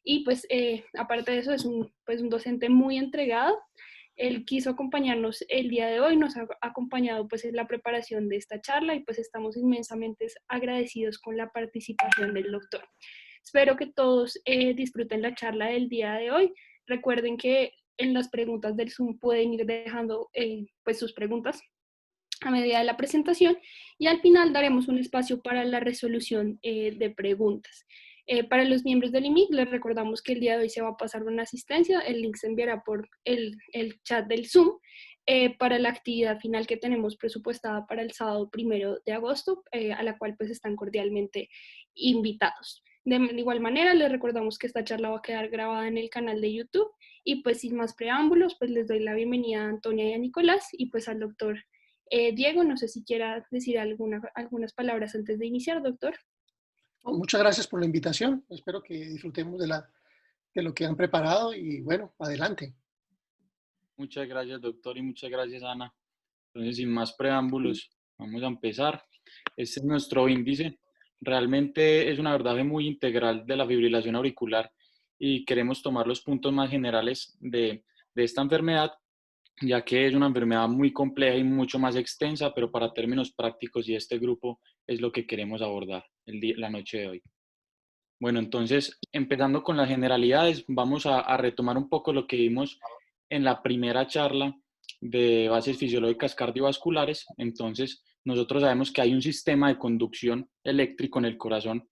y pues aparte de eso es pues, un docente muy entregado. Él quiso acompañarnos el día de hoy, nos ha acompañado pues en la preparación de esta charla y pues estamos inmensamente agradecidos con la participación del doctor. Espero que todos disfruten la charla del día de hoy. Recuerden que en las preguntas del Zoom pueden ir dejando pues sus preguntas a medida de la presentación y al final daremos un espacio para la resolución de preguntas. Para los miembros del IMIC les recordamos que el día de hoy se va a pasar una asistencia, el link se enviará por el chat del Zoom para la actividad final que tenemos presupuestada para el sábado 1 de agosto, a la cual pues están cordialmente invitados. De igual manera les recordamos que esta charla va a quedar grabada en el canal de YouTube y pues sin más preámbulos pues les doy la bienvenida a Antonia y a Nicolás y pues al doctor Diego, no sé si quiera decir algunas palabras antes de iniciar, doctor. Muchas gracias por la invitación. Espero que disfrutemos de lo que han preparado y bueno, adelante. Muchas gracias, doctor, y muchas gracias, Ana. Entonces, sin más preámbulos, vamos a empezar. Este es nuestro índice. Realmente es un abordaje muy integral de la fibrilación auricular y queremos tomar los puntos más generales de esta enfermedad, ya que es una enfermedad muy compleja y mucho más extensa, pero para términos prácticos y este grupo es lo que queremos abordar la noche de hoy. Bueno, entonces, empezando con las generalidades, vamos a retomar un poco lo que vimos en la primera charla de bases fisiológicas cardiovasculares. Entonces, nosotros sabemos que hay un sistema de conducción eléctrico en el corazón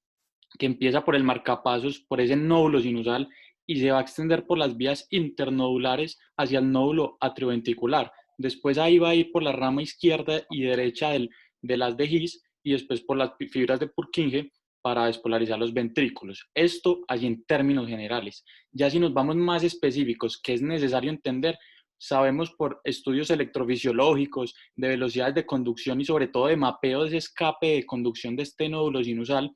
que empieza por el marcapasos, por ese nódulo sinusal, y se va a extender por las vías internodulares hacia el nódulo atrioventricular. Después ahí va a ir por la rama izquierda y derecha de las de His y después por las fibras de Purkinje para despolarizar los ventrículos. Esto allí en términos generales. Ya si nos vamos más específicos, que es necesario entender, sabemos por estudios electrofisiológicos, de velocidades de conducción y sobre todo de mapeo de ese escape de conducción de este nódulo sinusal,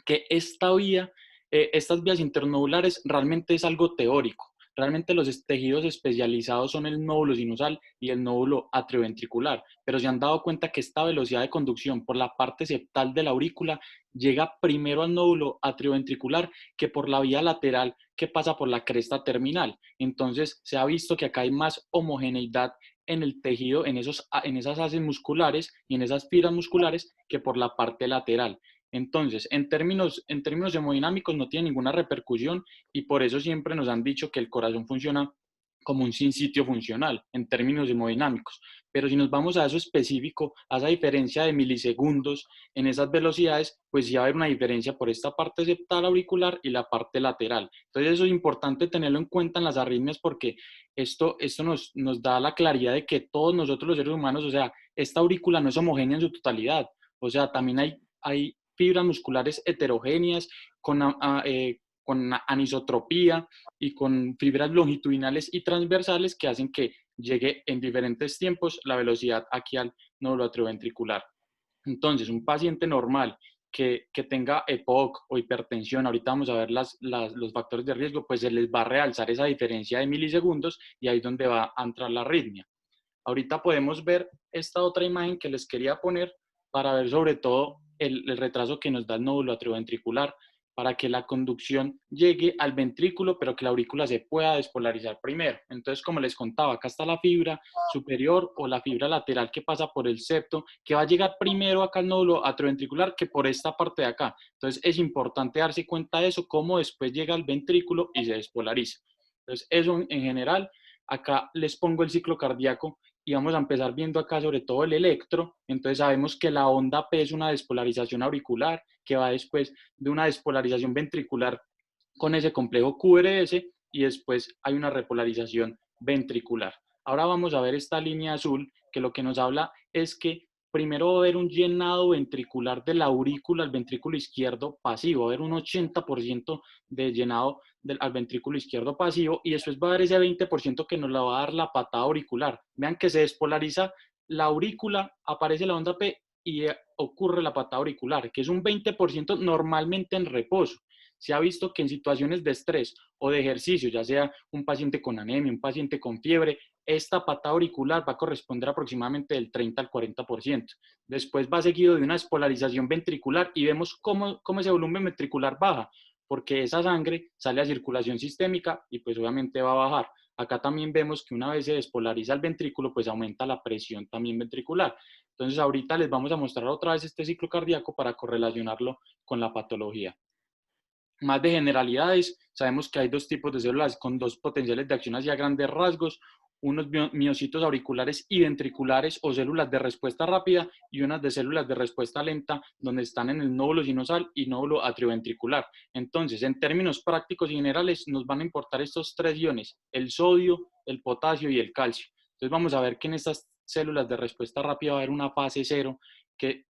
que estas vías internodulares realmente es algo teórico. Realmente los tejidos especializados son el nódulo sinusal y el nódulo atrioventricular, pero se han dado cuenta que esta velocidad de conducción por la parte septal de la aurícula llega primero al nódulo atrioventricular que por la vía lateral que pasa por la cresta terminal. Entonces se ha visto que acá hay más homogeneidad en el tejido, en esas haces musculares y en esas fibras musculares que por la parte lateral. Entonces, en términos hemodinámicos no tiene ninguna repercusión y por eso siempre nos han dicho que el corazón funciona como un sinsitio funcional en términos hemodinámicos. Pero si nos vamos a eso específico, a esa diferencia de milisegundos en esas velocidades, pues sí va a haber una diferencia por esta parte septal auricular y la parte lateral. Entonces eso es importante tenerlo en cuenta en las arritmias porque esto nos da la claridad de que todos nosotros los seres humanos, o sea, esta aurícula no es homogénea en su totalidad. O sea, también hay fibras musculares heterogéneas con anisotropía y con fibras longitudinales y transversales que hacen que llegue en diferentes tiempos la velocidad aquí al nódulo atrioventricular. Entonces, un paciente normal que tenga EPOC o hipertensión, ahorita vamos a ver los factores de riesgo, pues se les va a realzar esa diferencia de milisegundos y ahí es donde va a entrar la arritmia. Ahorita podemos ver esta otra imagen que les quería poner para ver sobre todo el retraso que nos da el nódulo atrioventricular para que la conducción llegue al ventrículo, pero que la aurícula se pueda despolarizar primero. Entonces, como les contaba, acá está la fibra superior o la fibra lateral que pasa por el septo, que va a llegar primero acá al nódulo atrioventricular que por esta parte de acá. Entonces, es importante darse cuenta de eso, cómo después llega al ventrículo y se despolariza. Entonces, eso en general. Acá les pongo el ciclo cardíaco y vamos a empezar viendo acá sobre todo el electro. Entonces sabemos que la onda P es una despolarización auricular que va después de una despolarización ventricular con ese complejo QRS y después hay una repolarización ventricular. Ahora vamos a ver esta línea azul que lo que nos habla es que primero va a haber un llenado ventricular de la aurícula al ventrículo izquierdo pasivo, va a haber un 80% de llenado al ventrículo izquierdo pasivo y después va a haber ese 20% que nos la va a dar la patada auricular. Vean que se despolariza la aurícula, aparece la onda P y ocurre la patada auricular, que es un 20% normalmente en reposo. Se ha visto que en situaciones de estrés o de ejercicio, ya sea un paciente con anemia, un paciente con fiebre, esta patada auricular va a corresponder aproximadamente del 30 al 40%. Después va seguido de una despolarización ventricular y vemos cómo ese volumen ventricular baja. porque esa sangre sale a circulación sistémica y pues obviamente va a bajar. Acá también vemos que una vez se despolariza el ventrículo, pues aumenta la presión también ventricular. Entonces ahorita les vamos a mostrar otra vez este ciclo cardíaco para correlacionarlo con la patología. Más de generalidades, sabemos que hay dos tipos de células con dos potenciales de acción hacia grandes rasgos, unos miocitos auriculares y ventriculares o células de respuesta rápida y unas de células de respuesta lenta donde están en el nódulo sinosal y nódulo atrioventricular. Entonces, en términos prácticos y generales, nos van a importar estos tres iones, el sodio, el potasio y el calcio. Entonces vamos a ver que en estas células de respuesta rápida va a haber una fase cero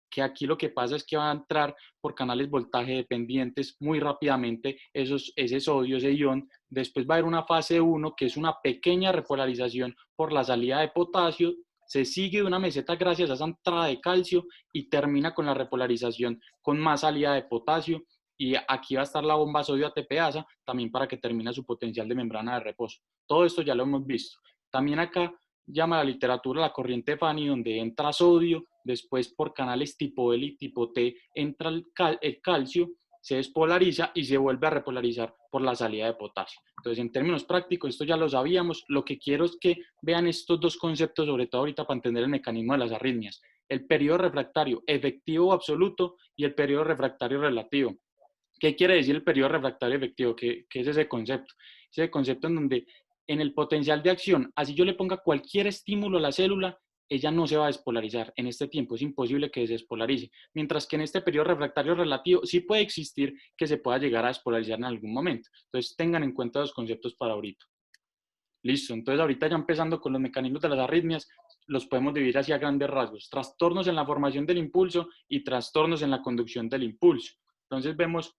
que aquí lo que pasa es que va a entrar por canales voltaje dependientes muy rápidamente ese sodio, ese ion. Después va a haber una fase 1 que es una pequeña repolarización por la salida de potasio, se sigue de una meseta gracias a esa entrada de calcio y termina con la repolarización con más salida de potasio. Y aquí va a estar la bomba sodio ATPasa también para que termine su potencial de membrana de reposo. Todo esto ya lo hemos visto. También acá llama la literatura la corriente Fanny, donde entra sodio, después por canales tipo L y tipo T entra el calcio, se despolariza y se vuelve a repolarizar por la salida de potasio. Entonces, en términos prácticos, esto ya lo sabíamos. Lo que quiero es que vean estos dos conceptos, sobre todo ahorita para entender el mecanismo de las arritmias. El periodo refractario efectivo o absoluto y el periodo refractario relativo. ¿Qué quiere decir el periodo refractario efectivo? ¿Qué es ese concepto? Ese concepto en donde en el potencial de acción, así yo le ponga cualquier estímulo a la célula, ella no se va a despolarizar. En este tiempo es imposible que se despolarice. Mientras que en este periodo refractario relativo sí puede existir que se pueda llegar a despolarizar en algún momento. Entonces tengan en cuenta los conceptos para ahorita. Listo, entonces ahorita ya empezando con los mecanismos de las arritmias, los podemos dividir hacia grandes rasgos. Trastornos en la formación del impulso y trastornos en la conducción del impulso. Entonces vemos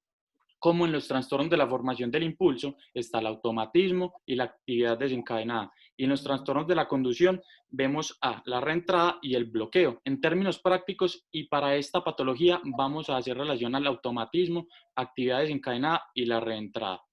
como en los trastornos de la formación del impulso está el automatismo y la actividad desencadenada. Y en los trastornos de la conducción vemos la reentrada y el bloqueo. En términos prácticos y para esta patología vamos a hacer relación al automatismo, actividad desencadenada y la reentrada.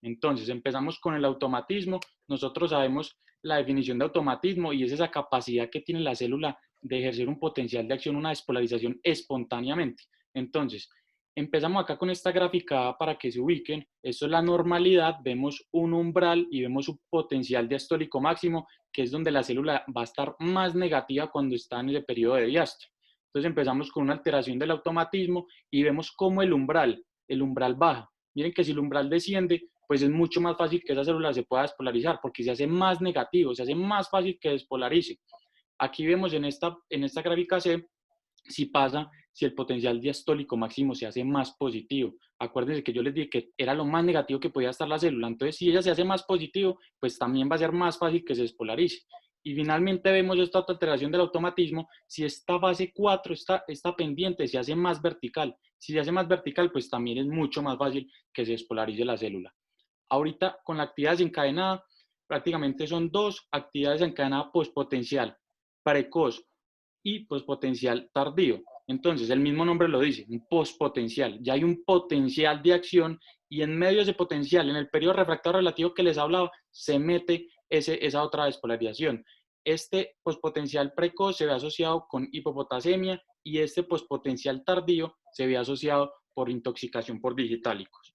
Entonces empezamos con el automatismo. Nosotros sabemos la definición de automatismo y es esa capacidad que tiene la célula de ejercer un potencial de acción, una despolarización espontáneamente. Entonces, empezamos acá con esta gráfica para que se ubiquen. Esto es la normalidad, vemos un umbral y vemos un potencial diastólico máximo, que es donde la célula va a estar más negativa cuando está en ese periodo de diástole. Entonces empezamos con una alteración del automatismo y vemos cómo el umbral baja. Miren que si el umbral desciende, pues es mucho más fácil que esa célula se pueda despolarizar, porque se hace más negativo, se hace más fácil que despolarice. Aquí vemos en esta gráfica C, si el potencial diastólico máximo se hace más positivo. Acuérdense que yo les dije que era lo más negativo que podía estar la célula. Entonces, si ella se hace más positivo, pues también va a ser más fácil que se despolarice. Y finalmente vemos esta otra alteración del automatismo. Si esta fase 4, esta pendiente, se hace más vertical. Si se hace más vertical, pues también es mucho más fácil que se despolarice la célula. Ahorita, con la actividad desencadenada, prácticamente son dos actividades desencadenadas postpotencial, precoz y postpotencial tardío. Entonces, el mismo nombre lo dice, un postpotencial. Ya hay un potencial de acción y en medio de ese potencial, en el periodo refractario relativo que les hablaba, se mete esa otra despolarización. Este postpotencial precoz se ve asociado con hipopotasemia y este postpotencial tardío se ve asociado por intoxicación por digitálicos.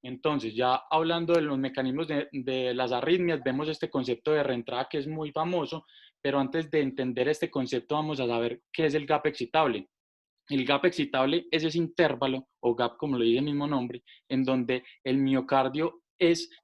Entonces, ya hablando de los mecanismos de las arritmias, vemos este concepto de reentrada que es muy famoso, pero antes de entender este concepto vamos a saber qué es el gap excitable. El gap excitable es ese intervalo, o gap como lo dice el mismo nombre, en donde el miocardio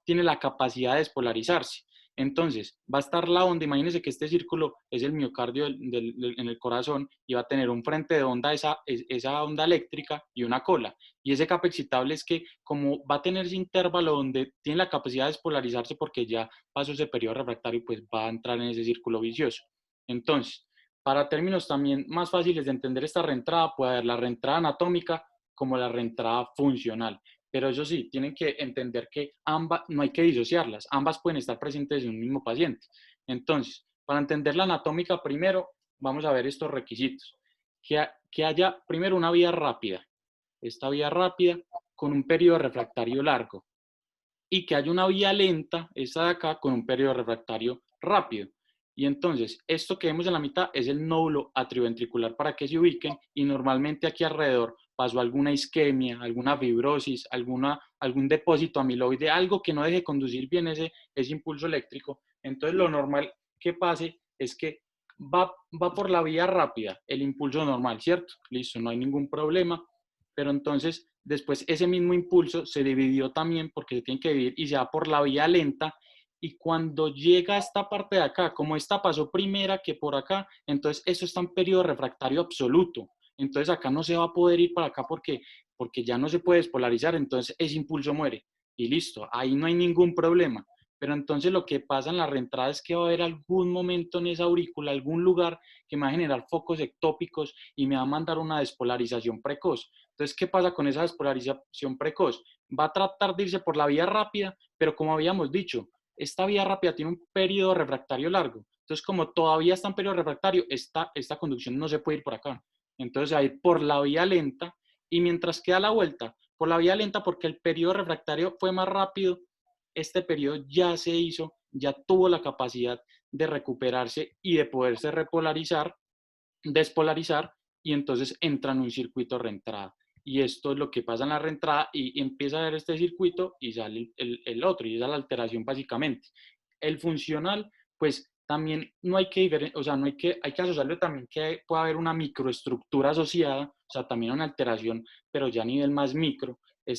tiene la capacidad de despolarizarse. Entonces, va a estar la onda, imagínense que este círculo es el miocardio en el corazón y va a tener un frente de onda, esa onda eléctrica y una cola. Y ese gap excitable es que como va a tener ese intervalo donde tiene la capacidad de despolarizarse porque ya pasó ese periodo refractario, pues va a entrar en ese círculo vicioso. Entonces, para términos también más fáciles de entender esta reentrada, puede haber la reentrada anatómica como la reentrada funcional. Pero eso sí, tienen que entender que ambas, no hay que disociarlas, ambas pueden estar presentes en un mismo paciente. Entonces, para entender la anatómica primero, vamos a ver estos requisitos. Que haya primero una vía rápida, esta vía rápida con un periodo refractario largo, y que haya una vía lenta, esta de acá, con un periodo refractario rápido. Y entonces, esto que vemos en la mitad es el nódulo atrioventricular para que se ubiquen, y normalmente aquí alrededor pasó alguna isquemia, alguna fibrosis, algún depósito amiloide, algo que no deje conducir bien ese impulso eléctrico. Entonces lo normal que pase es que va por la vía rápida, el impulso normal, ¿cierto? Listo, no hay ningún problema, pero entonces después ese mismo impulso se dividió también porque se tiene que dividir y se va por la vía lenta, y cuando llega a esta parte de acá, como esta pasó primera que por acá, entonces eso está en periodo refractario absoluto. Entonces acá no se va a poder ir para acá porque ya no se puede despolarizar, entonces ese impulso muere y listo, ahí no hay ningún problema. Pero entonces lo que pasa en la reentrada es que va a haber algún momento en esa aurícula, algún lugar que me va a generar focos ectópicos y me va a mandar una despolarización precoz. Entonces, ¿qué pasa con esa despolarización precoz? Va a tratar de irse por la vía rápida, pero como habíamos dicho, esta vía rápida tiene un periodo refractario largo. Entonces, como todavía está en periodo refractario, esta conducción no se puede ir por acá. Entonces, va a ir por la vía lenta, y mientras queda la vuelta, por la vía lenta, porque el periodo refractario fue más rápido, este periodo ya se hizo, ya tuvo la capacidad de recuperarse y de poderse repolarizar, despolarizar, y entonces entra en un circuito reentrada. Y esto es lo que pasa en la reentrada, y empieza a ver este circuito y sale el otro, y esa es la alteración básicamente. El funcional, pues también no hay que, o sea, no hay que asociarlo también que puede haber una microestructura asociada, o sea, también una alteración, pero ya a nivel más micro.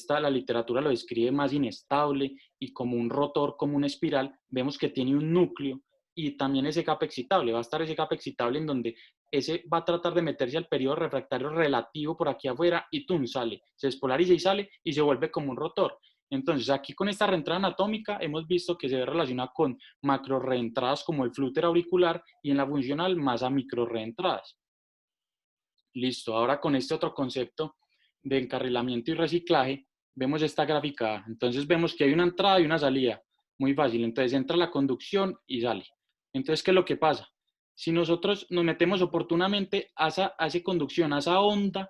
La literatura lo describe más inestable y como un rotor, como una espiral. Vemos que tiene un núcleo y también ese gap excitable. Va a estar ese gap excitable en donde ese va a tratar de meterse al periodo refractario relativo por aquí afuera y ¡tum! Sale, se despolariza y sale y se vuelve como un rotor. Entonces, aquí con esta reentrada anatómica hemos visto que se ve relacionada con macro reentradas como el flúter auricular, y en la funcional más a micro reentradas. Listo, ahora con este otro concepto de encarrilamiento y reciclaje, vemos esta gráfica. Entonces vemos que hay una entrada y una salida, muy fácil. Entonces entra la conducción y sale. Entonces, ¿qué es lo que pasa? Si nosotros nos metemos oportunamente a esa conducción, a esa onda,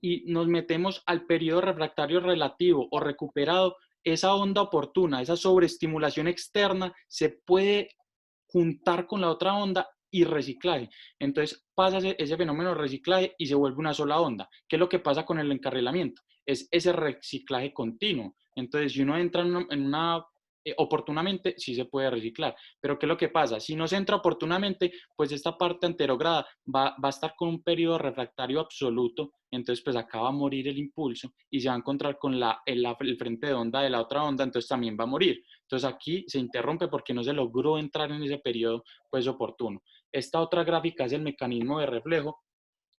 y nos metemos al periodo refractario relativo o recuperado, esa onda oportuna, esa sobreestimulación externa se puede juntar con la otra onda y reciclaje. Entonces pasa ese fenómeno de reciclaje y se vuelve una sola onda. ¿Qué es lo que pasa con el encarrilamiento? Es ese reciclaje continuo. Entonces, si uno entra en una oportunamente, sí se puede reciclar. Pero ¿qué es lo que pasa? Si no se entra oportunamente, pues esta parte anterograda va a estar con un periodo refractario absoluto, entonces pues acá va a morir el impulso y se va a encontrar con el frente de onda de la otra onda, entonces también va a morir. Entonces aquí se interrumpe porque no se logró entrar en ese periodo pues oportuno. Esta otra gráfica es el mecanismo de reflejo,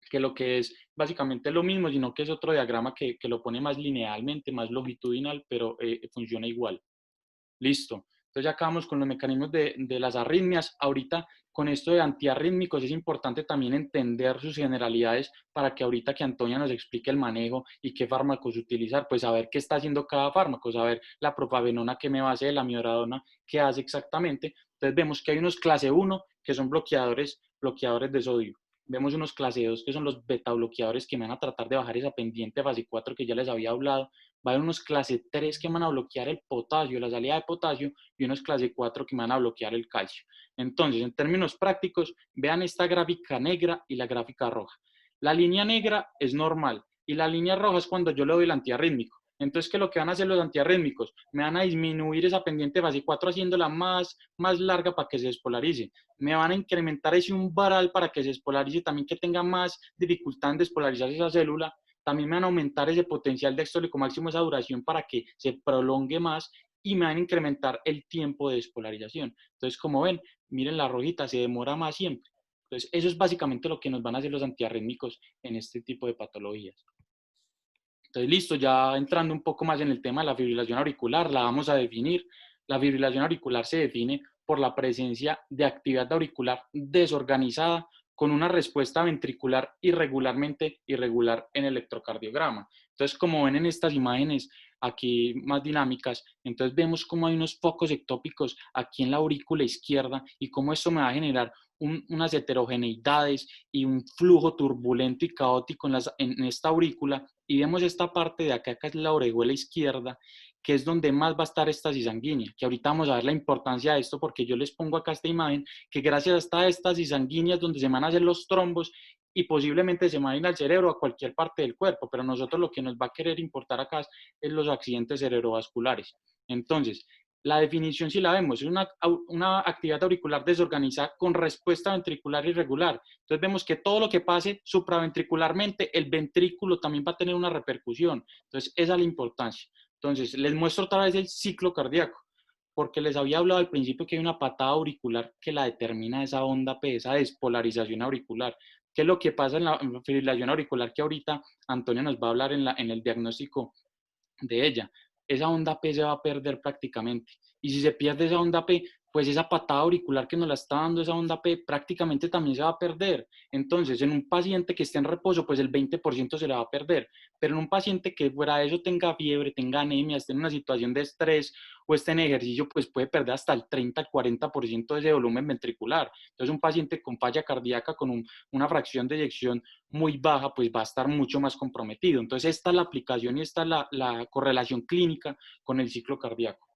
que lo que es básicamente lo mismo, sino que es otro diagrama que lo pone más linealmente, más longitudinal, pero funciona igual. Listo. Entonces ya acabamos con los mecanismos de las arritmias. Ahorita con esto de antiarrítmicos es importante también entender sus generalidades para que ahorita que Antonia nos explique el manejo y qué fármacos utilizar, pues saber qué está haciendo cada fármaco, saber la propavenona qué me va a hacer, la amiodarodona qué hace exactamente. Entonces vemos que hay unos clase 1 que son bloqueadores de sodio. Vemos unos clase 2 que son los beta bloqueadores que me van a tratar de bajar esa pendiente fase 4 que ya les había hablado. Va a haber unos clase 3 que van a bloquear el potasio, la salida de potasio, y unos clase 4 que van a bloquear el calcio. Entonces, en términos prácticos, vean esta gráfica negra y la gráfica roja. La línea negra es normal y la línea roja es cuando yo le doy el antiarrítmico. Entonces, ¿qué es lo que van a hacer los antiarrítmicos? Me van a disminuir esa pendiente fase 4 haciéndola más larga para que se despolarice. Me van a incrementar ese umbral para que se despolarice, también que tenga más dificultad en despolarizar esa célula. También me van a aumentar ese potencial diastólico máximo, esa duración, para que se prolongue más, y me van a incrementar el tiempo de despolarización. Entonces, como ven, miren la rojita, se demora más siempre. Entonces, eso es básicamente lo que nos van a hacer los antiarrítmicos en este tipo de patologías. Entonces, listo, ya entrando un poco más en el tema de la fibrilación auricular, la vamos a definir. La fibrilación auricular se define por la presencia de actividad auricular desorganizada con una respuesta ventricular irregularmente irregular en electrocardiograma. Entonces, como ven en estas imágenes aquí más dinámicas, entonces vemos cómo hay unos focos ectópicos aquí en la aurícula izquierda y cómo esto me va a generar unas heterogeneidades y un flujo turbulento y caótico en esta aurícula. Y vemos esta parte de acá, que es la orejuela izquierda, que es donde más va a estar estasis sanguínea, que ahorita vamos a ver la importancia de esto, porque yo les pongo acá esta imagen, que gracias a esta estasis sanguínea es donde se van a hacer los trombos, y posiblemente se vayan al cerebro o a cualquier parte del cuerpo, pero nosotros lo que nos va a querer importar acá es los accidentes cerebrovasculares. Entonces, la definición, si la vemos, es una actividad auricular desorganizada con respuesta ventricular irregular. Entonces vemos que todo lo que pase supraventricularmente, el ventrículo también va a tener una repercusión. Entonces, esa es la importancia. Entonces, les muestro otra vez el ciclo cardíaco, porque les había hablado al principio que hay una patada auricular que la determina esa onda P, esa despolarización auricular. ¿Qué es lo que pasa en la fibrilación auricular que ahorita Antonio nos va a hablar en el diagnóstico de ella? Esa onda P se va a perder prácticamente. Y si se pierde esa onda P, pues esa patada auricular que nos la está dando esa onda P prácticamente también se va a perder. Entonces, en un paciente que esté en reposo, pues el 20% se le va a perder. Pero en un paciente que fuera de eso tenga fiebre, tenga anemia, esté en una situación de estrés o esté en ejercicio, pues puede perder hasta el 30-40% de ese volumen ventricular. Entonces, un paciente con falla cardíaca, con una fracción de eyección muy baja, pues va a estar mucho más comprometido. Entonces, esta es la aplicación y esta es la correlación clínica con el ciclo cardíaco.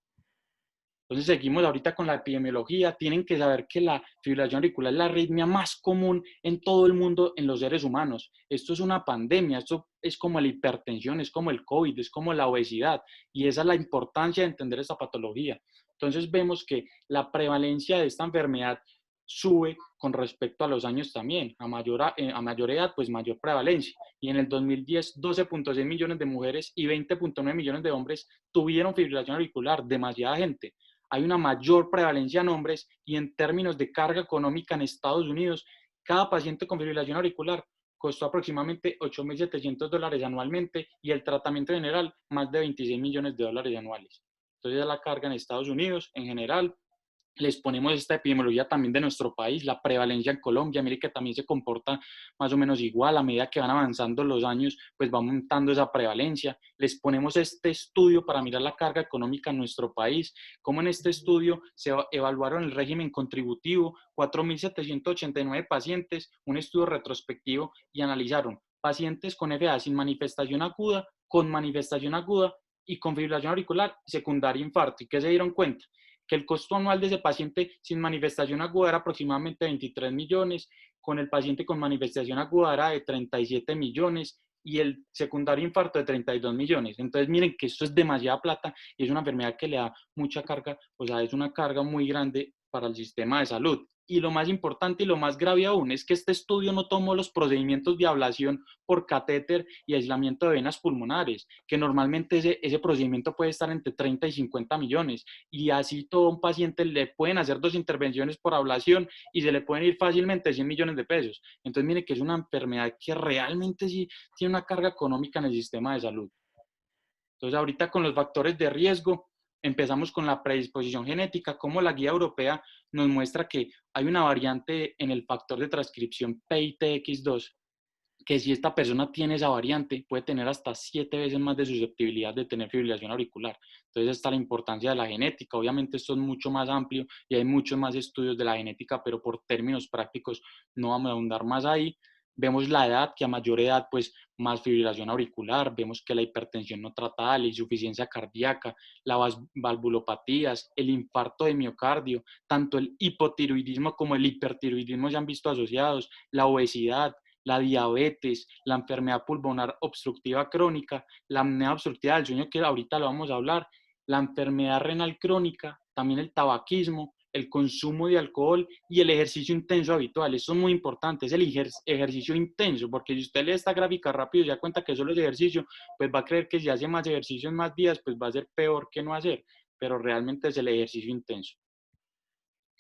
Entonces, seguimos ahorita con la epidemiología. Tienen que saber que la fibrilación auricular es la arritmia más común en todo el mundo en los seres humanos. Esto es una pandemia, esto es como la hipertensión, es como el COVID, es como la obesidad. Y esa es la importancia de entender esta patología. Entonces, vemos que la prevalencia de esta enfermedad sube con respecto a los años también. A mayor edad, pues mayor prevalencia. Y en el 2010, 12.6 millones de mujeres y 20.9 millones de hombres tuvieron fibrilación auricular, demasiada gente. Hay una mayor prevalencia en hombres y en términos de carga económica en Estados Unidos, cada paciente con fibrilación auricular costó aproximadamente $8.700 anualmente y el tratamiento general más de $26 millones anuales. Entonces, la carga en Estados Unidos en general. Les ponemos esta epidemiología también de nuestro país, la prevalencia en Colombia, mire que también se comporta más o menos igual, a medida que van avanzando los años, pues va aumentando esa prevalencia. Les ponemos este estudio para mirar la carga económica en nuestro país, como en este estudio se evaluaron el régimen contributivo, 4.789 pacientes, un estudio retrospectivo, y analizaron pacientes con FA sin manifestación aguda, con manifestación aguda y con fibrilación auricular secundaria infarto. ¿Y qué se dieron cuenta? Que el costo anual de ese paciente sin manifestación aguda era aproximadamente 23 millones, con el paciente con manifestación aguda era de 37 millones y el secundario infarto de 32 millones. Entonces miren que esto es demasiada plata y es una enfermedad que le da mucha carga, o sea, es una carga muy grande para el sistema de salud. Y lo más importante y lo más grave aún es que este estudio no tomó los procedimientos de ablación por catéter y aislamiento de venas pulmonares, que normalmente ese procedimiento puede estar entre 30 y 50 millones. Y así todo un paciente le pueden hacer 2 intervenciones por ablación y se le pueden ir fácilmente 100 millones de pesos. Entonces, mire que es una enfermedad que realmente sí tiene una carga económica en el sistema de salud. Entonces, ahorita con los factores de riesgo, empezamos con la predisposición genética, como la guía europea nos muestra que hay una variante en el factor de transcripción PITX2, que si esta persona tiene esa variante, puede tener hasta 7 veces más de susceptibilidad de tener fibrilación auricular. Entonces está la importancia de la genética. Obviamente esto es mucho más amplio y hay muchos más estudios de la genética, pero por términos prácticos no vamos a ahondar más ahí. Vemos la edad, que a mayor edad, pues más fibrilación auricular. Vemos que la hipertensión no tratada, la insuficiencia cardíaca, las valvulopatías, el infarto de miocardio, tanto el hipotiroidismo como el hipertiroidismo se han visto asociados, la obesidad, la diabetes, la enfermedad pulmonar obstructiva crónica, la apnea obstructiva del sueño, que ahorita lo vamos a hablar, la enfermedad renal crónica, también el tabaquismo, el consumo de alcohol y el ejercicio intenso habitual. Eso es muy importante, es el ejercicio intenso, porque si usted lee esta gráfica rápido y se da cuenta que solo es ejercicio, pues va a creer que si hace más ejercicio en más días, pues va a ser peor que no hacer, pero realmente es el ejercicio intenso.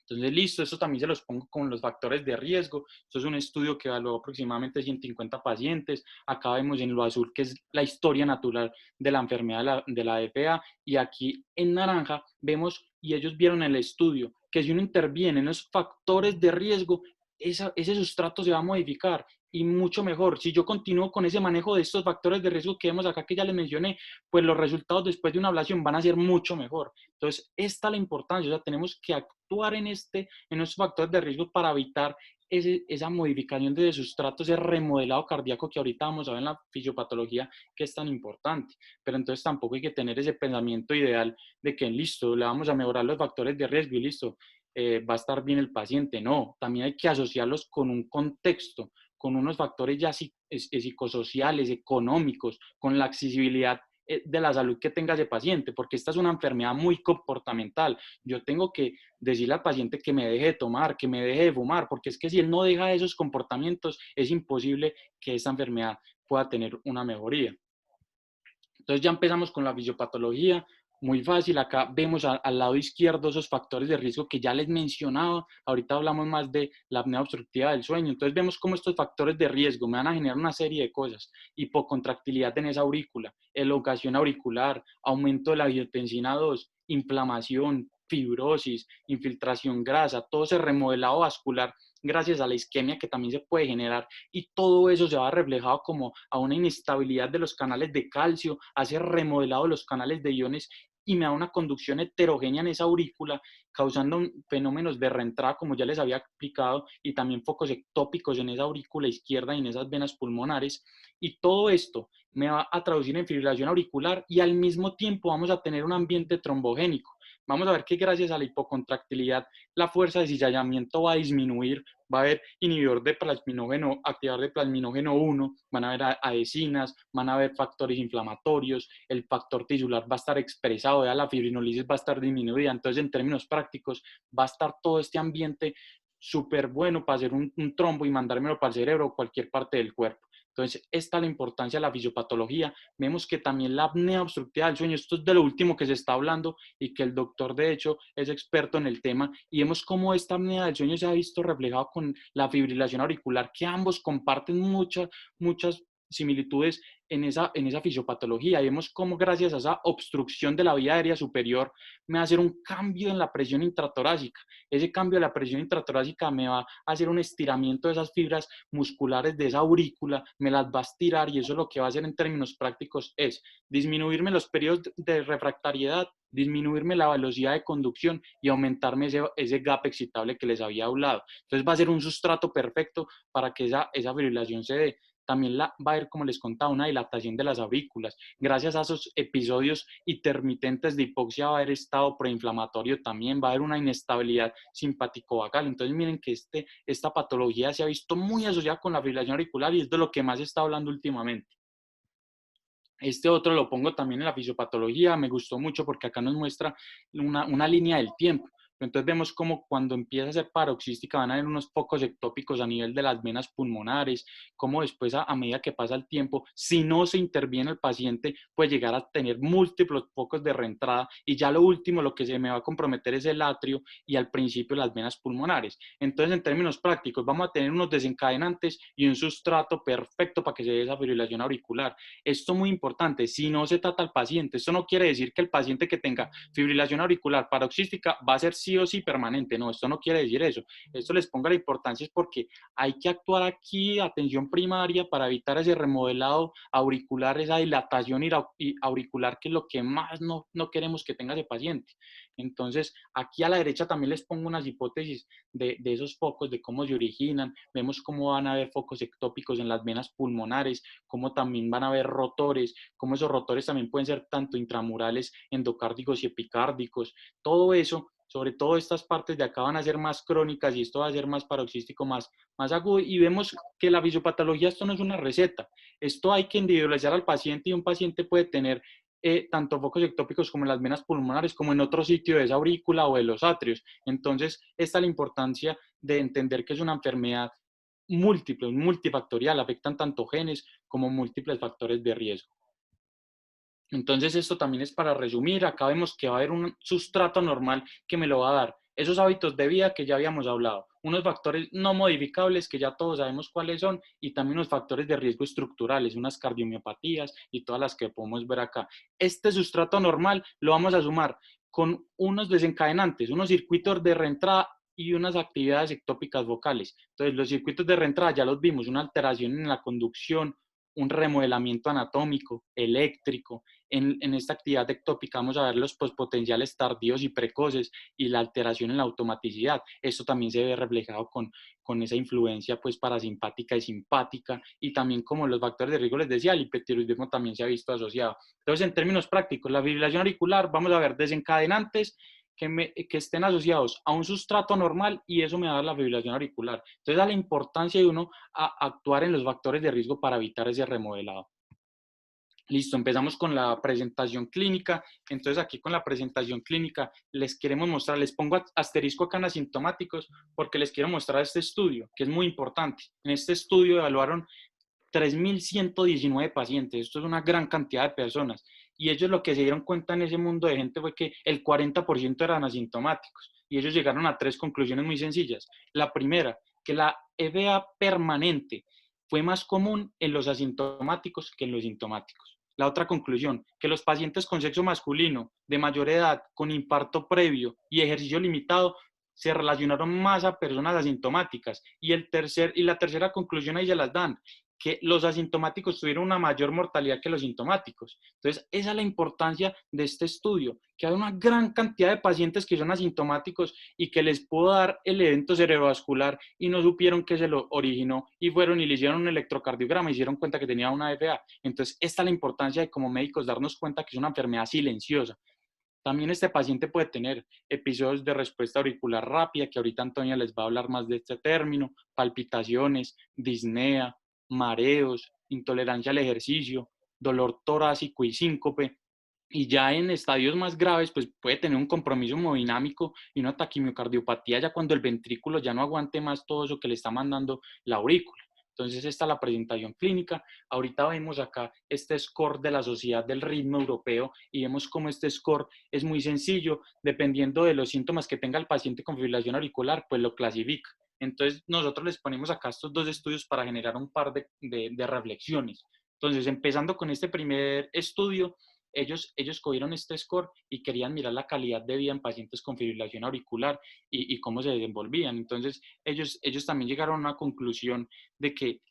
Entonces, listo, eso también se los pongo con los factores de riesgo. Esto es un estudio que evaluó aproximadamente 150 pacientes. Acá vemos en lo azul que es la historia natural de la enfermedad de la DPA, y aquí en naranja vemos, y ellos vieron en el estudio, que si uno interviene en los factores de riesgo, ese sustrato se va a modificar y mucho mejor. Si yo continúo con ese manejo de estos factores de riesgo que vemos acá, que ya les mencioné, pues los resultados después de una ablación van a ser mucho mejor. Entonces, esta es la importancia, o sea, tenemos que actuar en estos factores de riesgo para evitar esa modificación de sustratos, ese remodelado cardíaco que ahorita vamos a ver en la fisiopatología, que es tan importante. Pero entonces tampoco hay que tener ese pensamiento ideal de que listo, le vamos a mejorar los factores de riesgo y listo, va a estar bien el paciente. No, también hay que asociarlos con un contexto, con unos factores ya psicosociales, económicos, con la accesibilidad de la salud que tenga ese paciente, porque esta es una enfermedad muy comportamental. Yo tengo que decirle al paciente que me deje de tomar, que me deje de fumar, porque es que si él no deja esos comportamientos, es imposible que esta enfermedad pueda tener una mejoría. Entonces ya empezamos con la fisiopatología, muy fácil. Acá vemos al lado izquierdo esos factores de riesgo que ya les mencionaba. Ahorita hablamos más de la apnea obstructiva del sueño. Entonces vemos cómo estos factores de riesgo me van a generar una serie de cosas. Hipocontractilidad en esa aurícula, elongación auricular, aumento de la angiotensina 2, inflamación, fibrosis, infiltración grasa, todo ese remodelado vascular gracias a la isquemia que también se puede generar, y todo eso se va reflejado como a una inestabilidad de los canales de calcio, a ese remodelado de los canales de iones, y me da una conducción heterogénea en esa aurícula, causando fenómenos de reentrada, como ya les había explicado, y también focos ectópicos en esa aurícula izquierda y en esas venas pulmonares. Y todo esto me va a traducir en fibrilación auricular, y al mismo tiempo vamos a tener un ambiente trombogénico. Vamos a ver que gracias a la hipocontractilidad, la fuerza de cizallamiento va a disminuir, va a haber inhibidor de plasminógeno, activador de plasminógeno 1, van a haber adhesinas, van a haber factores inflamatorios, el factor tisular va a estar expresado, ya la fibrinolisis va a estar disminuida. Entonces, en términos prácticos, va a estar todo este ambiente súper bueno para hacer un trombo y mandármelo para el cerebro o cualquier parte del cuerpo. Entonces, esta es la importancia de la fisiopatología. Vemos que también la apnea obstructiva del sueño, esto es de lo último que se está hablando y que el doctor, de hecho, es experto en el tema, y vemos cómo esta apnea del sueño se ha visto reflejado con la fibrilación auricular, que ambos comparten muchas similitudes en esa fisiopatología. Y vemos cómo gracias a esa obstrucción de la vía aérea superior me va a hacer un cambio en la presión intratorácica. Ese cambio de la presión intratorácica me va a hacer un estiramiento de esas fibras musculares de esa aurícula, me las va a estirar, y eso lo que va a hacer en términos prácticos es disminuirme los periodos de refractariedad, disminuirme la velocidad de conducción y aumentarme ese gap excitable que les había hablado. Entonces va a ser un sustrato perfecto para que esa fibrilación se dé. También va a haber, como les contaba, una dilatación de las aurículas. Gracias a esos episodios intermitentes de hipoxia va a haber estado preinflamatorio también, va a haber una inestabilidad simpático-vagal. Entonces miren que esta patología se ha visto muy asociada con la fibrilación auricular, y es de lo que más se está hablando últimamente. Este otro lo pongo también en la fisiopatología, me gustó mucho porque acá nos muestra una línea del tiempo. Entonces vemos como cuando empieza a ser paroxística van a haber unos focos ectópicos a nivel de las venas pulmonares, como después a medida que pasa el tiempo, si no se interviene el paciente, puede llegar a tener múltiples focos de reentrada, y ya lo último, lo que se me va a comprometer es el atrio y al principio las venas pulmonares. Entonces, en términos prácticos, vamos a tener unos desencadenantes y un sustrato perfecto para que se dé esa fibrilación auricular. Esto es muy importante, si no se trata al paciente, esto no quiere decir que el paciente que tenga fibrilación auricular paroxística va a ser sí o sí permanente, no, esto no quiere decir eso. Esto les pongo la importancia es porque hay que actuar aquí, atención primaria, para evitar ese remodelado auricular, esa dilatación auricular, que es lo que más no queremos que tenga ese paciente. Entonces, aquí a la derecha también les pongo unas hipótesis de esos focos, de cómo se originan. Vemos cómo van a haber focos ectópicos en las venas pulmonares, cómo también van a haber rotores, cómo esos rotores también pueden ser tanto intramurales, endocárdicos y epicárdicos. Todo eso, sobre todo estas partes de acá, van a ser más crónicas, y esto va a ser más paroxístico, más agudo. Y vemos que la fisiopatología, esto no es una receta, esto hay que individualizar al paciente, y un paciente puede tener tanto focos ectópicos como en las venas pulmonares, como en otro sitio de esa aurícula o de los atrios. Entonces, esta es la importancia de entender que es una enfermedad múltiple, multifactorial, afectan tanto genes como múltiples factores de riesgo. Entonces, esto también es para resumir. Acá vemos que va a haber un sustrato normal que me lo va a dar esos hábitos de vida que ya habíamos hablado, unos factores no modificables que ya todos sabemos cuáles son, y también unos factores de riesgo estructurales, unas cardiomiopatías y todas las que podemos ver acá. Este sustrato normal lo vamos a sumar con unos desencadenantes, unos circuitos de reentrada y unas actividades ectópicas vocales. Entonces, los circuitos de reentrada ya los vimos, una alteración en la conducción, un remodelamiento anatómico, eléctrico. En esta actividad ectópica vamos a ver los pospotenciales tardíos y precoces y la alteración en la automaticidad. Esto también se ve reflejado con esa influencia pues parasimpática y simpática, y también como los factores de riesgo, les decía, el hipertiroidismo también se ha visto asociado. Entonces, en términos prácticos, la fibrilación auricular, vamos a ver desencadenantes que estén asociados a un sustrato normal y eso me va a dar la fibrilación auricular. Entonces, da la importancia de uno a actuar en los factores de riesgo para evitar ese remodelado. Listo, empezamos con la presentación clínica. Entonces aquí con la presentación clínica les queremos mostrar, les pongo asterisco acá en asintomáticos porque les quiero mostrar este estudio, que es muy importante. En este estudio evaluaron 3.119 pacientes, esto es una gran cantidad de personas, y ellos lo que se dieron cuenta en ese mundo de gente fue que el 40% eran asintomáticos, y ellos llegaron a 3 conclusiones muy sencillas. La primera, que la EVA permanente fue más común en los asintomáticos que en los sintomáticos. La otra conclusión, que los pacientes con sexo masculino, de mayor edad, con infarto previo y ejercicio limitado, se relacionaron más a personas asintomáticas. Y la tercera conclusión ahí se las dan, que los asintomáticos tuvieron una mayor mortalidad que los sintomáticos. Entonces, esa es la importancia de este estudio, que hay una gran cantidad de pacientes que son asintomáticos y que les pudo dar el evento cerebrovascular y no supieron que se lo originó y fueron y le hicieron un electrocardiograma y se dieron cuenta que tenía una FA. Entonces, esta es la importancia de como médicos darnos cuenta que es una enfermedad silenciosa. También este paciente puede tener episodios de respuesta auricular rápida, que ahorita Antonia les va a hablar más de este término, palpitaciones, disnea, mareos, intolerancia al ejercicio, dolor torácico y síncope. Y ya en estadios más graves, pues puede tener un compromiso hemodinámico y una taquimiocardiopatía ya cuando el ventrículo ya no aguante más todo eso que le está mandando la aurícula. Entonces, esta es la presentación clínica. Ahorita vemos acá este score de la Sociedad del Ritmo Europeo y vemos cómo este score es muy sencillo. Dependiendo de los síntomas que tenga el paciente con fibrilación auricular, pues lo clasifica. Entonces, nosotros les ponemos acá estos 2 estudios para generar un par de reflexiones. Entonces, empezando con este primer estudio, ellos cogieron este score y querían mirar la calidad de vida en pacientes con fibrilación auricular y cómo se desenvolvían. Entonces, ellos también llegaron a una conclusión de que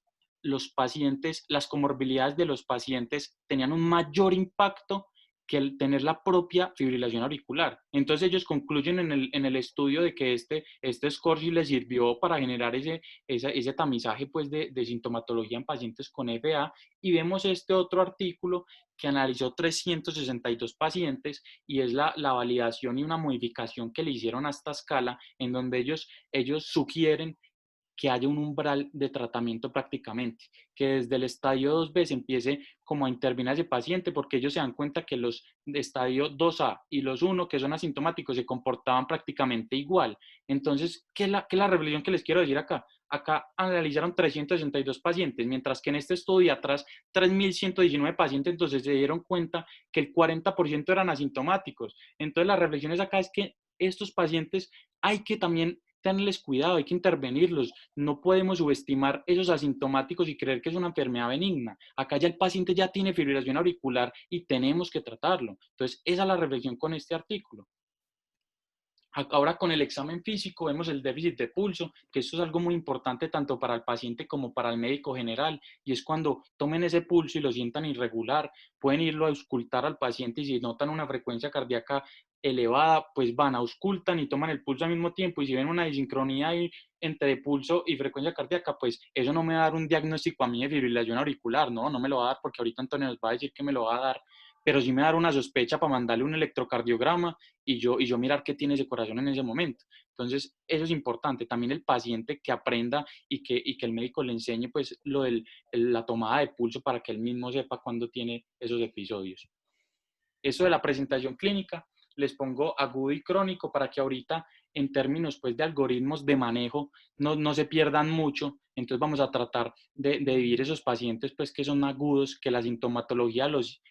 los pacientes, las comorbilidades de los pacientes tenían un mayor impacto que el tener la propia fibrilación auricular. Entonces ellos concluyen en el estudio de que este score sí les sirvió para generar ese tamizaje pues, de sintomatología en pacientes con FA, y vemos este otro artículo que analizó 362 pacientes y es la validación y una modificación que le hicieron a esta escala en donde ellos sugieren que haya un umbral de tratamiento prácticamente, que desde el estadio 2B se empiece como a intervenir a ese paciente, porque ellos se dan cuenta que los de estadio 2A y los 1, que son asintomáticos, se comportaban prácticamente igual. Entonces, ¿qué es la reflexión que les quiero decir acá? Acá analizaron 362 pacientes, mientras que en este estudio atrás 3.119 pacientes, entonces se dieron cuenta que el 40% eran asintomáticos. Entonces, la reflexión es acá es que estos pacientes hay que también tenerles cuidado, hay que intervenirlos. No podemos subestimar esos asintomáticos y creer que es una enfermedad benigna. Acá ya el paciente ya tiene fibrilación auricular y tenemos que tratarlo. Entonces, esa es la reflexión con este artículo. Ahora con el examen físico vemos el déficit de pulso, que esto es algo muy importante tanto para el paciente como para el médico general, y es cuando tomen ese pulso y lo sientan irregular, pueden irlo a auscultar al paciente y si notan una frecuencia cardíaca elevada, pues van, auscultan y toman el pulso al mismo tiempo, y si ven una disincronía ahí entre pulso y frecuencia cardíaca, pues eso no me va a dar un diagnóstico a mí de fibrilación auricular, no me lo va a dar porque ahorita Antonio nos va a decir que me lo va a dar, pero sí me va a dar una sospecha para mandarle un electrocardiograma y yo mirar qué tiene ese corazón en ese momento. Entonces, eso es importante. También el paciente que aprenda y que el médico le enseñe pues la tomada de pulso para que él mismo sepa cuándo tiene esos episodios. Eso de la presentación clínica, les pongo agudo y crónico para que ahorita en términos pues de algoritmos de manejo no se pierdan mucho. Entonces vamos a tratar de dividir esos pacientes pues que son agudos, que la sintomatología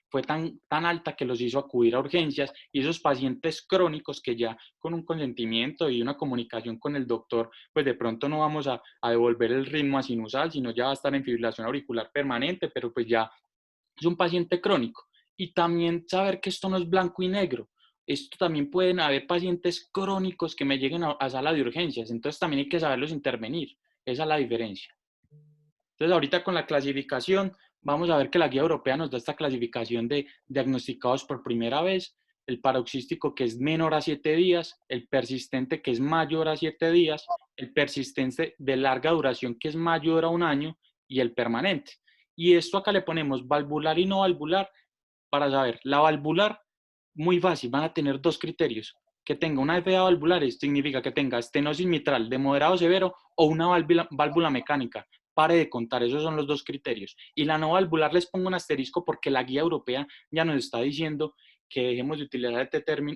fue tan alta que los hizo acudir a urgencias, y esos pacientes crónicos que ya con un consentimiento y una comunicación con el doctor pues de pronto no vamos a devolver el ritmo a sinusal, sino ya va a estar en fibrilación auricular permanente, pero pues ya es un paciente crónico. Y también saber que esto no es blanco y negro. Esto también pueden haber pacientes crónicos que me lleguen a sala de urgencias. Entonces también hay que saberlos intervenir. Esa es la diferencia. Entonces ahorita con la clasificación, vamos a ver que la guía europea nos da esta clasificación de diagnosticados por primera vez. El paroxístico que es menor a 7 días, el persistente que es mayor a 7 días, el persistente de larga duración que es mayor a 1 año y el permanente. Y esto acá le ponemos valvular y no valvular para saber. La valvular, muy fácil, van a tener 2 criterios. que tenga una FA valvular significa que tenga estenosis mitral de moderado a severo o una válvula mecánica. Pare de contar, esos son los dos criterios. Y la no valvular les pongo un asterisco porque la guía europea ya nos está diciendo que dejemos de utilizar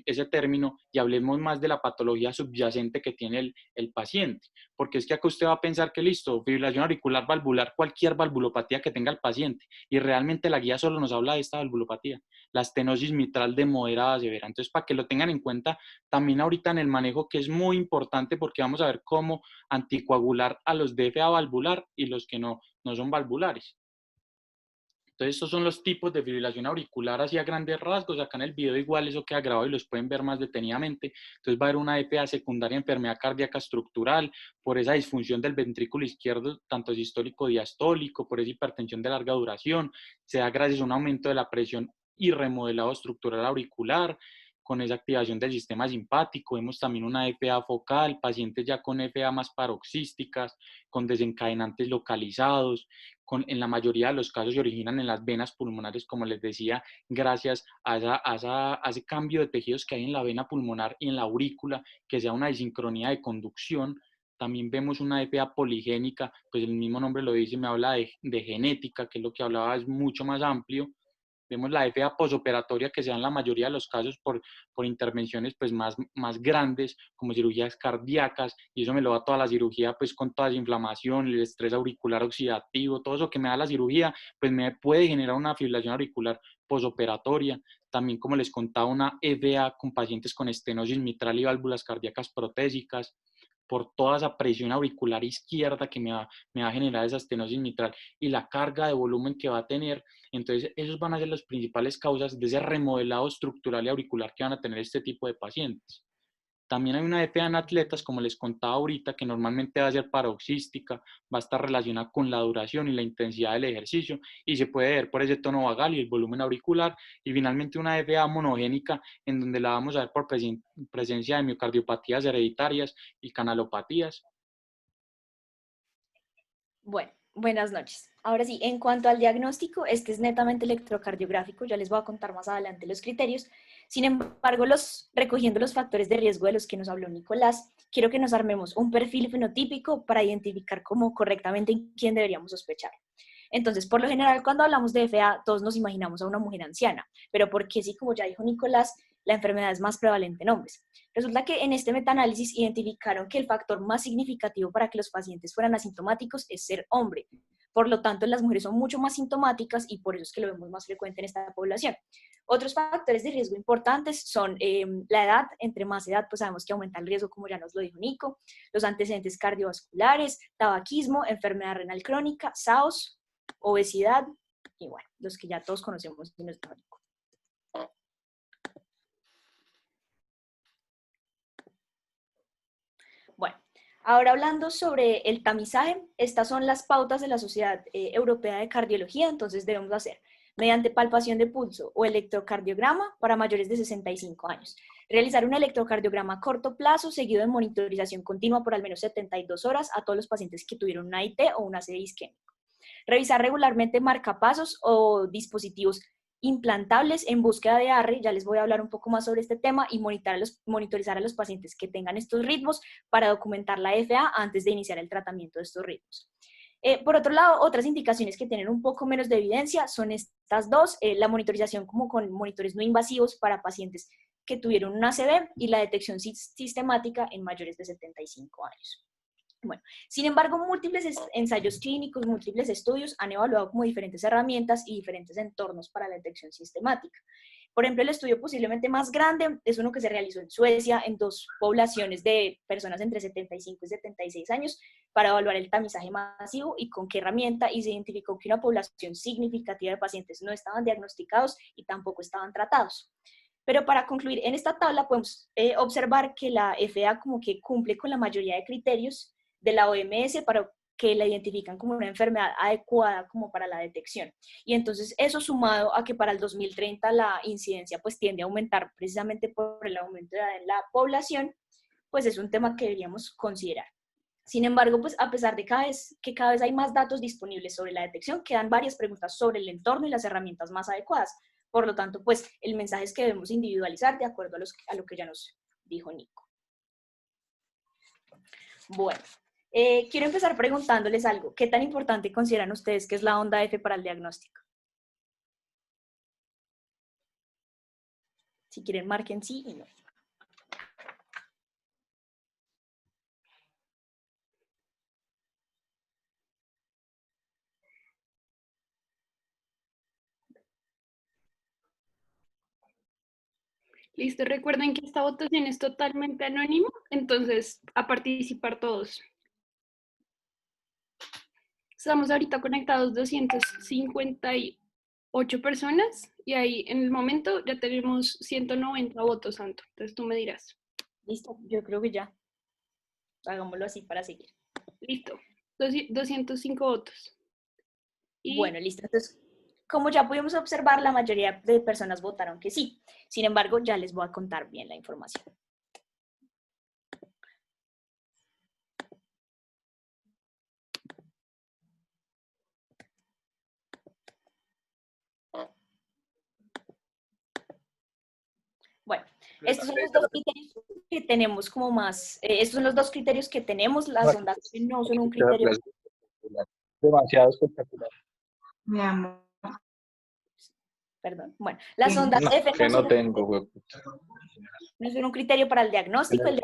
ese término y hablemos más de la patología subyacente que tiene el paciente. Porque es que acá usted va a pensar que listo, fibrilación auricular valvular, cualquier valvulopatía que tenga el paciente. Y realmente la guía solo nos habla de esta valvulopatía, la estenosis mitral de moderada a severa. Entonces, para que lo tengan en cuenta, también ahorita en el manejo, que es muy importante porque vamos a ver cómo anticoagular a los de FA valvular y los que no son valvulares. Entonces, estos son los tipos de fibrilación auricular así a grandes rasgos. Acá en el video igual eso queda grabado y los pueden ver más detenidamente. Entonces va a haber una EPA secundaria, enfermedad cardíaca estructural, por esa disfunción del ventrículo izquierdo, tanto sistólico diastólico, por esa hipertensión de larga duración. Se da gracias a un aumento de la presión y remodelado estructural auricular, con esa activación del sistema simpático. Vemos también una FA focal, pacientes ya con FA más paroxísticas, con desencadenantes localizados, en la mayoría de los casos se originan en las venas pulmonares, como les decía, gracias a ese cambio de tejidos que hay en la vena pulmonar y en la aurícula, que sea una desincronía de conducción. También vemos una FA poligénica, pues el mismo nombre lo dice, me habla de genética, que es lo que hablaba, es mucho más amplio. Vemos la FA posoperatoria que se da en la mayoría de los casos por intervenciones pues más grandes, como cirugías cardíacas, y eso me lo da toda la cirugía pues con toda esa inflamación, el estrés auricular oxidativo, todo eso que me da la cirugía, pues me puede generar una fibrilación auricular posoperatoria. También, como les contaba, una FA con pacientes con estenosis mitral y válvulas cardíacas protésicas, por toda esa presión auricular izquierda que me va a generar esa estenosis mitral y la carga de volumen que va a tener. Entonces, esos van a ser las principales causas de ese remodelado estructural y auricular que van a tener este tipo de pacientes. También hay una FA en atletas, como les contaba ahorita, que normalmente va a ser paroxística, va a estar relacionada con la duración y la intensidad del ejercicio y se puede ver por ese tono vagal y el volumen auricular. Y finalmente una FA monogénica, en donde la vamos a ver por presencia de miocardiopatías hereditarias y canalopatías. Bueno, buenas noches. Ahora sí, en cuanto al diagnóstico, este es netamente electrocardiográfico, ya les voy a contar más adelante los criterios. Sin embargo, recogiendo los factores de riesgo de los que nos habló Nicolás, quiero que nos armemos un perfil fenotípico para identificar cómo correctamente en quién deberíamos sospechar. Entonces, por lo general, cuando hablamos de FA, todos nos imaginamos a una mujer anciana, pero porque sí, como ya dijo Nicolás, la enfermedad es más prevalente en hombres. Resulta que en este metaanálisis identificaron que el factor más significativo para que los pacientes fueran asintomáticos es ser hombre. Por lo tanto, las mujeres son mucho más sintomáticas y por eso es que lo vemos más frecuente en esta población. Otros factores de riesgo importantes son la edad. Entre más edad, pues sabemos que aumenta el riesgo, como ya nos lo dijo Nico, los antecedentes cardiovasculares, tabaquismo, enfermedad renal crónica, SAOS, obesidad y bueno, los que ya todos conocemos de nuestro Nico. Bueno, ahora hablando sobre el tamizaje, estas son las pautas de la Sociedad Europea de Cardiología. Entonces debemos hacer mediante palpación de pulso o electrocardiograma para mayores de 65 años. Realizar un electrocardiograma a corto plazo seguido de monitorización continua por al menos 72 horas a todos los pacientes que tuvieron una IT o un ACV isquémico. Revisar regularmente marcapasos o dispositivos implantables en búsqueda de ARRE, ya les voy a hablar un poco más sobre este tema, y monitorizar a los pacientes que tengan estos ritmos para documentar la FA antes de iniciar el tratamiento de estos ritmos. Por otro lado, otras indicaciones que tienen un poco menos de evidencia son estas dos, la monitorización como con monitores no invasivos para pacientes que tuvieron un ACV y la detección sistemática en mayores de 75 años. Bueno, sin embargo, múltiples ensayos clínicos, múltiples estudios han evaluado como diferentes herramientas y diferentes entornos para la detección sistemática. Por ejemplo, el estudio posiblemente más grande es uno que se realizó en Suecia en 2 poblaciones de personas entre 75 y 76 años para evaluar el tamizaje masivo y con qué herramienta, y se identificó que una población significativa de pacientes no estaban diagnosticados y tampoco estaban tratados. Pero para concluir, en esta tabla podemos observar que la FA como que cumple con la mayoría de criterios de la OMS para que la identifican como una enfermedad adecuada como para la detección. Y entonces eso sumado a que para el 2030 la incidencia pues tiende a aumentar precisamente por el aumento de edad en la población, pues es un tema que deberíamos considerar. Sin embargo, pues a pesar de que cada vez hay más datos disponibles sobre la detección, quedan varias preguntas sobre el entorno y las herramientas más adecuadas. Por lo tanto, pues el mensaje es que debemos individualizar de acuerdo a lo que ya nos dijo Nico. Bueno, quiero empezar preguntándoles algo. ¿Qué tan importante consideran ustedes que es la onda F para el diagnóstico? Si quieren, marquen sí y no. Listo, recuerden que esta votación es totalmente anónima, entonces a participar todos. Estamos ahorita conectados 258 personas y ahí en el momento ya tenemos 190 votos, Santo. Entonces tú me dirás. Listo, yo creo que ya. Hagámoslo así para seguir. Listo, 205 votos. Y Bueno, listo. Entonces, como ya pudimos observar, la mayoría de personas votaron que sí. Sin embargo, ya les voy a contar bien la información. Bueno, estos son los dos criterios que tenemos como más, estos son los dos criterios que tenemos, las ondas no son un criterio. Demasiado espectacular. Mi amor. Perdón. Bueno, las ondas F Que no tengo, güey. no son un criterio para el diagnóstico se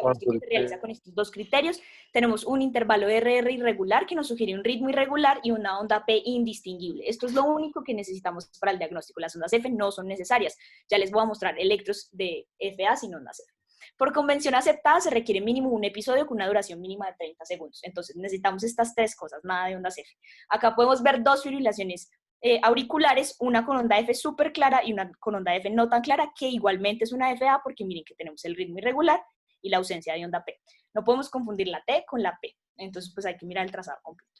realiza con estos dos criterios. Tenemos un intervalo RR irregular que nos sugiere un ritmo irregular y una onda P indistinguible. Esto es lo único que necesitamos para el diagnóstico. Las ondas F no son necesarias. Ya les voy a mostrar electros de FA sin ondas F. Por convención aceptada se requiere mínimo un episodio con una duración mínima de 30 segundos. Entonces necesitamos estas tres cosas, nada de ondas F. Acá podemos ver dos fibrilaciones auriculares, una con onda F súper clara y una con onda F no tan clara, que igualmente es una FA porque miren que tenemos el ritmo irregular y la ausencia de onda P. No podemos confundir la T con la P, entonces pues hay que mirar el trazado completo.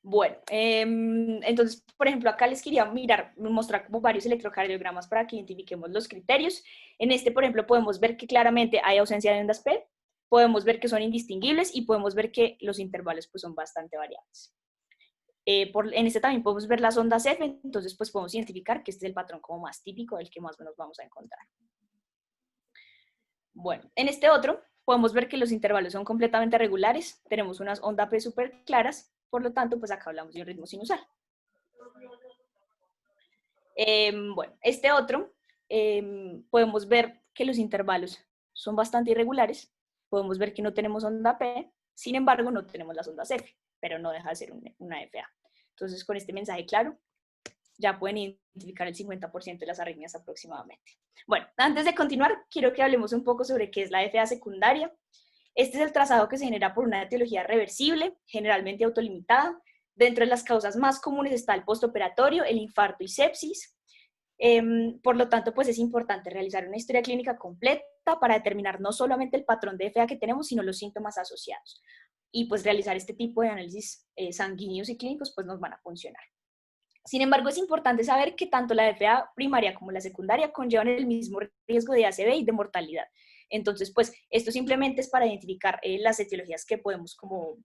Bueno, entonces, por ejemplo, acá les quería mostrar como varios electrocardiogramas para que identifiquemos los criterios. En este, por ejemplo, podemos ver que claramente hay ausencia de ondas P, podemos ver que son indistinguibles y podemos ver que los intervalos pues, son bastante variables. En este también podemos ver las ondas F, entonces pues podemos identificar que este es el patrón como más típico, el que más o menos vamos a encontrar. Bueno, en este otro podemos ver que los intervalos son completamente regulares, tenemos unas ondas P súper claras, por lo tanto pues acá hablamos de un ritmo sinusal. Bueno, este otro podemos ver que los intervalos son bastante irregulares, podemos ver que no tenemos onda P, sin embargo no tenemos las ondas F, pero no deja de ser una FA. Entonces con este mensaje claro, ya pueden identificar el 50% de las arritmias aproximadamente. Bueno, antes de continuar, quiero que hablemos un poco sobre qué es la FA secundaria. Este es el trazado que se genera por una etiología reversible, generalmente autolimitada. Dentro de las causas más comunes está el postoperatorio, el infarto y sepsis. Por lo tanto, pues es importante realizar una historia clínica completa para determinar no solamente el patrón de FA que tenemos, sino los síntomas asociados. Y pues realizar este tipo de análisis sanguíneos y clínicos pues nos van a funcionar. Sin embargo, es importante saber que tanto la FA primaria como la secundaria conllevan el mismo riesgo de ACV y de mortalidad. Entonces, pues, esto simplemente es para identificar las etiologías que podemos como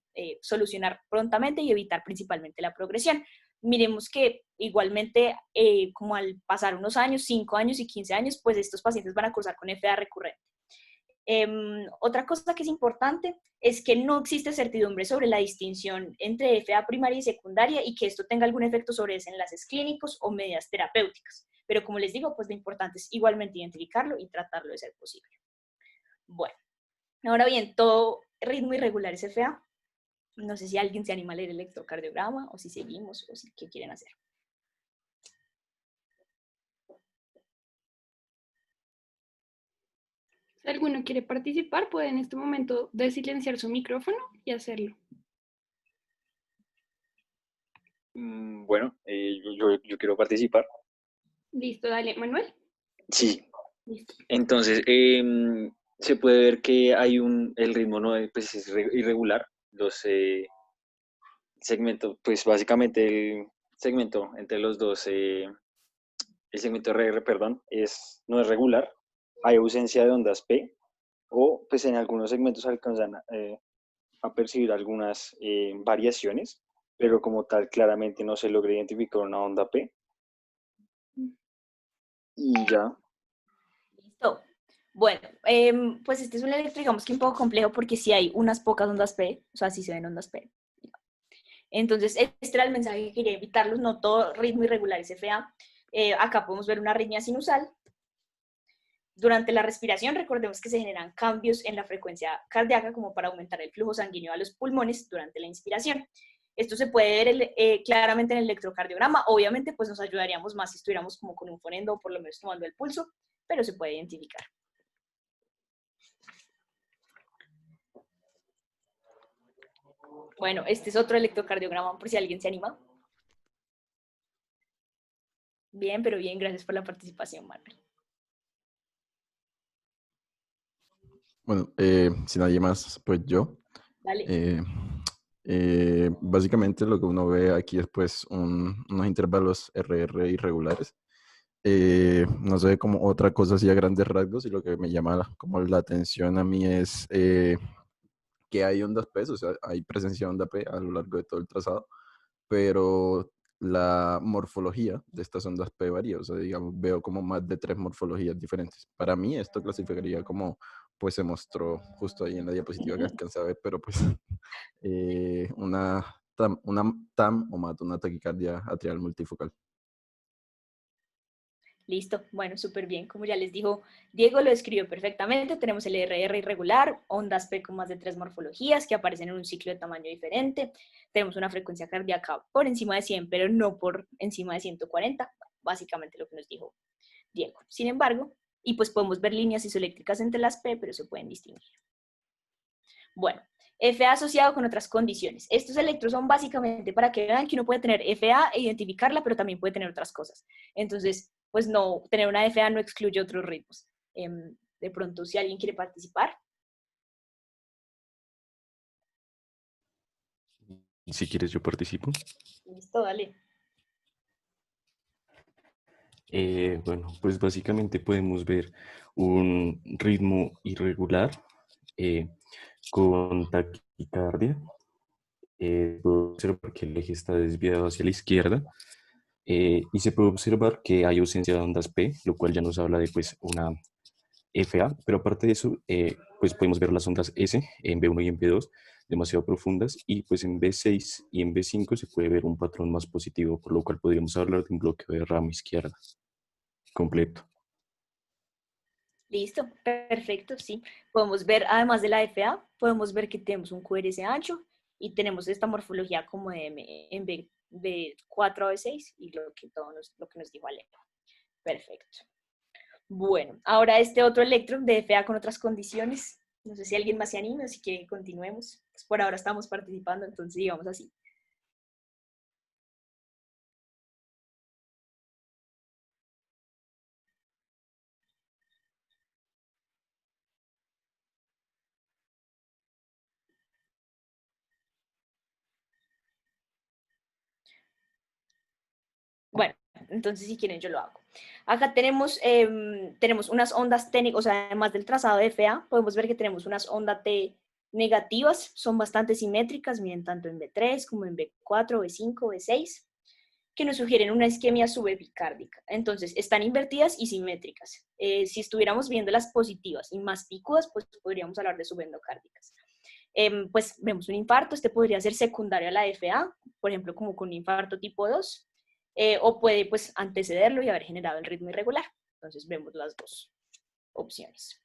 solucionar prontamente y evitar principalmente la progresión. Miremos que igualmente, como al pasar unos años, 5 años y 15 años, pues estos pacientes van a cursar con FA recurrente. Otra cosa que es importante es que no existe certidumbre sobre la distinción entre FA primaria y secundaria y que esto tenga algún efecto sobre desenlaces clínicos o medidas terapéuticas. Pero como les digo, pues lo importante es igualmente identificarlo y tratarlo de ser posible. Bueno, ahora bien, todo ritmo irregular es FA. No sé si alguien se anima a leer el electrocardiograma o si seguimos o si qué quieren hacer. Si alguno quiere participar, puede en este momento desilenciar su micrófono y hacerlo. Bueno, yo quiero participar. Listo, dale, Manuel. Sí. Listo. Entonces, se puede ver que hay el ritmo no pues, es irregular. Los segmentos, pues básicamente el segmento entre los dos, el segmento RR, perdón, no es regular. Hay ausencia de ondas P o pues en algunos segmentos alcanzan a percibir algunas variaciones, pero como tal claramente no se logra identificar una onda P. Y ya. Listo. Bueno, pues este es un electro, digamos que un poco complejo porque sí hay unas pocas ondas P, o sea, sí se ven ondas P. Entonces, este era el mensaje que quería evitarlos, no todo ritmo irregular es FA. Acá podemos ver una arritmia sinusal. Durante la respiración, recordemos que se generan cambios en la frecuencia cardíaca como para aumentar el flujo sanguíneo a los pulmones durante la inspiración. Esto se puede ver claramente en el electrocardiograma. Obviamente, pues nos ayudaríamos más si estuviéramos como con un fonendo o por lo menos tomando el pulso, pero se puede identificar. Bueno, este es otro electrocardiograma por si alguien se anima. Bien, pero bien, gracias por la participación, Manuel. Bueno, si nadie más, pues yo. Dale. Básicamente lo que uno ve aquí es pues unos intervalos RR irregulares. No sé, como otra cosa así a grandes rasgos, y lo que me llama como la atención a mí es que hay ondas P, o sea, hay presencia de onda P a lo largo de todo el trazado, pero la morfología de estas ondas P varía, o sea, digamos, veo como más de 3 morfologías diferentes. Para mí esto clasificaría como, pues se mostró justo ahí en la diapositiva que alcancé a ver, pero pues una TAM o MAT, una taquicardia atrial multifocal. Listo, bueno, súper bien. Como ya les dijo Diego, lo describió perfectamente. Tenemos el RR irregular, ondas P con más de 3 morfologías que aparecen en un ciclo de tamaño diferente. Tenemos una frecuencia cardíaca por encima de 100, pero no por encima de 140. Básicamente lo que nos dijo Diego. Sin embargo, y pues podemos ver líneas isoeléctricas entre las P, pero se pueden distinguir. Bueno, FA asociado con otras condiciones. Estos electros son básicamente para que vean que uno puede tener FA e identificarla, pero también puede tener otras cosas. Entonces, pues no, tener una FA no excluye otros ritmos. De pronto, si alguien quiere participar. Si quieres, yo participo. Listo, dale. Bueno, pues básicamente podemos ver un ritmo irregular con taquicardia. Puedo observar que el eje está desviado hacia la izquierda y se puede observar que hay ausencia de ondas P, lo cual ya nos habla de pues, una FA, pero aparte de eso, pues podemos ver las ondas S en B1 y en B2 demasiado profundas, y pues en B6 y en B5 se puede ver un patrón más positivo, por lo cual podríamos hablar de un bloqueo de rama izquierda completo. Listo, perfecto, sí. Podemos ver, además de la FA, podemos ver que tenemos un QRS ancho y tenemos esta morfología como de M en B4 a B6 y lo que nos dijo Alejo. Perfecto. Bueno, ahora este otro electro de FA con otras condiciones. No sé si alguien más se anime o si quiere que continuemos. Pues por ahora estamos participando, entonces digamos así. Bueno, entonces si quieren yo lo hago. Acá tenemos unas ondas T, o sea, además del trazado de FA, podemos ver que tenemos unas ondas T negativas, son bastante simétricas, miren, tanto en B3 como en B4, B5, B6, que nos sugieren una isquemia subepicárdica. Entonces, están invertidas y simétricas. Si estuviéramos viendo las positivas y más picudas, pues podríamos hablar de subendocárdicas. Pues vemos un infarto, este podría ser secundario a la FA, por ejemplo, como con un infarto tipo 2, o puede pues antecederlo y haber generado el ritmo irregular. Entonces vemos las dos opciones.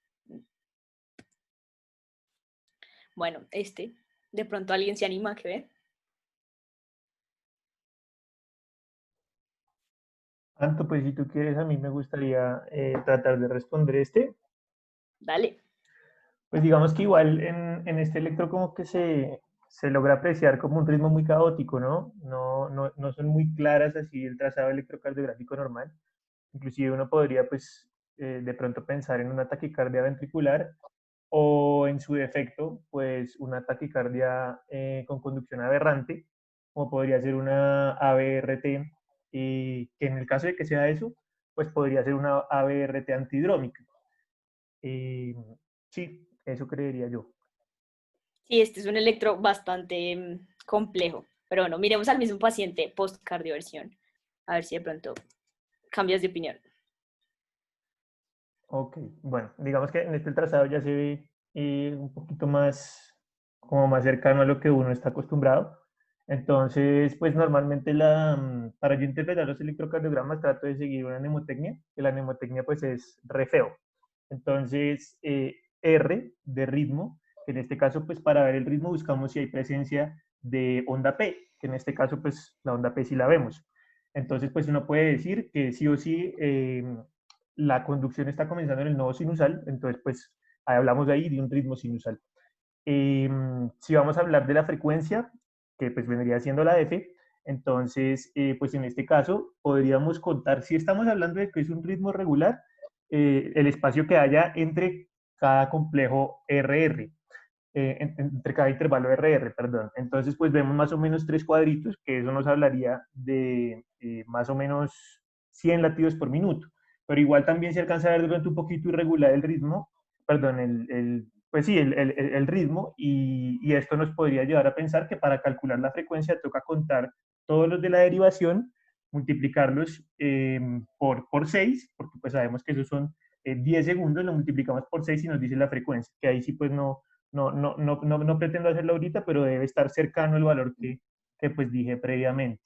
Bueno, de pronto alguien se anima a que ve. Anto, pues si tú quieres, a mí me gustaría tratar de responder este. Dale. Pues digamos que igual en este electro como que se logra apreciar como un ritmo muy caótico, ¿no? No son muy claras así el trazado electrocardiográfico normal. Inclusive uno podría pues de pronto pensar en una taquicardia ventricular o en su defecto pues una taquicardia con conducción aberrante, como podría ser una ABRT, que en el caso de que sea eso, pues podría ser una ABRT antidrómica. Sí, eso creería yo. Sí, este es un electro bastante complejo. Pero bueno, miremos al mismo paciente post-cardioversión. A ver si de pronto cambias de opinión. Ok, bueno, digamos que en este trazado ya se ve un poquito más, como más cercano a lo que uno está acostumbrado. Entonces, pues normalmente para yo interpretar los electrocardiogramas trato de seguir una mnemotecnia, que la mnemotecnia pues es re feo. Entonces, R de ritmo, que en este caso pues para ver el ritmo buscamos si hay presencia de onda P, que en este caso pues la onda P sí la vemos. Entonces, pues uno puede decir que sí o sí la conducción está comenzando en el nodo sinusal, entonces pues ahí hablamos de ahí de un ritmo sinusal. Si vamos a hablar de la frecuencia, que pues vendría siendo la F, entonces pues en este caso podríamos contar, si estamos hablando de que es un ritmo regular, el espacio que haya entre cada complejo RR, entre cada intervalo RR, perdón. Entonces pues vemos más o menos 3 cuadritos, que eso nos hablaría de más o menos 100 latidos por minuto. Pero igual también se alcanza a ver de pronto un poquito irregular el ritmo, perdón, pues sí, el ritmo, y esto nos podría llevar a pensar que para calcular la frecuencia toca contar todos los de la derivación, multiplicarlos por 6, porque pues sabemos que esos son 10 segundos, lo multiplicamos por 6 y nos dice la frecuencia, que ahí sí pues no pretendo hacerlo ahorita, pero debe estar cercano al valor que pues dije previamente.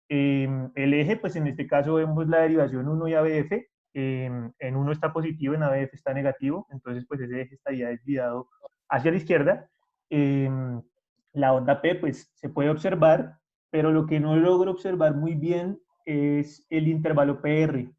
El eje, pues en este caso vemos la derivación 1 y ABF, en 1 está positivo, en ABF está negativo, entonces pues ese eje estaría desviado hacia la izquierda. La onda P pues se puede observar, pero lo que no logro observar muy bien es el intervalo PR.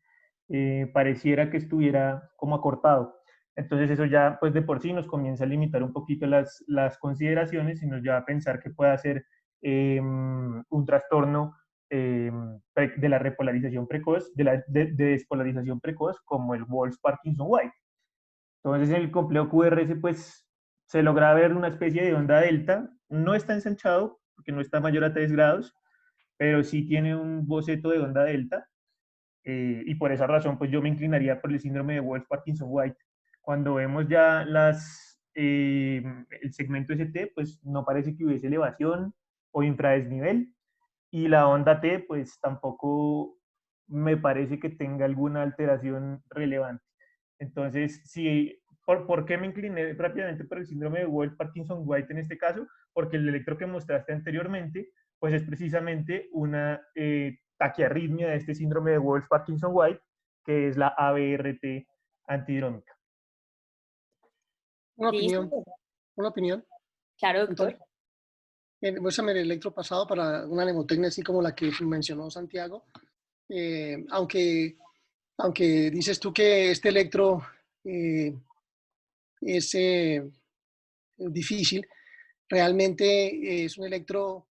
Pareciera que estuviera como acortado. Entonces eso ya pues de por sí nos comienza a limitar un poquito las consideraciones y nos lleva a pensar que pueda ser un trastorno de la repolarización precoz, de despolarización precoz, como el Wolff-Parkinson-White. Entonces en el complejo QRS pues se logra ver una especie de onda delta, no está ensanchado porque no está mayor a 3 grados, pero sí tiene un boceto de onda delta, y por esa razón pues yo me inclinaría por el síndrome de Wolff-Parkinson-White. Cuando vemos ya el segmento ST, pues no parece que hubiese elevación o infradesnivel, y la onda T pues tampoco me parece que tenga alguna alteración relevante. Entonces, sí, ¿por qué me incliné rápidamente por el síndrome de Wolff-Parkinson-White en este caso? Porque el electro que mostraste anteriormente pues es precisamente una taquiarritmia de este síndrome de Wolff-Parkinson-White, que es la ABRT antidrómica. Una ¿Listo? opinión, una opinión. Claro, doctor. Muéstrame el electro pasado para una mnemotecnia así como la que mencionó Santiago. Aunque dices tú que este electro es difícil, realmente es un electro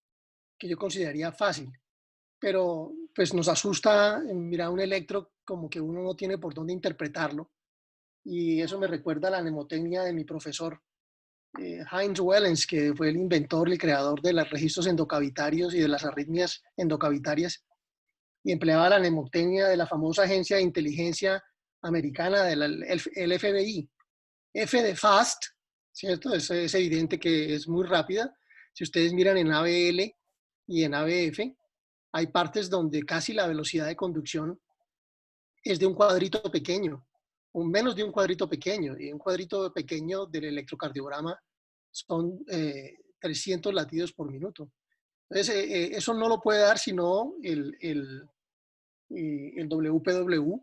que yo consideraría fácil, pero pues nos asusta mirar un electro como que uno no tiene por dónde interpretarlo, y eso me recuerda a la mnemotecnia de mi profesor Heinz Wellens, que fue el inventor y el creador de los registros endocavitarios y de las arritmias endocavitarias, y empleaba la mnemotecnia de la famosa agencia de inteligencia americana, el FBI. F de fast, ¿cierto? Es evidente que es muy rápida. Si ustedes miran en ABL y en ABF, hay partes donde casi la velocidad de conducción es de un cuadrito pequeño, o menos de un cuadrito pequeño, y un cuadrito pequeño del electrocardiograma son 300 latidos por minuto. Entonces, eso no lo puede dar sino el WPW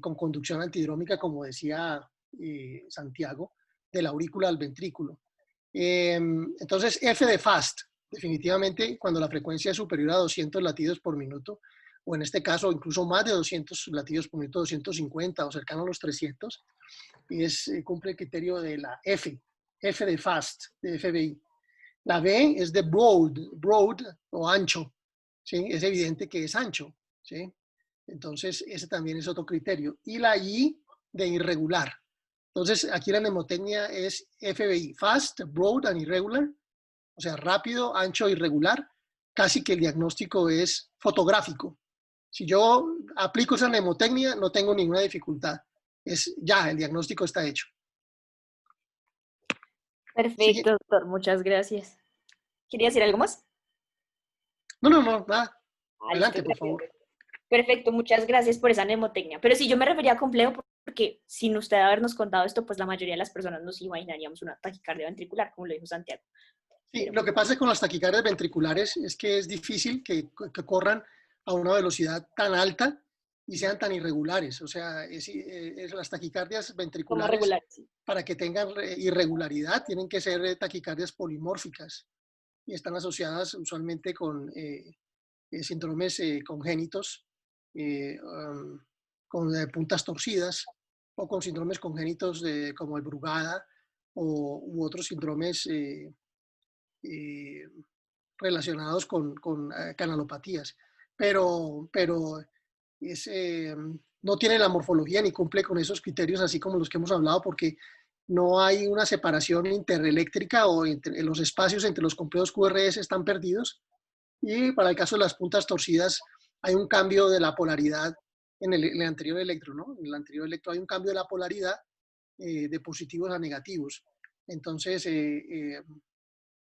con conducción antidrómica, como decía Santiago, de la aurícula al ventrículo. Entonces, F de fast, definitivamente cuando la frecuencia es superior a 200 latidos por minuto, o en este caso incluso más de 200 latidos por minuto, 250 o cercano a los 300, cumple el criterio de la F de fast, de FBI. La B es de broad o ancho, ¿sí? Es evidente que es ancho, ¿sí? Entonces, ese también es otro criterio. Y la I de irregular. Entonces, aquí la mnemotecnia es FBI, fast, broad and irregular, o sea, rápido, ancho, irregular. Casi que el diagnóstico es fotográfico. Si yo aplico esa mnemotecnia, no tengo ninguna dificultad. Ya, el diagnóstico está hecho. Perfecto, doctor. Muchas gracias. ¿Quería decir algo más? No, nada. Adelante, por favor. Perfecto, muchas gracias por esa mnemotecnia. Pero sí, yo me refería a complejo porque sin usted habernos contado esto, pues la mayoría de las personas nos imaginaríamos una taquicardia ventricular, como lo dijo Santiago. Sí, lo que pasa con las taquicardias ventriculares es que es difícil que corran a una velocidad tan alta y sean tan irregulares. O sea, las taquicardias Como ventriculares, regular, sí. para que tengan irregularidad, tienen que ser taquicardias polimórficas y están asociadas usualmente con síndromes congénitos, con puntas torcidas, o con síndromes congénitos como el Brugada u otros síndromes relacionados con canalopatías. Pero no tiene la morfología ni cumple con esos criterios así como los que hemos hablado, porque no hay una separación intereléctrica o los espacios entre los complejos QRS están perdidos. Y para el caso de las puntas torcidas hay un cambio de la polaridad en el anterior electro, ¿no? En el anterior electro hay un cambio de la polaridad de positivos a negativos. Entonces,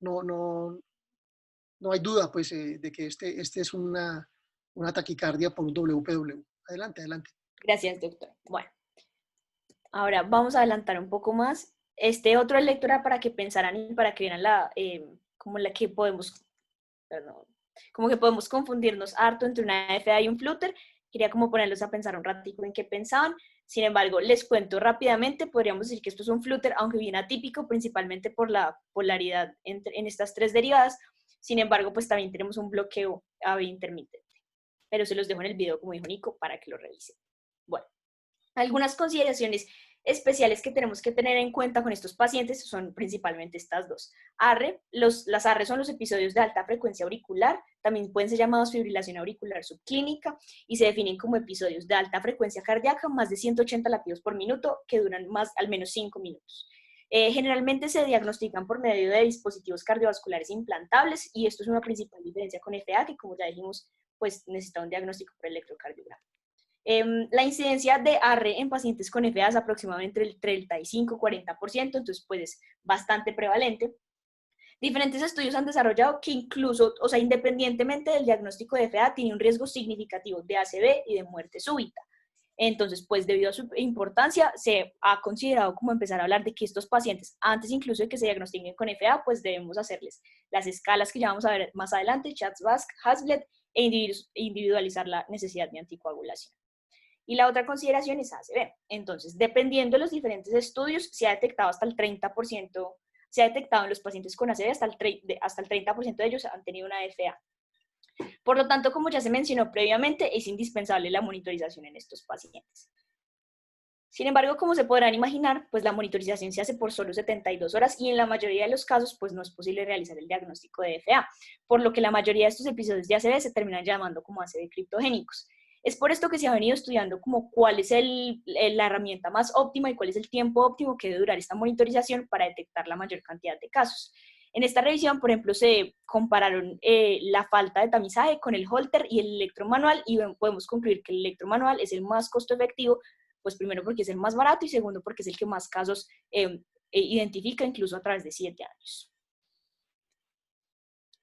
no hay duda pues, de que este es una taquicardia por un WPW. Adelante, adelante. Gracias, doctor. Bueno, ahora vamos a adelantar un poco más. Este otro electro era para que pensaran y para que vieran como que podemos confundirnos harto entre una FA y un flutter. Quería como ponerlos a pensar un ratico en qué pensaban. Sin embargo, les cuento rápidamente, podríamos decir que esto es un flutter, aunque bien atípico, principalmente por la polaridad en estas tres derivadas. Sin embargo, pues también tenemos un bloqueo AB intermitente. Pero se los dejo en el video, como dijo Nico, para que lo revisen. Bueno, algunas consideraciones especiales que tenemos que tener en cuenta con estos pacientes son principalmente estas dos. ARRE, las ARRE son los episodios de alta frecuencia auricular, también pueden ser llamados fibrilación auricular subclínica y se definen como episodios de alta frecuencia cardíaca, más de 180 latidos por minuto, que duran al menos 5 minutos. Generalmente se diagnostican por medio de dispositivos cardiovasculares implantables y esto es una principal diferencia con FA, que como ya dijimos, pues necesita un diagnóstico por electrocardiograma. La incidencia de ARRE en pacientes con FA es aproximadamente el 35-40%, entonces pues es bastante prevalente. Diferentes estudios han desarrollado que incluso, o sea, independientemente del diagnóstico de FA, tiene un riesgo significativo de ACV y de muerte súbita. Entonces, pues debido a su importancia, se ha considerado como empezar a hablar de que estos pacientes, antes incluso de que se diagnostiquen con FA, pues debemos hacerles las escalas que ya vamos a ver más adelante, Chats-Basque, Hazlitt, e individualizar la necesidad de anticoagulación. Y la otra consideración es ACV. Entonces, dependiendo de los diferentes estudios, se ha detectado hasta el 30%, se ha detectado en los pacientes con ACV, hasta el 30% de ellos han tenido una FA. Por lo tanto, como ya se mencionó previamente, es indispensable la monitorización en estos pacientes. Sin embargo, como se podrán imaginar, pues la monitorización se hace por solo 72 horas y en la mayoría de los casos, pues no es posible realizar el diagnóstico de FA, por lo que la mayoría de estos episodios de ACV se terminan llamando como ACV criptogénicos. Es por esto que se ha venido estudiando como cuál es la herramienta más óptima y cuál es el tiempo óptimo que debe durar esta monitorización para detectar la mayor cantidad de casos. En esta revisión, por ejemplo, se compararon la falta de tamizaje con el Holter y el electromanual y podemos concluir que el electromanual es el más costo efectivo, pues primero porque es el más barato y segundo porque es el que más casos identifica incluso a través de 7 años.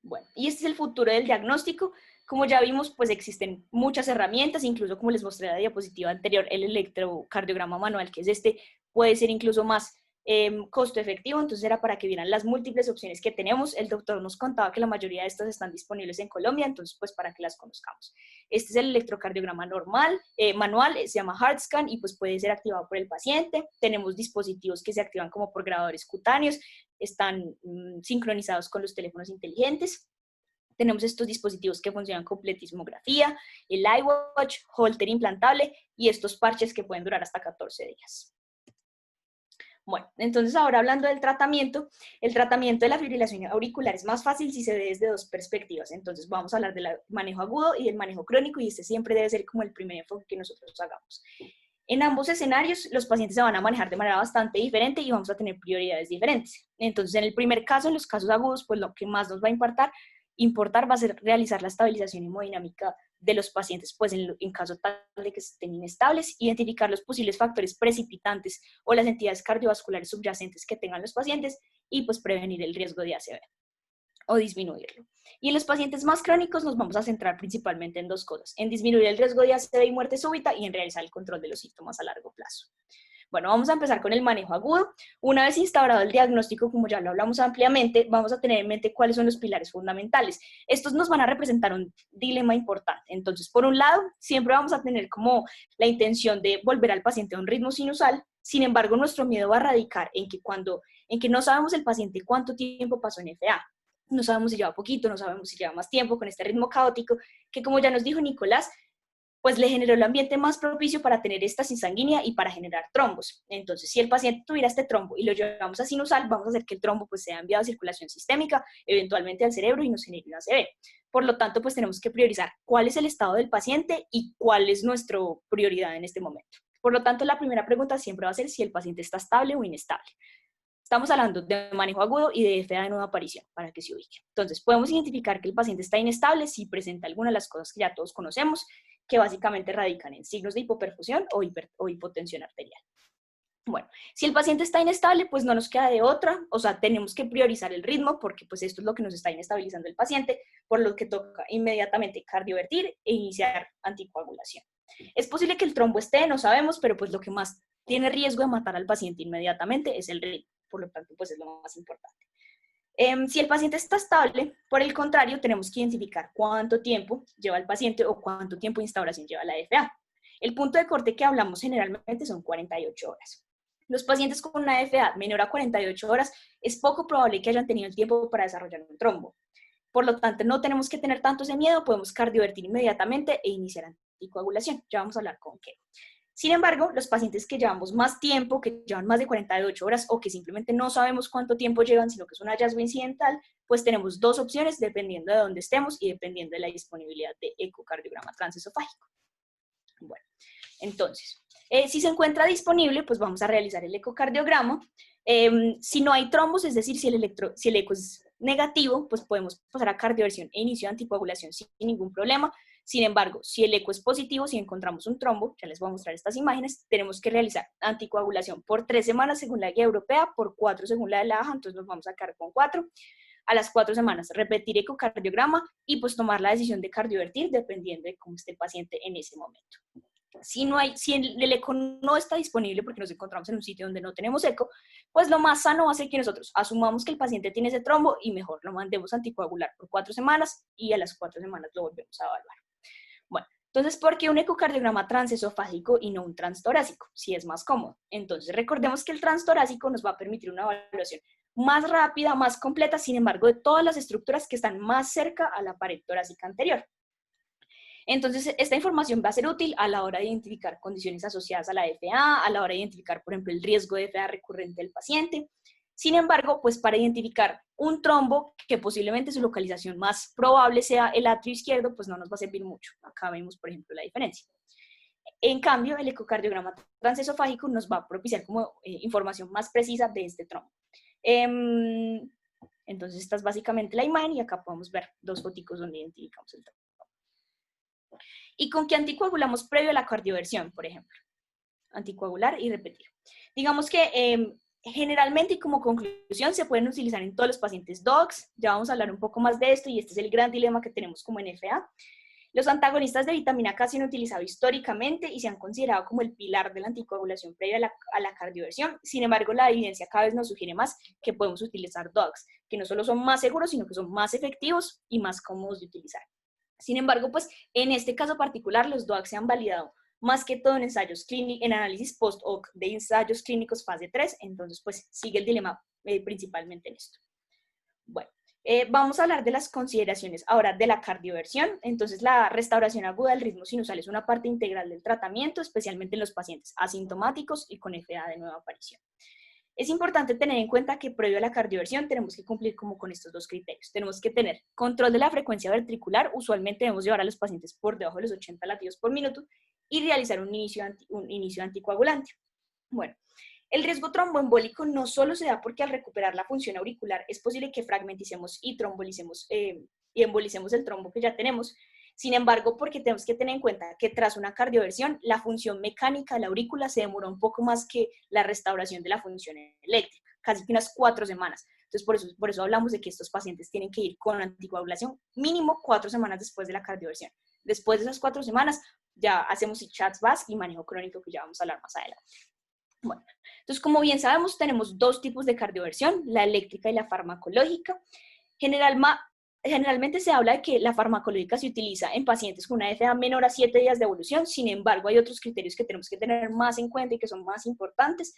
Bueno, y este es el futuro del diagnóstico. Como ya vimos, pues existen muchas herramientas, incluso como les mostré en la diapositiva anterior, el electrocardiograma manual, que es puede ser incluso más costo efectivo, entonces era para que vieran las múltiples opciones que tenemos. El doctor nos contaba que la mayoría de estas están disponibles en Colombia, entonces pues para que las conozcamos. Este es el electrocardiograma manual, se llama HeartScan y pues puede ser activado por el paciente. Tenemos dispositivos que se activan como por grabadores cutáneos, están sincronizados con los teléfonos inteligentes. Tenemos estos dispositivos que funcionan con pletismografía, el iWatch, Holter implantable y estos parches que pueden durar hasta 14 días. Bueno, entonces ahora hablando del tratamiento, el tratamiento de la fibrilación auricular es más fácil si se ve desde dos perspectivas. Entonces vamos a hablar del manejo agudo y del manejo crónico y este siempre debe ser como el primer enfoque que nosotros hagamos. En ambos escenarios, los pacientes se van a manejar de manera bastante diferente y vamos a tener prioridades diferentes. Entonces, en el primer caso, en los casos agudos, pues lo que más nos va a importar va a ser realizar la estabilización hemodinámica de los pacientes, pues en caso tal de que estén inestables, identificar los posibles factores precipitantes o las entidades cardiovasculares subyacentes que tengan los pacientes y pues prevenir el riesgo de ACV. o disminuirlo. Y en los pacientes más crónicos nos vamos a centrar principalmente en dos cosas, en disminuir el riesgo de ACV y muerte súbita y en realizar el control de los síntomas a largo plazo. Bueno, vamos a empezar con el manejo agudo. Una vez instaurado el diagnóstico, como ya lo hablamos ampliamente, vamos a tener en mente cuáles son los pilares fundamentales. Estos nos van a representar un dilema importante. Entonces, por un lado, siempre vamos a tener como la intención de volver al paciente a un ritmo sinusal. Sin embargo, nuestro miedo va a radicar en que no sabemos el paciente cuánto tiempo pasó en FA. No sabemos si lleva poquito, no sabemos si lleva más tiempo con este ritmo caótico, que como ya nos dijo Nicolás, pues le generó el ambiente más propicio para tener estasis sanguínea y para generar trombos. Entonces, si el paciente tuviera este trombo y lo llevamos a sinusal, vamos a hacer que el trombo pues sea enviado a circulación sistémica, eventualmente al cerebro y nos genere una ACV. Por lo tanto, pues tenemos que priorizar cuál es el estado del paciente y cuál es nuestra prioridad en este momento. Por lo tanto, la primera pregunta siempre va a ser si el paciente está estable o inestable. Estamos hablando de manejo agudo y de FA de nueva aparición, para que se ubique. Entonces, podemos identificar que el paciente está inestable si presenta alguna de las cosas que ya todos conocemos, que básicamente radican en signos de hipoperfusión o hipotensión arterial. Bueno, si el paciente está inestable, pues no nos queda de otra, o sea, tenemos que priorizar el ritmo, porque pues esto es lo que nos está inestabilizando el paciente, por lo que toca inmediatamente cardiovertir e iniciar anticoagulación. Es posible que el trombo esté, no sabemos, pero pues lo que más tiene riesgo de matar al paciente inmediatamente es el ritmo, por lo tanto, pues es lo más importante. Si el paciente está estable, por el contrario, tenemos que identificar cuánto tiempo lleva el paciente o cuánto tiempo de instauración lleva la FA. El punto de corte que hablamos generalmente son 48 horas. Los pacientes con una FA menor a 48 horas es poco probable que hayan tenido el tiempo para desarrollar un trombo. Por lo tanto, no tenemos que tener tanto ese miedo, podemos cardiovertir inmediatamente e iniciar anticoagulación. Ya vamos a hablar con qué. Sin embargo, los pacientes que llevamos más tiempo, que llevan más de 48 horas o que simplemente no sabemos cuánto tiempo llevan, sino que es un hallazgo incidental, pues tenemos dos opciones dependiendo de dónde estemos y dependiendo de la disponibilidad de ecocardiograma transesofágico. Bueno, entonces, si se encuentra disponible, pues vamos a realizar el ecocardiograma. Si no hay trombos, es decir, si el eco es negativo, pues podemos pasar a cardioversión e inicio de anticoagulación sin ningún problema. Sin embargo, si el eco es positivo, si encontramos un trombo, ya les voy a mostrar estas imágenes, tenemos que realizar anticoagulación por 3 semanas según la guía europea, por 4 según la de la AJA, entonces nos vamos a quedar con 4. A las 4 semanas repetir ecocardiograma y pues tomar la decisión de cardiovertir dependiendo de cómo esté el paciente en ese momento. Si el eco no está disponible porque nos encontramos en un sitio donde no tenemos eco, pues lo más sano va a ser que nosotros asumamos que el paciente tiene ese trombo y mejor lo mandemos a anticoagular por 4 semanas y a las 4 semanas lo volvemos a evaluar. Bueno, entonces, ¿por qué un ecocardiograma transesofágico y no un transtorácico? Si es más cómodo. Entonces, recordemos que el transtorácico nos va a permitir una evaluación más rápida, más completa, sin embargo, de todas las estructuras que están más cerca a la pared torácica anterior. Entonces, esta información va a ser útil a la hora de identificar condiciones asociadas a la FA, a la hora de identificar, por ejemplo, el riesgo de FA recurrente del paciente. Sin embargo, pues para identificar un trombo que posiblemente su localización más probable sea el atrio izquierdo, pues no nos va a servir mucho. Acá vemos, por ejemplo, la diferencia. En cambio, el ecocardiograma transesofágico nos va a propiciar como información más precisa de este trombo. Entonces, esta es básicamente la imagen y acá podemos ver dos foticos donde identificamos el trombo. ¿Y con qué anticoagulamos previo a la cardioversión, por ejemplo? Anticoagular y repetir. Digamos que generalmente y como conclusión se pueden utilizar en todos los pacientes DOACs. Ya vamos a hablar un poco más de esto y este es el gran dilema que tenemos como en FA. Los antagonistas de vitamina K se han utilizado históricamente y se han considerado como el pilar de la anticoagulación previa a la cardioversión. Sin embargo, la evidencia cada vez nos sugiere más que podemos utilizar DOACs, que no solo son más seguros, sino que son más efectivos y más cómodos de utilizar. Sin embargo, pues en este caso particular, los DOACs se han validado más que todo en ensayos clínicos, en análisis post-hoc de ensayos clínicos fase 3, entonces pues sigue el dilema principalmente en esto. Bueno, vamos a hablar de las consideraciones ahora de la cardioversión. Entonces la restauración aguda del ritmo sinusal es una parte integral del tratamiento, especialmente en los pacientes asintomáticos y con FA de nueva aparición. Es importante tener en cuenta que previo a la cardioversión tenemos que cumplir como con estos dos criterios. Tenemos que tener control de la frecuencia ventricular, usualmente debemos llevar a los pacientes por debajo de los 80 latidos por minuto y realizar un inicio anticoagulante. Bueno, el riesgo tromboembólico no solo se da porque al recuperar la función auricular es posible que fragmenticemos y embolicemos el trombo que ya tenemos. Sin embargo, porque tenemos que tener en cuenta que tras una cardioversión, la función mecánica de la aurícula se demora un poco más que la restauración de la función eléctrica, casi que unas 4 semanas. Entonces, por eso hablamos de que estos pacientes tienen que ir con anticoagulación mínimo 4 semanas después de la cardioversión. Después de esas 4 semanas, ya hacemos chats VAS y manejo crónico, que ya vamos a hablar más adelante. Bueno, entonces, como bien sabemos, tenemos 2 tipos de cardioversión, la eléctrica y la farmacológica. Generalmente se habla de que la farmacológica se utiliza en pacientes con una FA menor a 7 días de evolución. Sin embargo, hay otros criterios que tenemos que tener más en cuenta y que son más importantes.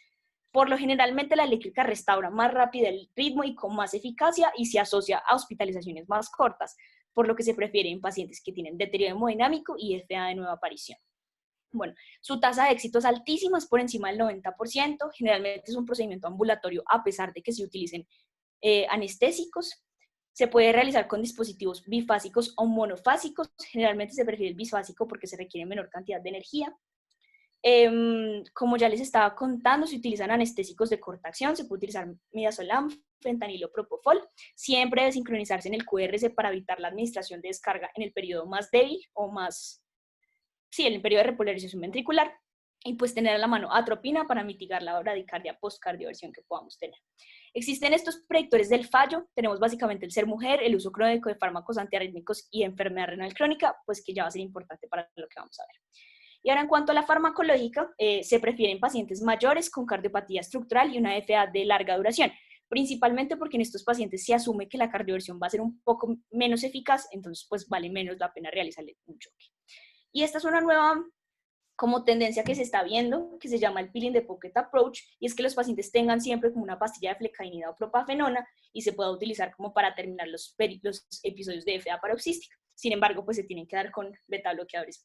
Por lo generalmente, la eléctrica restaura más rápido el ritmo y con más eficacia y se asocia a hospitalizaciones más cortas, por lo que se prefiere en pacientes que tienen deterioro hemodinámico y FA de nueva aparición. Bueno, su tasa de éxito es altísima, es por encima del 90%. Generalmente es un procedimiento ambulatorio a pesar de que se utilicen anestésicos. Se puede realizar con dispositivos bifásicos o monofásicos. Generalmente se prefiere el bifásico porque se requiere menor cantidad de energía. Como ya les estaba contando, se utilizan anestésicos de corta acción. Se puede utilizar midazolam, fentanilo, propofol. Siempre debe sincronizarse en el QRS para evitar la administración de descarga en el periodo más débil o en el periodo de repolarización ventricular. Y pues tener a la mano atropina para mitigar la bradicardia postcardioversión que podamos tener. Existen estos predictores del fallo, tenemos básicamente el ser mujer, el uso crónico de fármacos antiarrítmicos y enfermedad renal crónica, pues que ya va a ser importante para lo que vamos a ver. Y ahora en cuanto a la farmacológica, se prefieren pacientes mayores con cardiopatía estructural y una FA de larga duración, principalmente porque en estos pacientes se asume que la cardioversión va a ser un poco menos eficaz, entonces pues vale menos la pena realizarle un choque. Y esta es una nueva como tendencia que se está viendo, que se llama el Pill in the Pocket Approach, y es que los pacientes tengan siempre como una pastilla de flecainida o propafenona y se pueda utilizar como para terminar los episodios de FA paroxística. Sin embargo, pues se tienen que dar con beta bloqueadores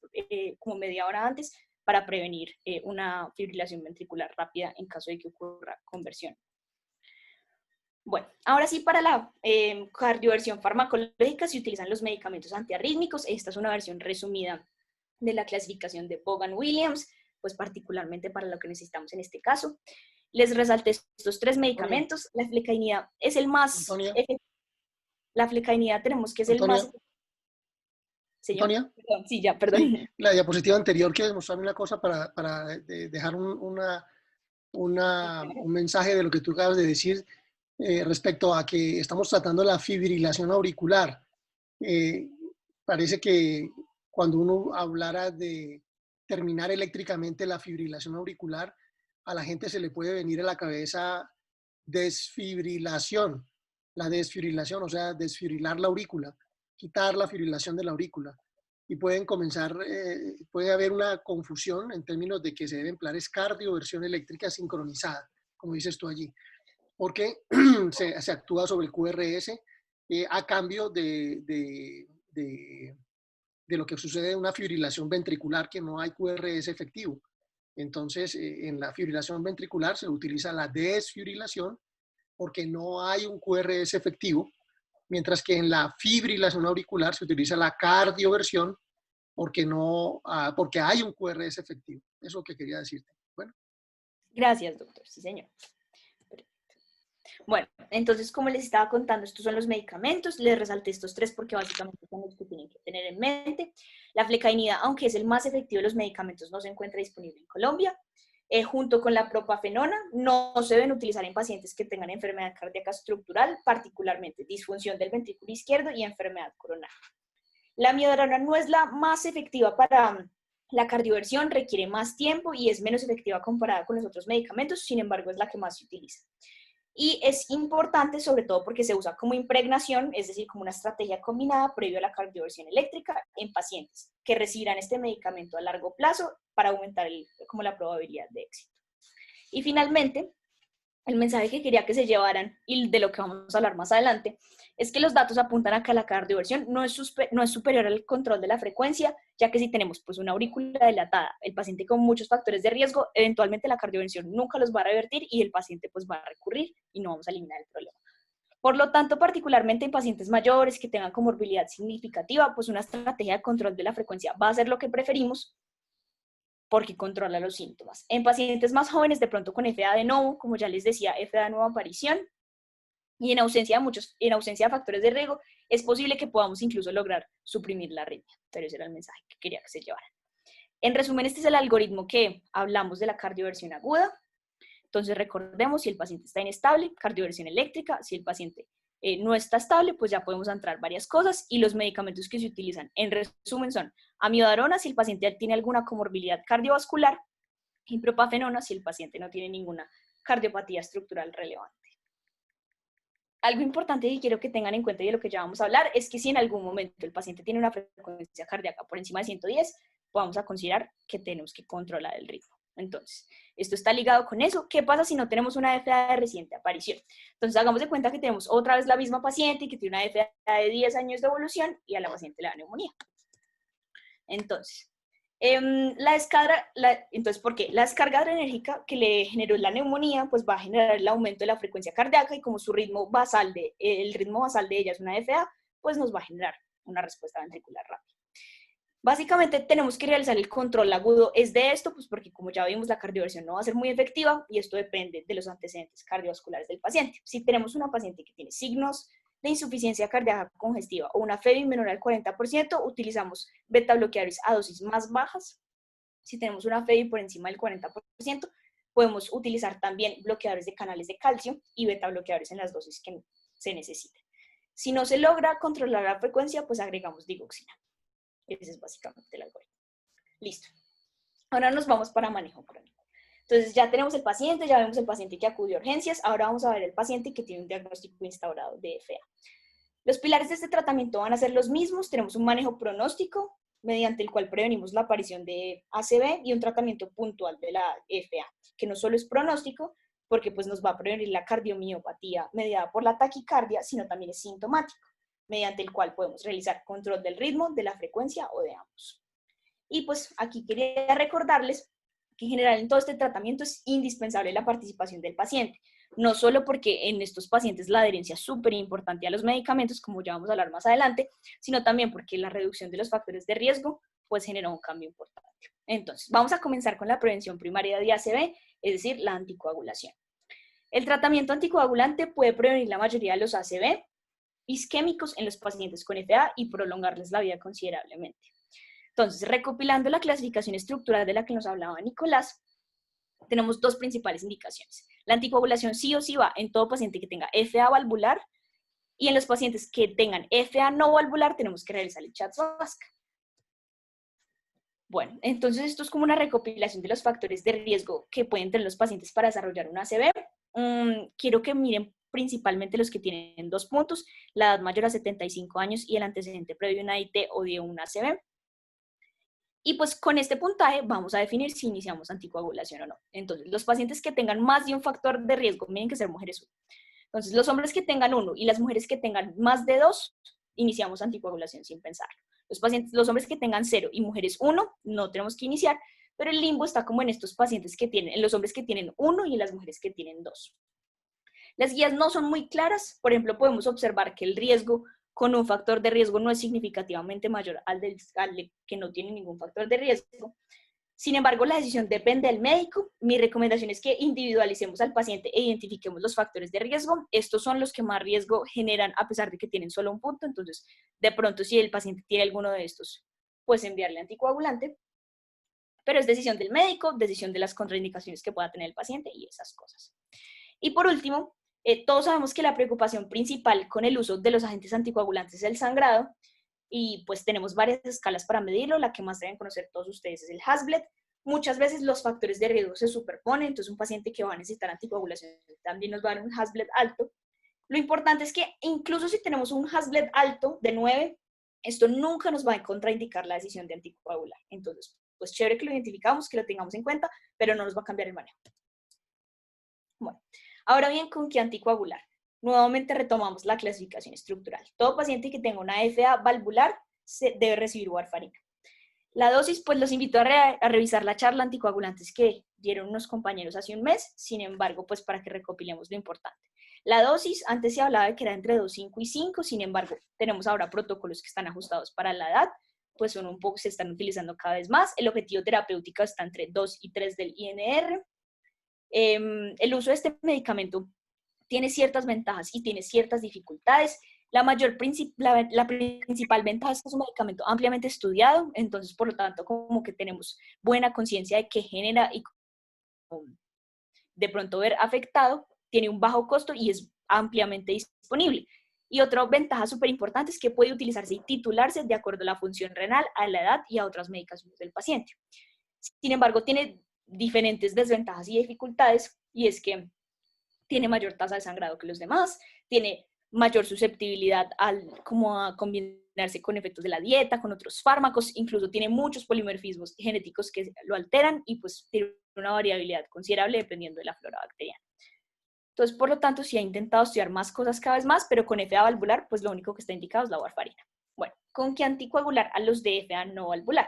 como media hora antes para prevenir una fibrilación ventricular rápida en caso de que ocurra conversión. Bueno, ahora sí, para la cardioversión farmacológica se utilizan los medicamentos antiarrítmicos. Esta es una versión resumida de la clasificación de Vaughan-Williams, pues particularmente para lo que necesitamos en este caso. Les resalté estos 3 medicamentos. La flecainida es el más efectivo. La flecainida tenemos que es el más... Señor, Antonia, perdón, sí, ya, perdón. Sí, la diapositiva anterior quiere mostrar una cosa para dejar un mensaje de lo que tú acabas de decir respecto a que estamos tratando la fibrilación auricular. Parece que cuando uno hablara de terminar eléctricamente la fibrilación auricular, a la gente se le puede venir a la cabeza desfibrilación. La desfibrilación, o sea, desfibrilar la aurícula, quitar la fibrilación de la aurícula. Y puede haber una confusión en términos de que se debe emplear es cardioversión eléctrica sincronizada, como dices tú allí, porque se actúa sobre el QRS a cambio de lo que sucede en una fibrilación ventricular que no hay QRS efectivo. Entonces, en la fibrilación ventricular se utiliza la desfibrilación porque no hay un QRS efectivo, mientras que en la fibrilación auricular se utiliza la cardioversión porque hay un QRS efectivo. Eso es lo que quería decirte. Bueno. Gracias, doctor. Sí, señor. Bueno, entonces, como les estaba contando, estos son los medicamentos. Les resalté estos 3 porque básicamente son los que tienen que tener en mente. La flecainida, aunque es el más efectivo de los medicamentos, no se encuentra disponible en Colombia. Junto con la propafenona, no se deben utilizar en pacientes que tengan enfermedad cardíaca estructural, particularmente disfunción del ventrículo izquierdo y enfermedad coronaria. La amiodarona no es la más efectiva para la cardioversión, requiere más tiempo y es menos efectiva comparada con los otros medicamentos, sin embargo es la que más se utiliza. Y es importante sobre todo porque se usa como impregnación, es decir, como una estrategia combinada previo a la cardioversión eléctrica en pacientes que recibirán este medicamento a largo plazo para aumentar como la probabilidad de éxito. Y finalmente, el mensaje que quería que se llevaran y de lo que vamos a hablar más adelante es que los datos apuntan a que la cardioversión no es superior al control de la frecuencia, ya que si tenemos pues una aurícula dilatada, el paciente con muchos factores de riesgo, eventualmente la cardioversión nunca los va a revertir y el paciente pues va a recurrir y no vamos a eliminar el problema. Por lo tanto, particularmente en pacientes mayores que tengan comorbilidad significativa, pues una estrategia de control de la frecuencia va a ser lo que preferimos porque controla los síntomas. En pacientes más jóvenes, de pronto con FA de novo, como ya les decía, FA de nueva aparición, y en ausencia de factores de riesgo, es posible que podamos incluso lograr suprimir la arritmia. Pero ese era el mensaje que quería que se llevaran. En resumen, este es el algoritmo que hablamos de la cardioversión aguda. Entonces recordemos, si el paciente está inestable, cardioversión eléctrica. Si el paciente no está estable, pues ya podemos entrar varias cosas, y los medicamentos que se utilizan en resumen son amiodarona si el paciente tiene alguna comorbilidad cardiovascular, y propafenona si el paciente no tiene ninguna cardiopatía estructural relevante. Algo importante que quiero que tengan en cuenta y de lo que ya vamos a hablar es que si en algún momento el paciente tiene una frecuencia cardíaca por encima de 110, vamos a considerar que tenemos que controlar el ritmo. Entonces, esto está ligado con eso. ¿Qué pasa si no tenemos una FA de reciente aparición? Entonces, hagamos de cuenta que tenemos otra vez la misma paciente y que tiene una FA de 10 años de evolución y a la paciente le da neumonía. Entonces, entonces, ¿por qué? La descarga adrenérgica que le generó la neumonía, pues va a generar el aumento de la frecuencia cardíaca, y como su ritmo basal el ritmo basal de ella es una FA, pues nos va a generar una respuesta ventricular rápida. Básicamente tenemos que realizar el control agudo es de esto, pues porque como ya vimos, la cardioversión no va a ser muy efectiva, y esto depende de los antecedentes cardiovasculares del paciente. Si tenemos una paciente que tiene signos de insuficiencia cardíaca congestiva o una FEBI menor al 40%, utilizamos beta bloqueadores a dosis más bajas. Si tenemos una FEBI por encima del 40%, podemos utilizar también bloqueadores de canales de calcio y beta bloqueadores en las dosis que se necesiten. Si no se logra controlar la frecuencia, pues agregamos digoxina. Ese es básicamente el algoritmo. Listo. Ahora nos vamos para manejo crónico. Entonces ya tenemos el paciente, ya vemos el paciente que acudió a urgencias, ahora vamos a ver el paciente que tiene un diagnóstico instaurado de FA. Los pilares de este tratamiento van a ser los mismos. Tenemos un manejo pronóstico, mediante el cual prevenimos la aparición de ACV, y un tratamiento puntual de la FA, que no solo es pronóstico, porque pues nos va a prevenir la cardiomiopatía mediada por la taquicardia, sino también es sintomático, mediante el cual podemos realizar control del ritmo, de la frecuencia o de ambos. Y pues aquí quería recordarles que en general en todo este tratamiento es indispensable la participación del paciente, no solo porque en estos pacientes la adherencia es súper importante a los medicamentos, como ya vamos a hablar más adelante, sino también porque la reducción de los factores de riesgo pues genera un cambio importante. Entonces, vamos a comenzar con la prevención primaria de ACV, es decir, la anticoagulación. El tratamiento anticoagulante puede prevenir la mayoría de los ACV isquémicos en los pacientes con FA y prolongarles la vida considerablemente. Entonces, recopilando la clasificación estructural de la que nos hablaba Nicolás, tenemos dos principales indicaciones. La anticoagulación sí o sí va en todo paciente que tenga FA valvular, y en los pacientes que tengan FA no valvular tenemos que realizar el CHA-2-VASc. Bueno, entonces esto es como una recopilación de los factores de riesgo que pueden tener los pacientes para desarrollar una ACV. Quiero que miren principalmente los que tienen 2 puntos, la edad mayor a 75 años y el antecedente previo de una IT o de una ACV. Y pues con este puntaje vamos a definir si iniciamos anticoagulación o no. Entonces, los pacientes que tengan más de un factor de riesgo tienen que ser mujeres 1. Entonces, los hombres que tengan 1 y las mujeres que tengan más de 2, iniciamos anticoagulación sin pensarlo. Los hombres que tengan 0 y mujeres 1, no tenemos que iniciar, pero el limbo está como en estos pacientes que tienen, en los hombres que tienen 1 y en las mujeres que tienen 2. Las guías no son muy claras. Por ejemplo, podemos observar que el riesgo con un factor de riesgo no es significativamente mayor al que no tiene ningún factor de riesgo. Sin embargo, la decisión depende del médico. Mi recomendación es que individualicemos al paciente e identifiquemos los factores de riesgo. Estos son los que más riesgo generan a pesar de que tienen solo un punto. Entonces, de pronto, si el paciente tiene alguno de estos, pues enviarle anticoagulante. Pero es decisión del médico, decisión de las contraindicaciones que pueda tener el paciente y esas cosas. Y por último, todos sabemos que la preocupación principal con el uso de los agentes anticoagulantes es el sangrado, y pues tenemos varias escalas para medirlo. La que más deben conocer todos ustedes es el Hasbled. Muchas veces los factores de riesgo se superponen, entonces un paciente que va a necesitar anticoagulación también nos va a dar un Hasbled alto. Lo importante es que incluso si tenemos un Hasbled alto de 9, esto nunca nos va a contraindicar la decisión de anticoagular. Entonces, pues chévere que lo identificamos, que lo tengamos en cuenta, pero no nos va a cambiar el manejo. Bueno. Ahora bien, ¿con qué anticoagular? Nuevamente retomamos la clasificación estructural. Todo paciente que tenga una FA valvular debe recibir warfarina. La dosis, pues los invito a revisar la charla anticoagulantes que dieron unos compañeros hace un mes, sin embargo, pues para que recopilemos lo importante. La dosis, antes se hablaba de que era entre 2,5 y 5, sin embargo, tenemos ahora protocolos que están ajustados para la edad, pues son un poco, se están utilizando cada vez más. El objetivo terapéutico está entre 2 y 3 del INR. El uso de este medicamento tiene ciertas ventajas y tiene ciertas dificultades. La principal ventaja es que es un medicamento ampliamente estudiado, entonces por lo tanto como que tenemos buena conciencia de qué genera y de pronto ver afectado, tiene un bajo costo y es ampliamente disponible. Y otra ventaja súper importante es que puede utilizarse y titularse de acuerdo a la función renal, a la edad y a otras medicaciones del paciente. Sin embargo, tiene diferentes desventajas y dificultades, y es que tiene mayor tasa de sangrado que los demás, tiene mayor susceptibilidad como a combinarse con efectos de la dieta, con otros fármacos, incluso tiene muchos polimorfismos genéticos que lo alteran y pues tiene una variabilidad considerable dependiendo de la flora bacteriana. Entonces, por lo tanto, sí ha intentado estudiar más cosas cada vez más, pero con FA valvular, pues lo único que está indicado es la warfarina. Bueno, ¿con qué anticoagular a los de FA no valvular?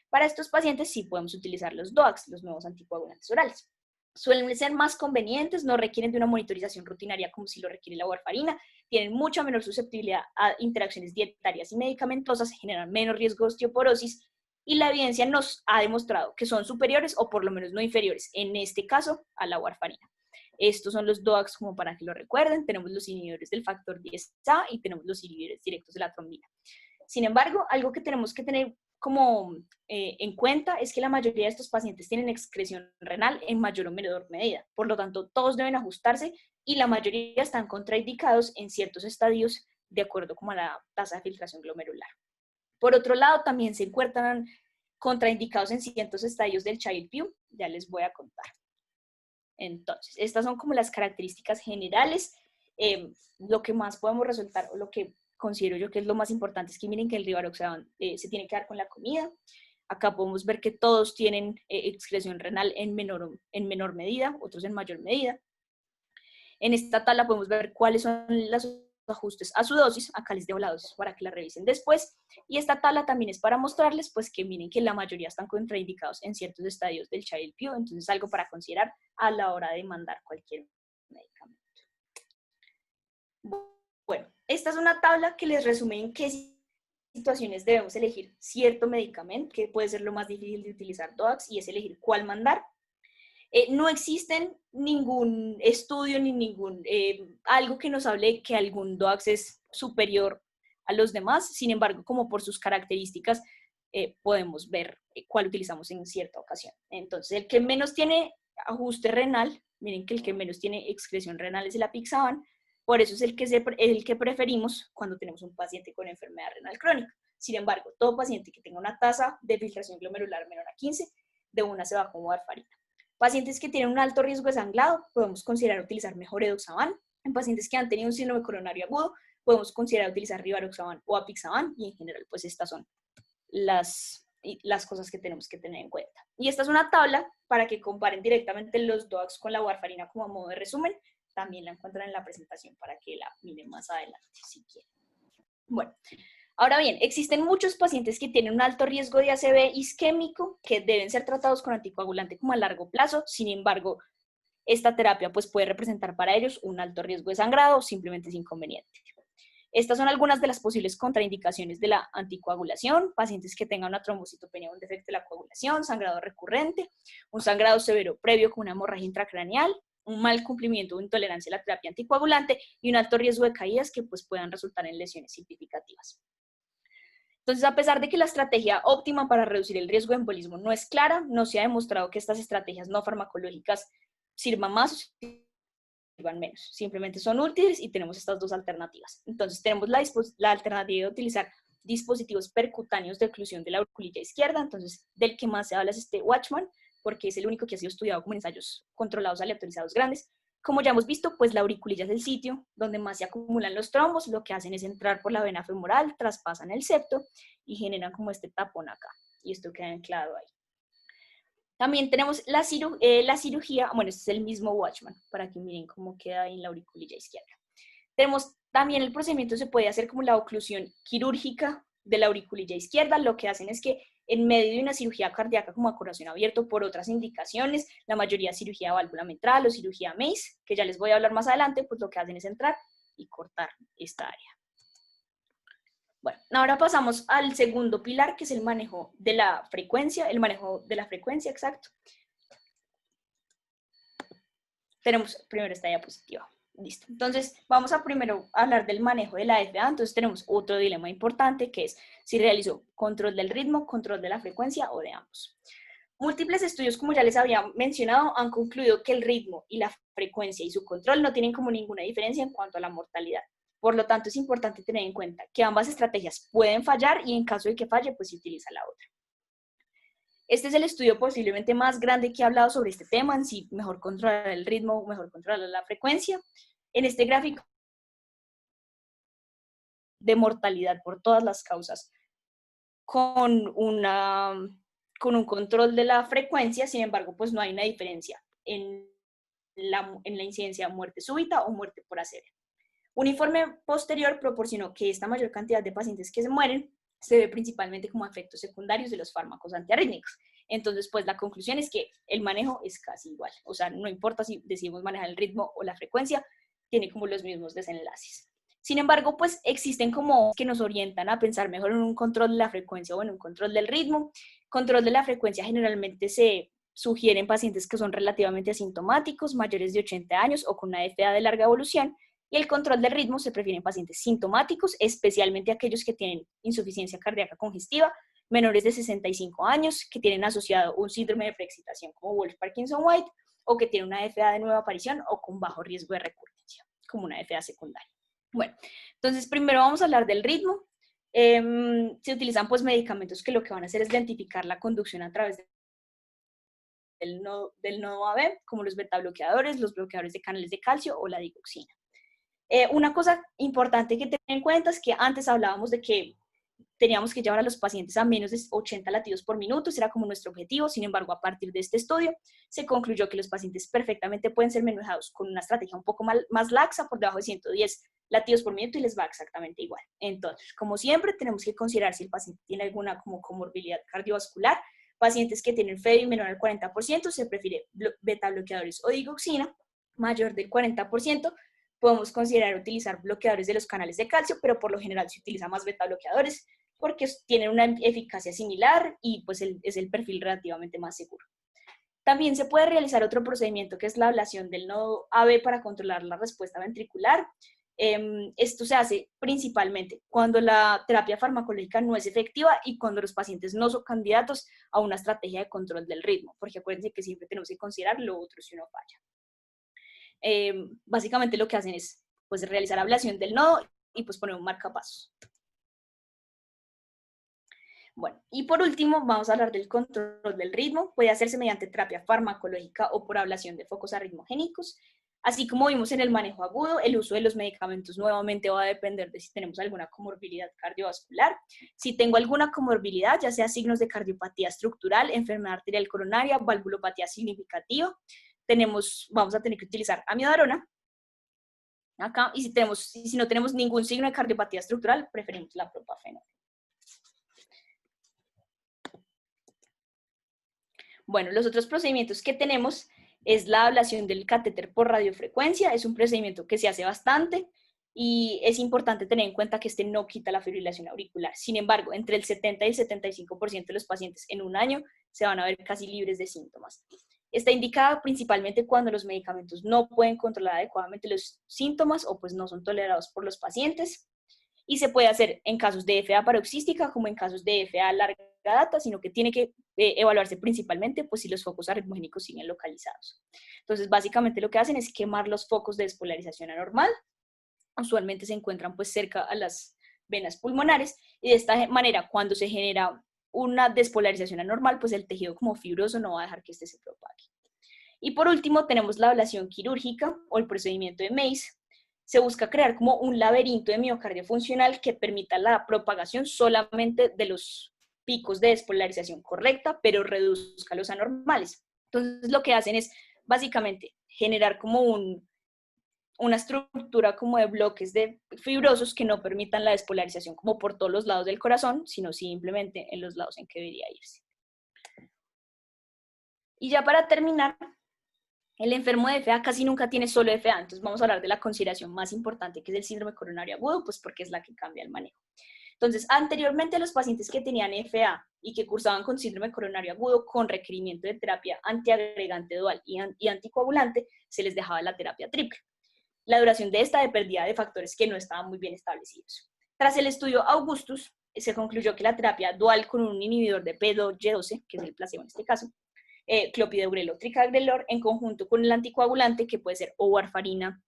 Para estos pacientes sí podemos utilizar los DOACs, los nuevos anticoagulantes orales. Suelen ser más convenientes, no requieren de una monitorización rutinaria como si lo requiere la warfarina, tienen mucha menor susceptibilidad a interacciones dietarias y medicamentosas, generan menos riesgo de osteoporosis, y la evidencia nos ha demostrado que son superiores o por lo menos no inferiores, en este caso, a la warfarina. Estos son los DOACs, como para que lo recuerden. Tenemos los inhibidores del factor 10A y tenemos los inhibidores directos de la trombina. Sin embargo, algo que tenemos que tener como en cuenta es que la mayoría de estos pacientes tienen excreción renal en mayor o menor medida. Por lo tanto, todos deben ajustarse y la mayoría están contraindicados en ciertos estadios de acuerdo como a la tasa de filtración glomerular. Por otro lado, también se encuentran contraindicados en ciertos estadios del Child-Pugh. Ya les voy a contar. Entonces, estas son como las características generales. Lo que más podemos resaltar, o lo que considero yo que es lo más importante, es que miren que el rivaroxaban se tiene que dar con la comida. Acá podemos ver que todos tienen excreción renal en menor medida, otros en mayor medida. En esta tabla podemos ver cuáles son los ajustes a su dosis. Acá les dejo la dosis para que la revisen después. Y esta tabla también es para mostrarles pues que miren que la mayoría están contraindicados en ciertos estadios del Child-Pugh, entonces algo para considerar a la hora de mandar cualquier medicamento. Bueno, esta es una tabla que les resume en qué situaciones debemos elegir cierto medicamento, que puede ser lo más difícil de utilizar DOACs, y es elegir cuál mandar. No existen ningún estudio ni algo que nos hable que algún DOACs es superior a los demás. Sin embargo, como por sus características, podemos ver cuál utilizamos en cierta ocasión. Entonces, el que menos tiene ajuste renal, miren que el que menos tiene excreción renal es el apixaban, por eso es el que preferimos cuando tenemos un paciente con enfermedad renal crónica. Sin embargo, todo paciente que tenga una tasa de filtración glomerular menor a 15, de una se va con warfarina. Pacientes que tienen un alto riesgo de sangrado, podemos considerar utilizar mejor edoxaban. En pacientes que han tenido un síndrome coronario agudo, podemos considerar utilizar rivaroxaban o apixaban, y en general, pues estas son las cosas que tenemos que tener en cuenta. Y esta es una tabla para que comparen directamente los DOACs con la warfarina como a modo de resumen. También la encuentran en la presentación para que la miren más adelante si quieren. Bueno, ahora bien, existen muchos pacientes que tienen un alto riesgo de ACV isquémico que deben ser tratados con anticoagulante como a largo plazo. Sin embargo, esta terapia pues, puede representar para ellos un alto riesgo de sangrado o simplemente es inconveniente. Estas son algunas de las posibles contraindicaciones de la anticoagulación: pacientes que tengan una trombocitopenia o un defecto de la coagulación, sangrado recurrente, un sangrado severo previo con una hemorragia intracraneal, un mal cumplimiento o intolerancia a la terapia anticoagulante y un alto riesgo de caídas que pues, puedan resultar en lesiones significativas. Entonces, a pesar de que la estrategia óptima para reducir el riesgo de embolismo no es clara, no se ha demostrado que estas estrategias no farmacológicas sirvan más o sirvan menos. Simplemente son útiles y tenemos estas dos alternativas. Entonces, tenemos la alternativa de utilizar dispositivos percutáneos de oclusión de la auriculilla izquierda. Entonces, del que más se habla es este Watchman, porque es el único que ha sido estudiado como en ensayos controlados aleatorizados grandes. Como ya hemos visto, pues la auriculilla es el sitio donde más se acumulan los trombos. Lo que hacen es entrar por la vena femoral, traspasan el septo y generan como este tapón acá. Y esto queda anclado ahí. También tenemos la cirugía, bueno, este es el mismo Watchman, para que miren cómo queda ahí en la auriculilla izquierda. Tenemos también el procedimiento, se puede hacer como la oclusión quirúrgica de la auriculilla izquierda. Lo que hacen es que en medio de una cirugía cardíaca como a corazón abierto por otras indicaciones, la mayoría cirugía válvula mitral o cirugía MACE, que ya les voy a hablar más adelante, pues lo que hacen es entrar y cortar esta área. Bueno, ahora pasamos al segundo pilar, que es el manejo de la frecuencia, exacto. Tenemos primero esta diapositiva. Listo. Entonces, vamos a primero hablar del manejo de la FA. Entonces, tenemos otro dilema importante, que es si realizo control del ritmo, control de la frecuencia o de ambos. Múltiples estudios, como ya les había mencionado, han concluido que el ritmo y la frecuencia y su control no tienen como ninguna diferencia en cuanto a la mortalidad. Por lo tanto, es importante tener en cuenta que ambas estrategias pueden fallar y en caso de que falle, pues se utiliza la otra. Este es el estudio posiblemente más grande que ha hablado sobre este tema, en si mejor controlar el ritmo, mejor controlar la frecuencia. En este gráfico de mortalidad por todas las causas, con un control de la frecuencia, sin embargo, pues no hay una diferencia en la incidencia de muerte súbita o muerte por ACV. Un informe posterior proporcionó que esta mayor cantidad de pacientes que se mueren se ve principalmente como efectos secundarios de los fármacos antiarrítmicos. Entonces, pues la conclusión es que el manejo es casi igual. O sea, no importa si decidimos manejar el ritmo o la frecuencia, tiene como los mismos desenlaces. Sin embargo, pues existen como que nos orientan a pensar mejor en un control de la frecuencia o en un control del ritmo. Control de la frecuencia generalmente se sugiere en pacientes que son relativamente asintomáticos, mayores de 80 años o con una FA de larga evolución, y el control del ritmo se prefiere en pacientes sintomáticos, especialmente aquellos que tienen insuficiencia cardíaca congestiva, menores de 65 años, que tienen asociado un síndrome de preexcitación como Wolff-Parkinson-White, o que tienen una FA de nueva aparición o con bajo riesgo de recurrencia, como una FA secundaria. Bueno, entonces primero vamos a hablar del ritmo. Se utilizan pues medicamentos que lo que van a hacer es identificar la conducción a través del nodo AB, como los betabloqueadores, los bloqueadores de canales de calcio o la digoxina. Una cosa importante que tener en cuenta es que antes hablábamos de que teníamos que llevar a los pacientes a menos de 80 latidos por minuto, ese era como nuestro objetivo. Sin embargo, a partir de este estudio, se concluyó que los pacientes perfectamente pueden ser manejados con una estrategia un poco más laxa, por debajo de 110 latidos por minuto, y les va exactamente igual. Entonces, como siempre, tenemos que considerar si el paciente tiene alguna como comorbilidad cardiovascular. Pacientes que tienen FEBI menor al 40%, se prefiere beta-bloqueadores o digoxina. Mayor del 40%, podemos considerar utilizar bloqueadores de los canales de calcio, pero por lo general se utiliza más beta-bloqueadores porque tienen una eficacia similar y pues es el perfil relativamente más seguro. También se puede realizar otro procedimiento que es la ablación del nodo AB para controlar la respuesta ventricular. Esto se hace principalmente cuando la terapia farmacológica no es efectiva y cuando los pacientes no son candidatos a una estrategia de control del ritmo, porque acuérdense que siempre tenemos que considerar lo otro si uno falla. Básicamente lo que hacen es pues, realizar ablación del nodo y pues, poner un marcapasos. Bueno, y por último vamos a hablar del control del ritmo. Puede hacerse mediante terapia farmacológica o por ablación de focos arritmogénicos. Así como vimos en el manejo agudo, el uso de los medicamentos nuevamente va a depender de si tenemos alguna comorbilidad cardiovascular. Si tengo alguna comorbilidad, ya sea signos de cardiopatía estructural, enfermedad arterial coronaria, valvulopatía significativa, vamos a tener que utilizar amiodarona acá, y si no tenemos ningún signo de cardiopatía estructural, preferimos la propafenol. Bueno, los otros procedimientos que tenemos es la ablación del catéter por radiofrecuencia. Es un procedimiento que se hace bastante y es importante tener en cuenta que este no quita la fibrilación auricular. Sin embargo, entre el 70 y el 75% de los pacientes en un año se van a ver casi libres de síntomas. Está indicada principalmente cuando los medicamentos no pueden controlar adecuadamente los síntomas o pues no son tolerados por los pacientes. Y se puede hacer en casos de FA paroxística como en casos de FA larga data, sino que tiene que evaluarse principalmente pues, si los focos arritmogénicos siguen localizados. Entonces, básicamente lo que hacen es quemar los focos de despolarización anormal. Usualmente se encuentran pues, cerca a las venas pulmonares y de esta manera, cuando se genera una despolarización anormal, pues el tejido como fibroso no va a dejar que este se propague. Y por último, tenemos la ablación quirúrgica o el procedimiento de Mace. Se busca crear como un laberinto de miocardio funcional que permita la propagación solamente de los picos de despolarización correcta, pero reduzca los anormales. Entonces, lo que hacen es básicamente generar como una estructura como de bloques de fibrosos que no permitan la despolarización como por todos los lados del corazón, sino simplemente en los lados en que debería irse. Y ya para terminar, el enfermo de FA casi nunca tiene solo FA, entonces vamos a hablar de la consideración más importante, que es el síndrome coronario agudo, pues porque es la que cambia el manejo. Entonces, anteriormente los pacientes que tenían FA y que cursaban con síndrome coronario agudo con requerimiento de terapia antiagregante dual y anticoagulante, se les dejaba la terapia triple. La duración de esta dependía de factores que no estaban muy bien establecidos. Tras el estudio Augustus, se concluyó que la terapia dual con un inhibidor de P2Y12, que es el placebo en este caso, clopidogrel o ticagrelor en conjunto con el anticoagulante, que puede ser o warfarina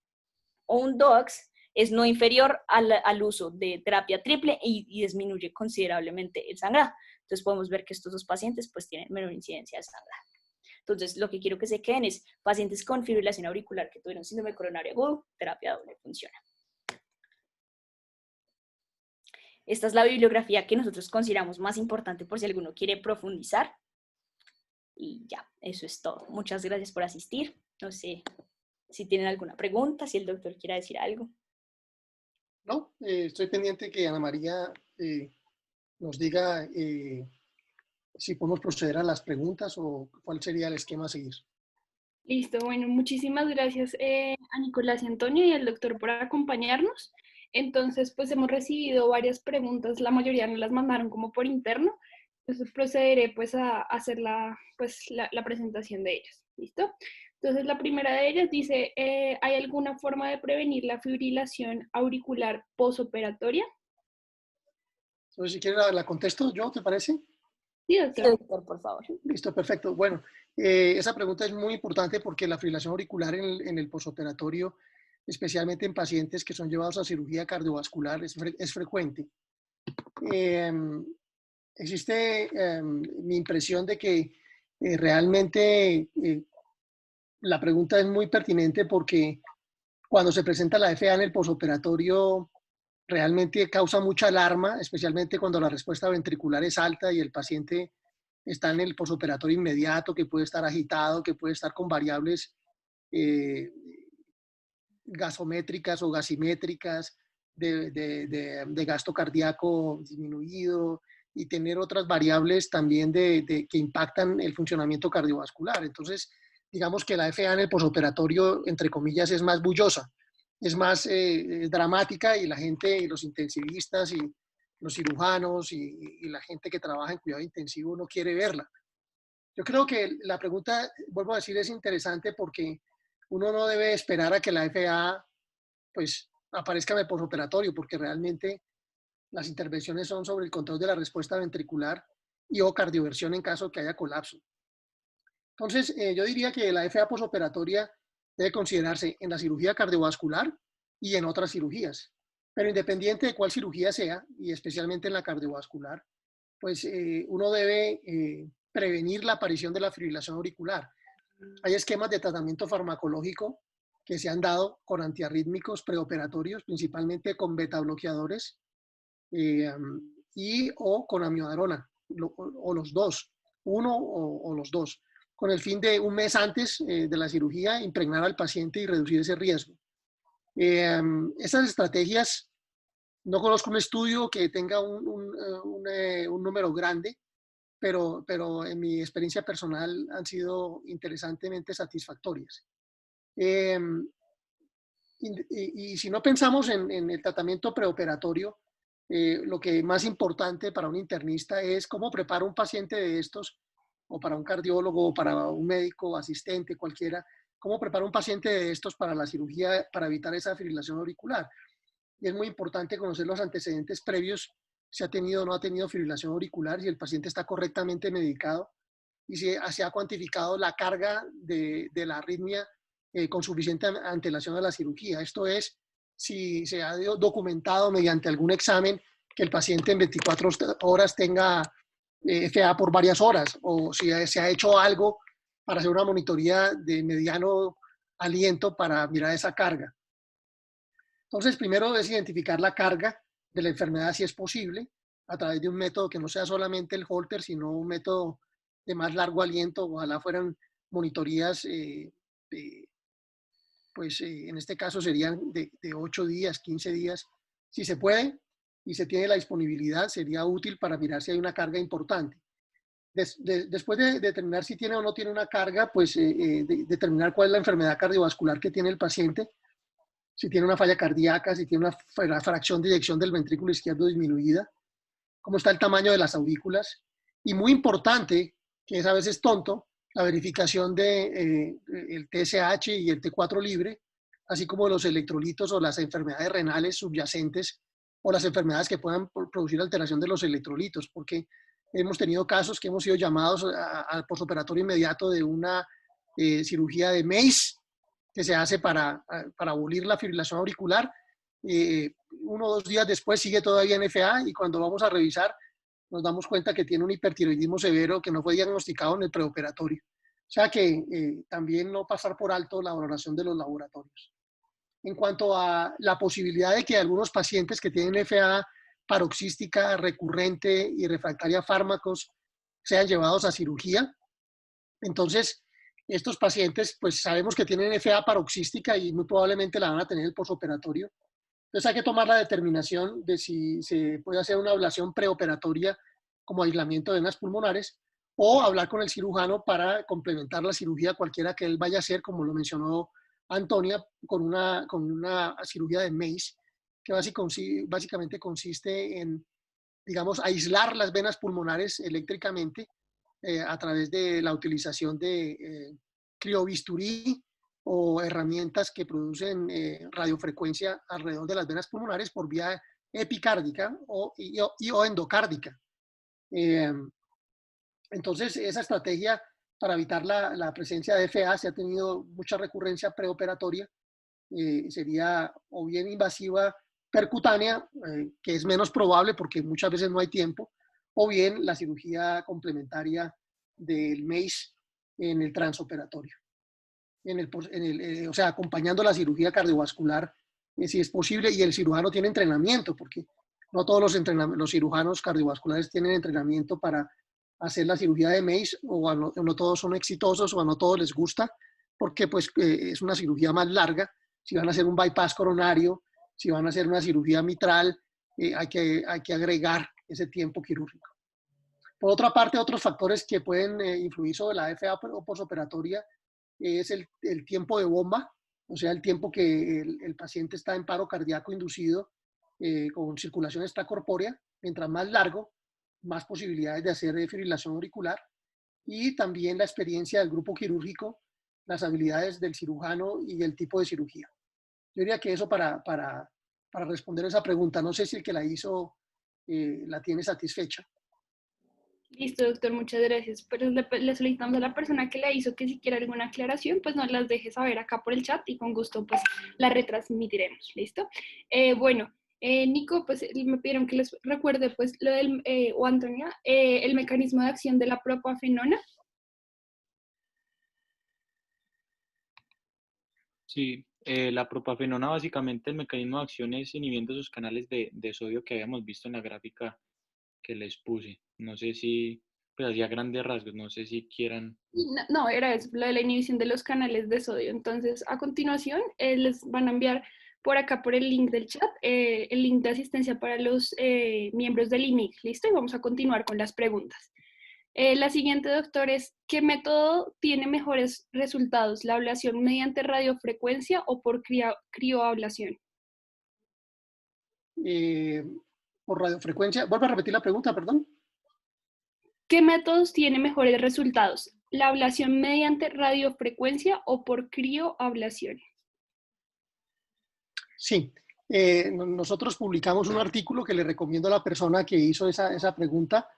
o un DOAX, es no inferior al uso de terapia triple y disminuye considerablemente el sangrado. Entonces podemos ver que estos dos pacientes pues tienen menor incidencia de sangrado. Entonces lo que quiero que se queden es pacientes con fibrilación auricular que tuvieron síndrome coronario agudo, terapia doble funciona. Esta es la bibliografía que nosotros consideramos más importante por si alguno quiere profundizar. Y ya, eso es todo. Muchas gracias por asistir. No sé si tienen alguna pregunta, si el doctor quiera decir algo. No, estoy pendiente que Ana María nos diga si podemos proceder a las preguntas o cuál sería el esquema a seguir. Listo, bueno, muchísimas gracias a Nicolás y Antonio y al doctor por acompañarnos. Entonces, pues hemos recibido varias preguntas, la mayoría nos las mandaron como por interno, entonces procederé pues a hacer la presentación de ellas, ¿listo? Entonces, la primera de ellas dice, ¿hay alguna forma de prevenir la fibrilación auricular posoperatoria? Entonces, si quieres la contesto yo, ¿te parece? Sí, Sí, doctor. doctor, por favor. Listo, perfecto. Bueno, esa pregunta es muy importante porque la fibrilación auricular en el posoperatorio, especialmente en pacientes que son llevados a cirugía cardiovascular, es frecuente. Existe mi impresión de que realmente la pregunta es muy pertinente porque cuando se presenta la FA en el posoperatorio realmente causa mucha alarma, especialmente cuando la respuesta ventricular es alta y el paciente está en el posoperatorio inmediato, que puede estar agitado, que puede estar con variables gasométricas o gasimétricas de gasto cardíaco disminuido y tener otras variables también que impactan el funcionamiento cardiovascular. Entonces, digamos que la FA en el posoperatorio, entre comillas, es más bullosa, es más dramática y la gente, y los intensivistas y los cirujanos y la gente que trabaja en cuidado intensivo no quiere verla. Yo creo que la pregunta, vuelvo a decir, es interesante porque uno no debe esperar a que la FA pues, aparezca en el posoperatorio, porque realmente las intervenciones son sobre el control de la respuesta ventricular y o cardioversión en caso de que haya colapso. Entonces, yo diría que la FA posoperatoria debe considerarse en la cirugía cardiovascular y en otras cirugías. Pero independiente de cuál cirugía sea, y especialmente en la cardiovascular, pues uno debe prevenir la aparición de la fibrilación auricular. Hay esquemas de tratamiento farmacológico que se han dado con antiarrítmicos preoperatorios, principalmente con beta bloqueadores y o con amiodarona, o los dos, uno o los dos, con el fin de un mes antes de la cirugía impregnar al paciente y reducir ese riesgo. Esas estrategias, no conozco un estudio que tenga un número grande, pero en mi experiencia personal han sido interesantemente satisfactorias. Y si no pensamos en el tratamiento preoperatorio, lo que más importante para un internista es cómo prepara un paciente de estos, o para un cardiólogo, o para un médico, asistente, cualquiera, cómo prepara un paciente de estos para la cirugía, para evitar esa fibrilación auricular. Y es muy importante conocer los antecedentes previos, si ha tenido o no ha tenido fibrilación auricular, si el paciente está correctamente medicado y si se ha cuantificado la carga de la arritmia con suficiente antelación a la cirugía. Esto es, si se ha documentado mediante algún examen que el paciente en 24 horas tenga FA por varias horas, o si se ha hecho algo para hacer una monitoría de mediano aliento para mirar esa carga. Entonces, primero es identificar la carga de la enfermedad, si es posible, a través de un método que no sea solamente el Holter, sino un método de más largo aliento. Ojalá fueran monitorías, pues en este caso serían de 8 días, 15 días. Si se puede y se tiene la disponibilidad, sería útil para mirar si hay una carga importante. Después de determinar si tiene o no tiene una carga, pues determinar cuál es la enfermedad cardiovascular que tiene el paciente, si tiene una falla cardíaca, si tiene una fracción de eyección del ventrículo izquierdo disminuida, cómo está el tamaño de las aurículas, y muy importante, que es a veces tonto, la verificación de el TSH y el T4 libre, así como los electrolitos o las enfermedades renales subyacentes o las enfermedades que puedan producir alteración de los electrolitos, porque Hemos tenido casos que hemos sido llamados al postoperatorio inmediato de una cirugía de MACE que se hace para abolir la fibrilación auricular. 1 o 2 días después sigue todavía en FA y cuando vamos a revisar nos damos cuenta que tiene un hipertiroidismo severo que no fue diagnosticado en el preoperatorio. O sea que también no pasar por alto la valoración de los laboratorios. En cuanto a la posibilidad de que algunos pacientes que tienen FA paroxística recurrente y refractaria a fármacos sean llevados a cirugía, entonces estos pacientes pues sabemos que tienen FA paroxística y muy probablemente la van a tener el posoperatorio. Entonces hay que tomar la determinación de si se puede hacer una ablación preoperatoria como aislamiento de venas pulmonares o hablar con el cirujano para complementar la cirugía cualquiera que él vaya a hacer, como lo mencionó Antonia, con una cirugía de MACE, que básicamente consiste en, digamos, aislar las venas pulmonares eléctricamente a través de la utilización de criobisturí o herramientas que producen radiofrecuencia alrededor de las venas pulmonares por vía epicárdica o endocárdica. Entonces, esa estrategia para evitar la presencia de FA se ha tenido mucha recurrencia preoperatoria. Sería o bien invasiva percutánea, que es menos probable porque muchas veces no hay tiempo, o bien la cirugía complementaria del MACE en el transoperatorio. O sea, acompañando la cirugía cardiovascular, si es posible, y el cirujano tiene entrenamiento, porque no todos los cirujanos cardiovasculares tienen entrenamiento para hacer la cirugía de MACE, o no todos son exitosos, o a no todos les gusta, porque pues, es una cirugía más larga. Si van a hacer un bypass coronario, si van a hacer una cirugía mitral, hay que agregar ese tiempo quirúrgico. Por otra parte, otros factores que pueden influir sobre la FA postoperatoria es el tiempo de bomba, o sea, el tiempo que el paciente está en paro cardíaco inducido con circulación extracorpórea. Mientras más largo, más posibilidades de hacer fibrilación auricular. Y también la experiencia del grupo quirúrgico, las habilidades del cirujano y el tipo de cirugía. Yo diría que eso para responder esa pregunta. No sé si el que la hizo la tiene satisfecha. Listo, doctor, muchas gracias. Pero le solicitamos a la persona que la hizo que si quiere alguna aclaración, pues nos las deje saber acá por el chat y con gusto pues la retransmitiremos. ¿Listo? Bueno, Nico, pues me pidieron que les recuerde pues lo del, o Antonia, el mecanismo de acción de la propafenona. Sí, la propafenona básicamente el mecanismo de acción es inhibiendo esos canales de sodio que habíamos visto en la gráfica que les puse. No sé si, pues hacía grandes rasgos, no sé si quieran. No, era eso, lo de la inhibición de los canales de sodio. Entonces, a continuación, les van a enviar por acá, por el link del chat, el link de asistencia para los miembros del IMIC. ¿Listo? Y vamos a continuar con las preguntas. La siguiente, doctor, es ¿qué método tiene mejores resultados? ¿La ablación mediante radiofrecuencia o por crioablación? Por radiofrecuencia. Vuelve a repetir la pregunta, perdón. ¿Qué métodos tiene mejores resultados? ¿La ablación mediante radiofrecuencia o por crioablación? Sí. Nosotros publicamos un artículo que le recomiendo a la persona que hizo esa pregunta.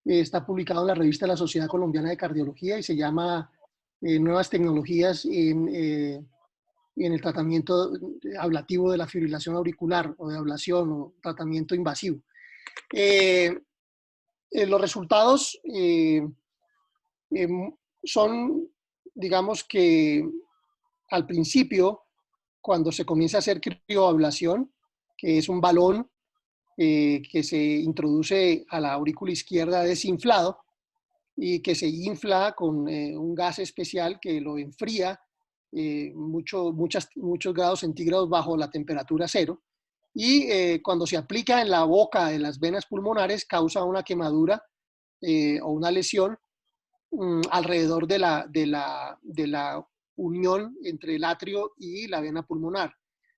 Está publicado en la revista de la Sociedad Colombiana de Cardiología y se llama Nuevas tecnologías en el tratamiento ablativo de la fibrilación auricular o de ablación o tratamiento invasivo. Los resultados son, digamos que al principio, cuando se comienza a hacer crioablación, que es un balón que se introduce a la aurícula izquierda desinflado y que se infla con un gas especial que lo enfría muchos grados centígrados bajo la temperatura cero. Y cuando se aplica en la boca de las venas pulmonares causa una quemadura o una lesión alrededor de la unión entre el atrio y la vena pulmonar.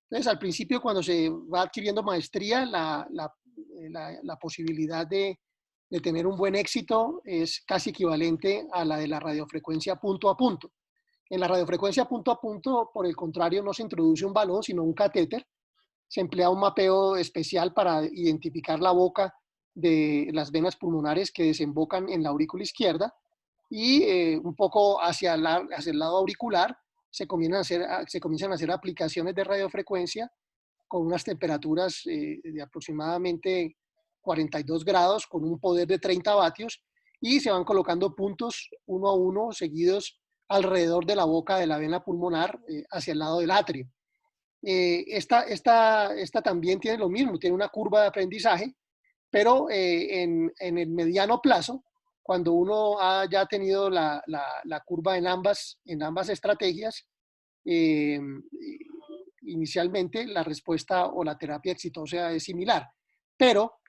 Entonces, al principio, cuando se va adquiriendo maestría, la posibilidad de tener un buen éxito es casi equivalente a la de la radiofrecuencia punto a punto. En la radiofrecuencia punto a punto, por el contrario, no se introduce un balón, sino un catéter. Se emplea un mapeo especial para identificar la boca de las venas pulmonares que desembocan en la aurícula izquierda y un poco hacia el lado auricular se comienzan a hacer aplicaciones de radiofrecuencia con unas temperaturas de aproximadamente 42 grados, con un poder de 30 vatios, y se van colocando puntos uno a uno seguidos alrededor de la boca de la vena pulmonar hacia el lado del atrio. Esta también tiene lo mismo, tiene una curva de aprendizaje, pero en el mediano plazo, cuando uno ha ya tenido la curva en ambas estrategias, inicialmente la respuesta o la terapia exitosa es similar. Pero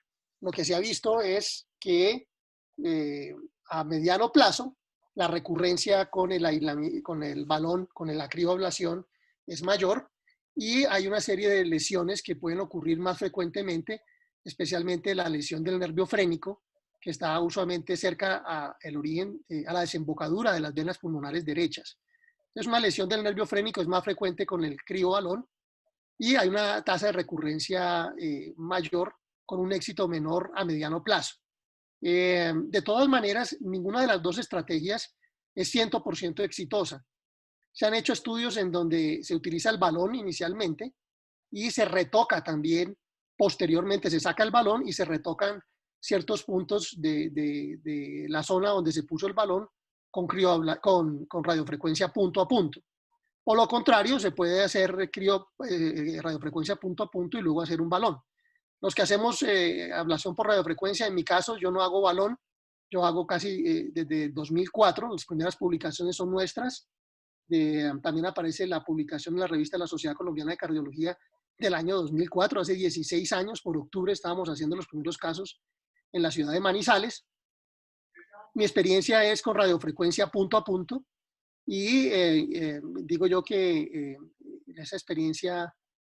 lo que se ha visto es que a mediano plazo, la recurrencia con el balón, con la crioablación, es mayor y hay una serie de lesiones que pueden ocurrir más frecuentemente, especialmente la lesión del nervio frénico, que está usualmente cerca al origen, a la desembocadura de las venas pulmonares derechas. Entonces, una lesión del nervio frénico es más frecuente con el criobalón y hay una tasa de recurrencia mayor con un éxito menor a mediano plazo. De todas maneras, ninguna de las dos estrategias es 100% exitosa. Se han hecho estudios en donde se utiliza el balón inicialmente y se retoca también posteriormente, se saca el balón y se retocan ciertos puntos de la zona donde se puso el balón con radiofrecuencia punto a punto. O lo contrario, se puede hacer radiofrecuencia punto a punto y luego hacer un balón. Los que hacemos ablación por radiofrecuencia, en mi caso, yo no hago balón, yo hago casi desde 2004, las primeras publicaciones son nuestras. También aparece la publicación en la revista de la Sociedad Colombiana de Cardiología del año 2004, hace 16 años, por octubre estábamos haciendo los primeros casos en la ciudad de Manizales. Mi experiencia es con radiofrecuencia punto a punto y digo yo que esa experiencia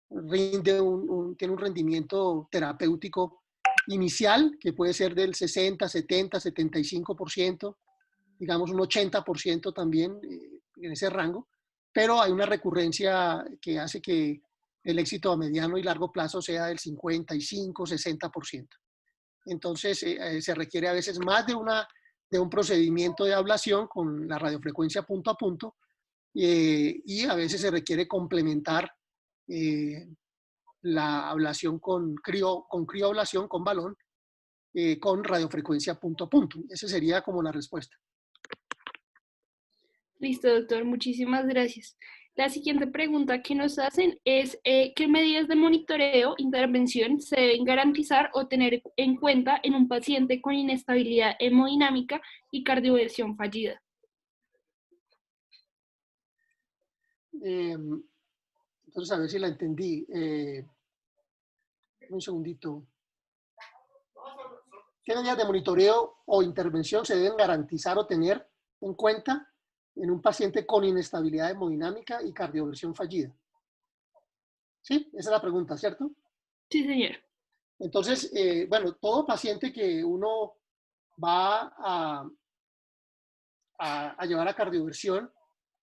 tiene un rendimiento terapéutico inicial que puede ser del 60, 70, 75%, digamos un 80% también en ese rango, pero hay una recurrencia que hace que el éxito a mediano y largo plazo sea del 55, 60%. Entonces se requiere a veces más de un procedimiento de ablación con la radiofrecuencia punto a punto y a veces se requiere complementar la ablación con crioablación, con balón, con radiofrecuencia punto a punto. Esa sería como la respuesta. Listo, doctor. Muchísimas gracias. La siguiente pregunta que nos hacen es ¿qué medidas de monitoreo, intervención se deben garantizar o tener en cuenta en un paciente con inestabilidad hemodinámica y cardioversión fallida? Entonces, a ver si la entendí. Un segundito. ¿Qué medidas de monitoreo o intervención se deben garantizar o tener en cuenta en un paciente con inestabilidad hemodinámica y cardioversión fallida? Sí, esa es la pregunta, ¿cierto? Sí, señor. Entonces, bueno, todo paciente que uno va a llevar a cardioversión,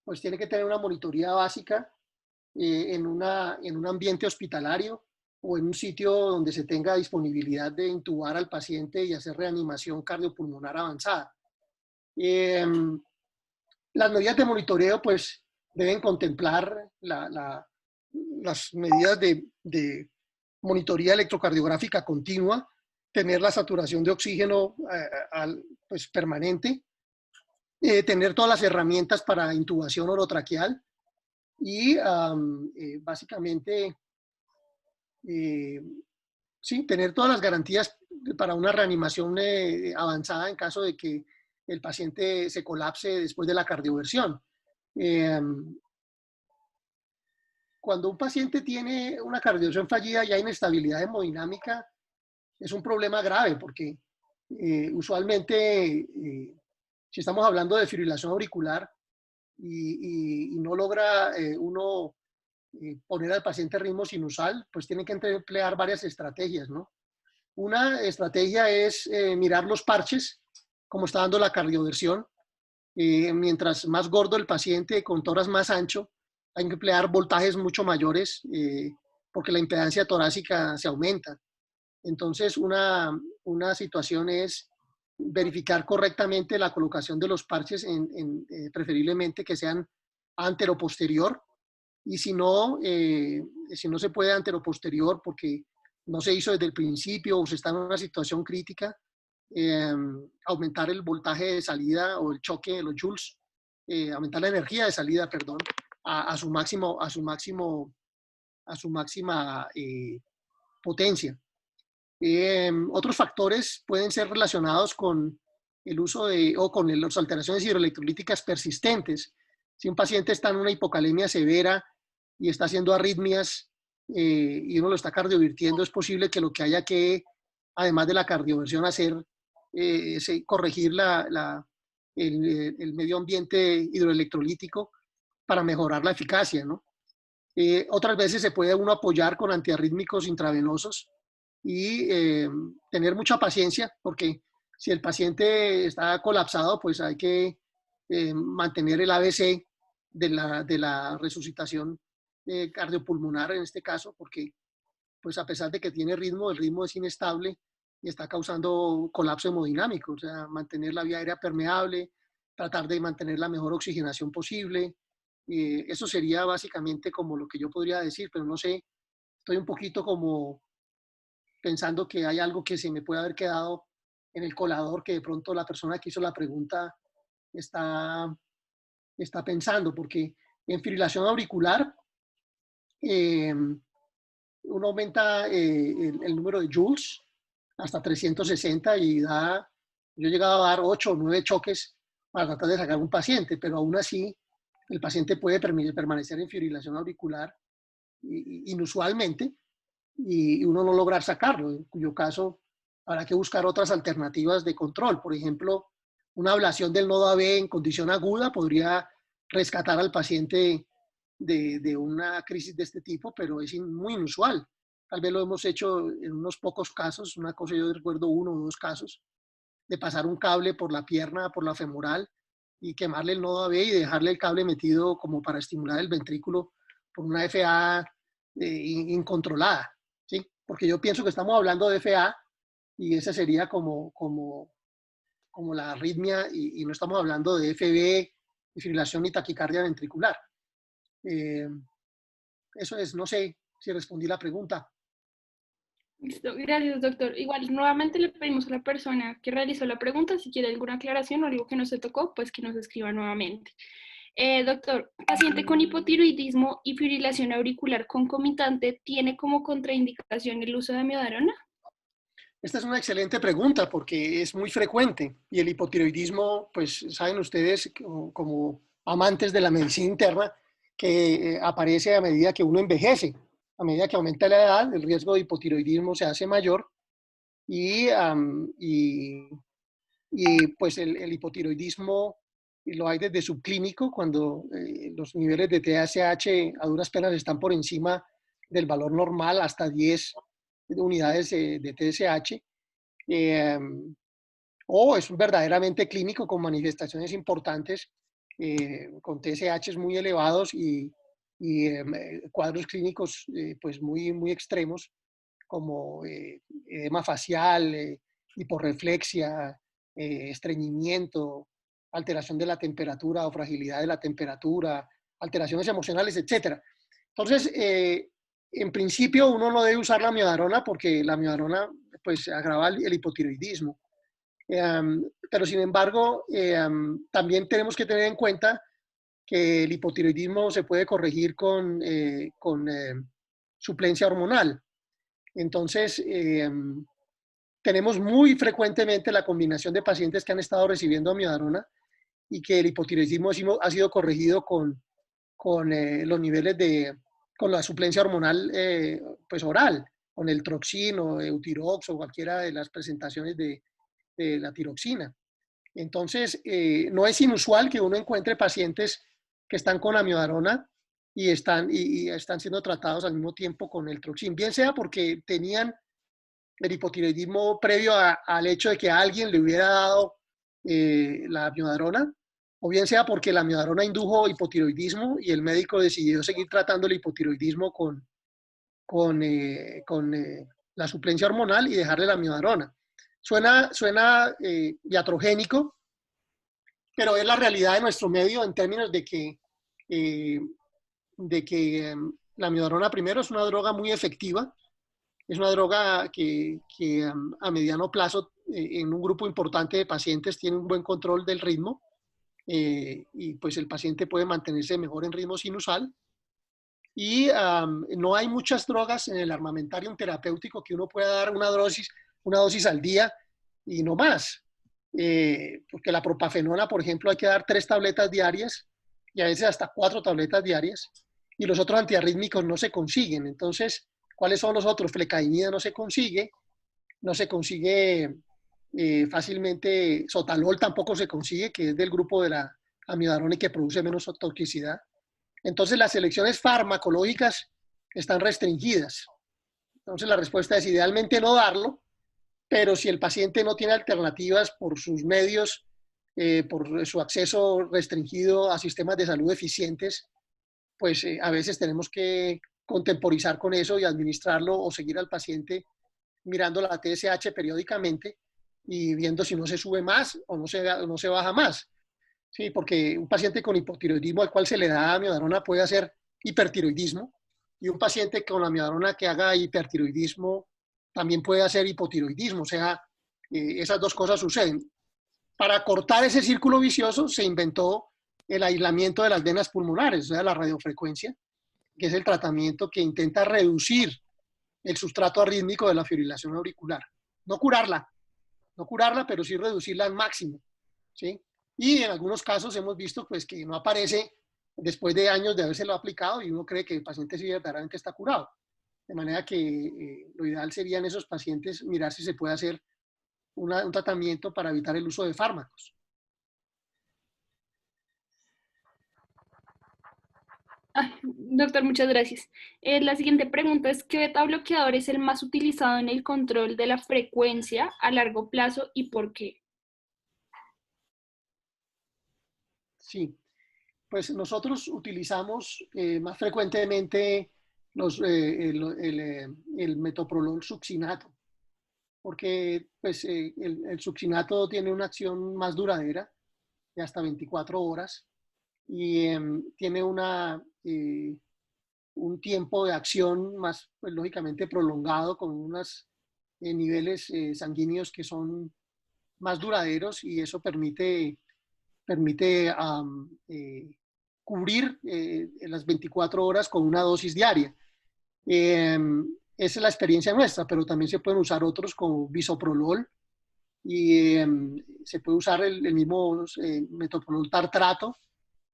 pues tiene que tener una monitoría básica en un ambiente hospitalario o en un sitio donde se tenga disponibilidad de intubar al paciente y hacer reanimación cardiopulmonar avanzada. Las medidas de monitoreo pues deben contemplar las medidas de monitoría electrocardiográfica continua, tener la saturación de oxígeno pues, permanente, tener todas las herramientas para intubación orotraqueal y básicamente sí, tener todas las garantías para una reanimación avanzada en caso de que el paciente se colapse después de la cardioversión. Cuando un paciente tiene una cardioversión fallida y hay inestabilidad hemodinámica, es un problema grave porque usualmente si estamos hablando de fibrilación auricular y no logra uno poner al paciente ritmo sinusal, pues tiene que emplear varias estrategias, ¿no? Una estrategia es mirar los parches, como está dando la cardioversión. Mientras más gordo el paciente, con tórax más ancho, hay que emplear voltajes mucho mayores porque la impedancia torácica se aumenta. Entonces, una una situación es verificar correctamente la colocación de los parches, preferiblemente que sean antero-posterior, y si no se puede antero-posterior porque no se hizo desde el principio o se está en una situación crítica, aumentar el voltaje de salida o el choque de los joules, aumentar la energía de salida, perdón, a su máxima potencia. Otros factores pueden ser relacionados con el uso o con las alteraciones hidroelectrolíticas persistentes. Si un paciente está en una hipocalemia severa y está haciendo arritmias y uno lo está cardiovirtiendo, es posible que lo que haya que, además de la cardioversión, hacer es corregir el medio ambiente hidroelectrolítico para mejorar la eficacia, ¿no? Otras veces se puede uno apoyar con antiarrítmicos intravenosos y tener mucha paciencia, porque si el paciente está colapsado, pues hay que mantener el ABC de la resucitación cardiopulmonar en este caso, porque pues a pesar de que tiene ritmo, el ritmo es inestable y está causando colapso hemodinámico. O sea, mantener la vía aérea permeable, tratar de mantener la mejor oxigenación posible. Eso sería básicamente como lo que yo podría decir, pero no sé, estoy un poquito como pensando que hay algo que se me puede haber quedado en el colador que de pronto la persona que hizo la pregunta está pensando, porque en fibrilación auricular uno aumenta el número de joules hasta 360 y yo he llegado a dar 8 o 9 choques para tratar de sacar un paciente, pero aún así el paciente puede permanecer en fibrilación auricular inusualmente y uno no lograr sacarlo, en cuyo caso habrá que buscar otras alternativas de control. Por ejemplo, una ablación del nodo AB en condición aguda podría rescatar al paciente de una crisis de este tipo, pero es muy inusual. Tal vez lo hemos hecho en unos pocos casos, una cosa yo recuerdo 1 o 2 casos, de pasar un cable por la pierna, por la femoral, y quemarle el nodo AB y dejarle el cable metido como para estimular el ventrículo por una FA incontrolada, ¿sí? Porque yo pienso que estamos hablando de FA y esa sería como la arritmia y no estamos hablando de FB, fibrilación y taquicardia ventricular. Eso es, no sé si respondí la pregunta. Listo, gracias, doctor. Igual, nuevamente le pedimos a la persona que realizó la pregunta, si quiere alguna aclaración o algo que no se tocó, pues que nos escriba nuevamente. Doctor, paciente con hipotiroidismo y fibrilación auricular concomitante, ¿tiene como contraindicación el uso de amiodarona? Esta es una excelente pregunta porque es muy frecuente y el hipotiroidismo, pues saben ustedes como amantes de la medicina interna, que aparece a medida que uno envejece. A medida que aumenta la edad, el riesgo de hipotiroidismo se hace mayor y pues el hipotiroidismo lo hay desde subclínico, cuando los niveles de TSH a duras penas están por encima del valor normal, hasta 10 unidades de TSH, o es verdaderamente clínico con manifestaciones importantes, con TSH muy elevados y cuadros clínicos pues muy extremos, como edema facial, hiporreflexia, estreñimiento, alteración de la temperatura o fragilidad de la temperatura, alteraciones emocionales, etc. Entonces, en principio uno no debe usar la amiodarona porque la amiodarona pues agrava el hipotiroidismo. Pero sin embargo, también tenemos que tener en cuenta que el hipotiroidismo se puede corregir con suplencia hormonal. Entonces, tenemos muy frecuentemente la combinación de pacientes que han estado recibiendo amiodarona y que el hipotiroidismo ha sido corregido con los niveles con la suplencia hormonal pues oral, con el Troxin o Eutirox o cualquiera de las presentaciones de la tiroxina. Entonces, no es inusual que uno encuentre pacientes que están con amiodarona y están siendo tratados al mismo tiempo con el Troxin, bien sea porque tenían el hipotiroidismo previo al hecho de que alguien le hubiera dado la amiodarona, o bien sea porque la amiodarona indujo hipotiroidismo y el médico decidió seguir tratando el hipotiroidismo con la suplencia hormonal y dejarle la amiodarona. Suena iatrogénico, pero es la realidad de nuestro medio en términos de que la amiodarona primero es una droga muy efectiva, es una droga que a mediano plazo en un grupo importante de pacientes tiene un buen control del ritmo y pues el paciente puede mantenerse mejor en ritmo sinusal. Y no hay muchas drogas en el armamentarium terapéutico que uno pueda dar una dosis al día y no más. Porque la propafenona, por ejemplo, hay que dar 3 tabletas diarias y a veces hasta 4 tabletas diarias. Y los otros antiarrítmicos no se consiguen. Entonces, ¿cuáles son los otros? Flecainida no se consigue fácilmente. Sotalol tampoco se consigue, que es del grupo de la amiodarona y que produce menos toxicidad. Entonces, las selecciones farmacológicas están restringidas. Entonces, la respuesta es idealmente no darlo, pero si el paciente no tiene alternativas por sus medios, por su acceso restringido a sistemas de salud eficientes, pues a veces tenemos que contemporizar con eso y administrarlo o seguir al paciente mirando la TSH periódicamente y viendo si no se sube más o no se baja más. Sí, porque un paciente con hipotiroidismo al cual se le da amiodarona puede hacer hipertiroidismo y un paciente con amiodarona que haga hipertiroidismo también puede hacer hipotiroidismo. O sea, esas dos cosas suceden. Para cortar ese círculo vicioso se inventó el aislamiento de las venas pulmonares, o sea, la radiofrecuencia, que es el tratamiento que intenta reducir el sustrato arrítmico de la fibrilación auricular. No curarla, pero sí reducirla al máximo, ¿sí? Y en algunos casos hemos visto pues, que no aparece después de años de habérselo aplicado y uno cree que el paciente sí verdaderamente está curado. De manera que lo ideal sería en esos pacientes mirar si se puede hacer un tratamiento para evitar el uso de fármacos. Doctor, muchas gracias. La siguiente pregunta es, ¿qué beta bloqueador es el más utilizado en el control de la frecuencia a largo plazo y por qué? Sí, pues nosotros utilizamos más frecuentemente el metoprolol succinato, porque pues, el succinato tiene una acción más duradera, de hasta 24 horas, y tiene un tiempo de acción más, pues, lógicamente prolongado, con unos niveles sanguíneos que son más duraderos y eso permite cubrir las 24 horas con una dosis diaria. Esa es la experiencia nuestra, pero también se pueden usar otros como bisoprolol y se puede usar el mismo metoprolol tartrato,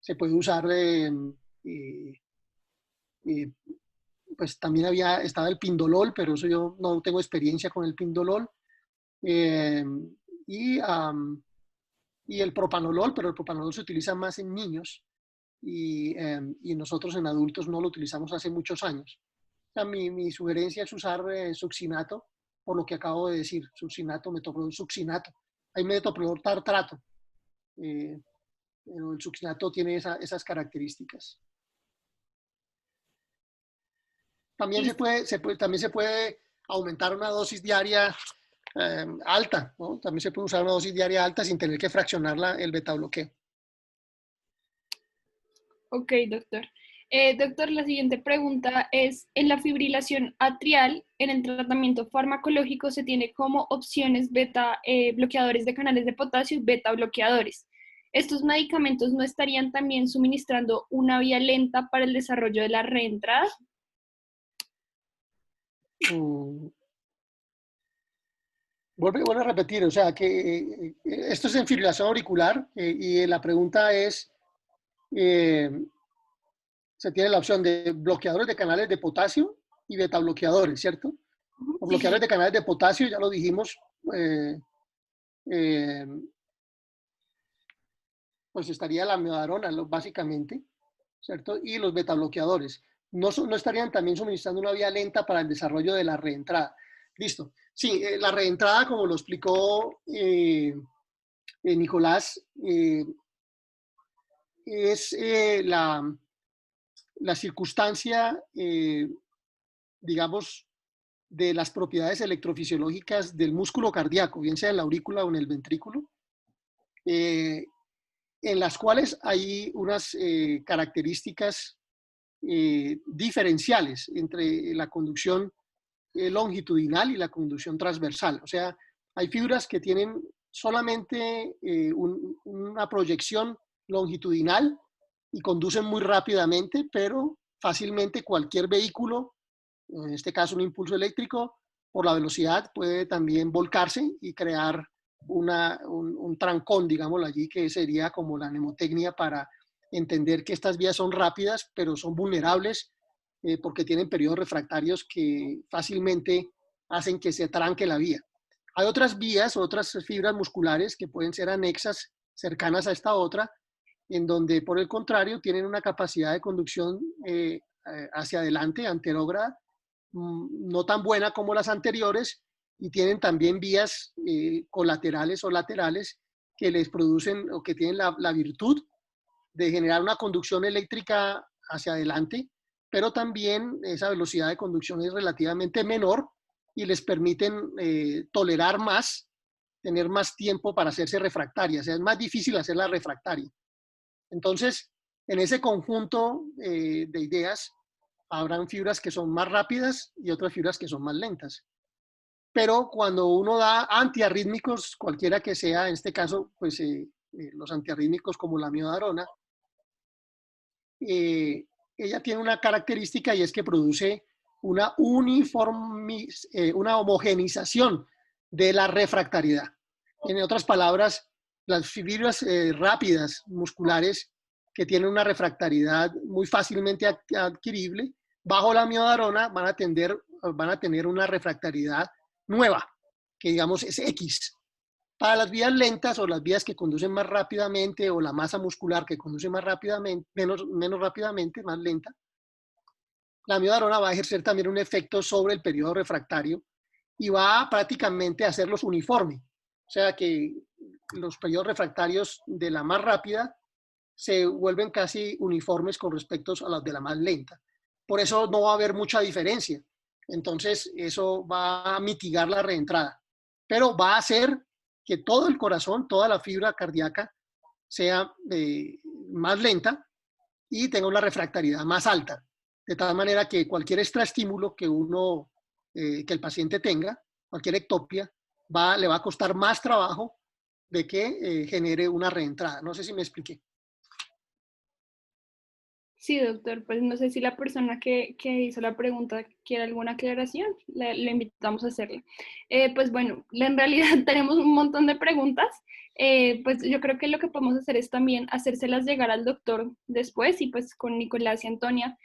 se puede usar pues también estaba el pindolol, pero eso yo no tengo experiencia con el pindolol. Y el propanolol, pero el propanolol se utiliza más en niños y nosotros en adultos no lo utilizamos hace muchos años. O sea, mi sugerencia es usar succinato, por lo que acabo de decir, succinato, metoprolol, succinato. Hay metoprolol tartrato, pero el succinato tiene esas características. También se puede aumentar una dosis diaria alta, ¿no? También se puede usar una dosis diaria alta sin tener que fraccionar el beta bloqueo. Ok, doctor. Doctor, la siguiente pregunta es, en la fibrilación atrial, en el tratamiento farmacológico se tiene como opciones beta bloqueadores de canales de potasio y beta bloqueadores. ¿Estos medicamentos no estarían también suministrando una vía lenta para el desarrollo de la reentrada? Vuelvo a repetir, o sea, que esto es en fibrilación auricular y la pregunta es, se tiene la opción de bloqueadores de canales de potasio y beta bloqueadores, ¿cierto? Los bloqueadores de canales de potasio, ya lo dijimos, pues estaría la amiodarona, básicamente, ¿cierto? Y los beta bloqueadores. No estarían también suministrando una vía lenta para el desarrollo de la reentrada. Listo. Sí, la reentrada, como lo explicó Nicolás, es la circunstancia, digamos, de las propiedades electrofisiológicas del músculo cardíaco, bien sea en la aurícula o en el ventrículo, en las cuales hay unas características diferenciales entre la conducción longitudinal y la conducción transversal. O sea, hay fibras que tienen solamente una proyección longitudinal y conducen muy rápidamente, pero fácilmente cualquier vehículo, en este caso un impulso eléctrico, por la velocidad puede también volcarse y crear un trancón, digámoslo allí, que sería como la mnemotecnia para entender que estas vías son rápidas, pero son vulnerables porque tienen periodos refractarios que fácilmente hacen que se tranque la vía. Hay otras vías, otras fibras musculares que pueden ser anexas, cercanas a esta otra, en donde por el contrario tienen una capacidad de conducción hacia adelante, anterógrada, no tan buena como las anteriores, y tienen también vías colaterales o laterales que les producen o que tienen la virtud de generar una conducción eléctrica hacia adelante, pero también esa velocidad de conducción es relativamente menor y les permiten tolerar más, tener más tiempo para hacerse refractaria. O sea, es más difícil hacerla refractaria. Entonces, en ese conjunto de ideas, habrán fibras que son más rápidas y otras fibras que son más lentas. Pero cuando uno da antiarrítmicos, cualquiera que sea, en este caso, pues los antiarrítmicos como la miodarona, ella tiene una característica y es que produce una homogenización de la refractariedad. En otras palabras, las fibras rápidas musculares que tienen una refractariedad muy fácilmente adquirible, bajo la miodarona van a tener una refractariedad nueva, que digamos es X. Para las vías lentas o las vías que conducen más rápidamente o la masa muscular que conduce más rápidamente, menos rápidamente, más lenta, la miodarona va a ejercer también un efecto sobre el periodo refractario y va prácticamente a hacerlos uniforme. O sea que los periodos refractarios de la más rápida se vuelven casi uniformes con respecto a los de la más lenta. Por eso no va a haber mucha diferencia. Entonces eso va a mitigar la reentrada, pero va a hacer que todo el corazón, toda la fibra cardíaca sea más lenta y tenga una refractariedad más alta. De tal manera que cualquier extraestímulo que que el paciente tenga, cualquier ectopia, le va a costar más trabajo de que genere una reentrada. No sé si me expliqué. Sí, doctor, pues no sé si la persona que hizo la pregunta quiere alguna aclaración, le invitamos a hacerla. Pues bueno, en realidad tenemos un montón de preguntas, pues yo creo que lo que podemos hacer es también hacérselas llegar al doctor después y pues con Nicolás y Antonia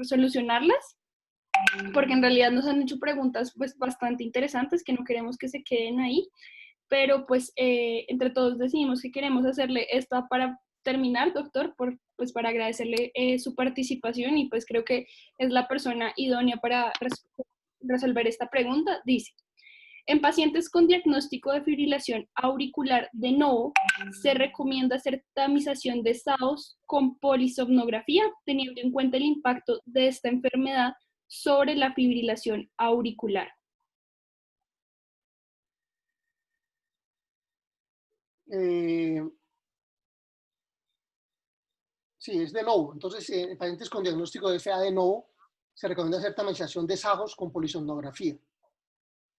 solucionarlas, porque en realidad nos han hecho preguntas pues bastante interesantes que no queremos que se queden ahí, pero pues entre todos decidimos que queremos hacerle esta para terminar, doctor, pues para agradecerle su participación y pues creo que es la persona idónea para resolver esta pregunta. Dice, en pacientes con diagnóstico de fibrilación auricular de novo, se recomienda hacer tamización de SAOS con polisomnografía, teniendo en cuenta el impacto de esta enfermedad sobre la fibrilación auricular. Sí, es de novo. Entonces, en pacientes con diagnóstico de FA de novo, se recomienda hacer tamización de SAOS con polisomnografía.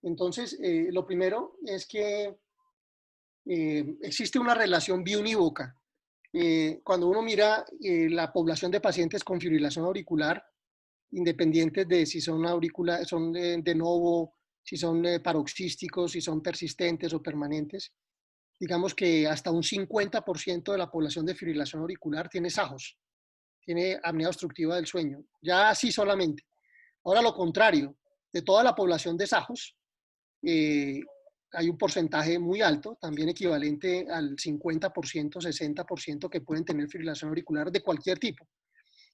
Entonces, lo primero es que existe una relación biunívoca. Cuando uno mira la población de pacientes con fibrilación auricular, independientes de si son son de novo, si son paroxísticos, si son persistentes o permanentes, digamos que hasta un 50% de la población de fibrilación auricular tiene SAOS, tiene apnea obstructiva del sueño, ya así solamente. Ahora lo contrario, de toda la población de SAOS, hay un porcentaje muy alto, también equivalente al 50%, 60% que pueden tener fibrilación auricular de cualquier tipo.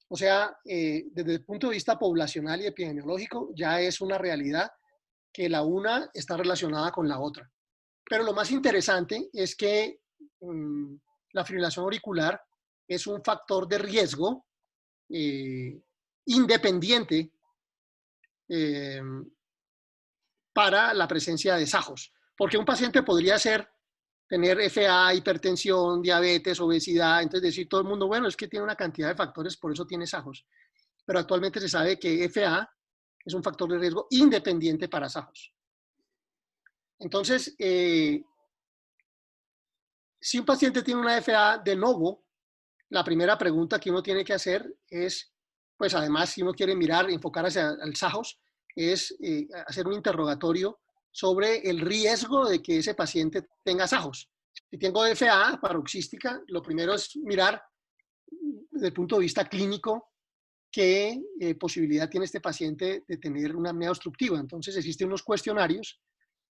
O sea, desde el punto de vista poblacional y epidemiológico, ya es una realidad que la una está relacionada con la otra. Pero lo más interesante es que la fibrilación auricular es un factor de riesgo independiente para la presencia de SAJOS. Porque un paciente podría tener FA, hipertensión, diabetes, obesidad, entonces decir todo el mundo, bueno, es que tiene una cantidad de factores, por eso tiene SAJOS. Pero actualmente se sabe que FA es un factor de riesgo independiente para SAJOS. Entonces, si un paciente tiene una FA de novo, la primera pregunta que uno tiene que hacer es, pues además, si uno quiere mirar, enfocar hacia el SAJOS, es hacer un interrogatorio sobre el riesgo de que ese paciente tenga SAJOS. Si tengo FA paroxística, lo primero es mirar desde el punto de vista clínico qué posibilidad tiene este paciente de tener una apnea obstructiva. Entonces existen unos cuestionarios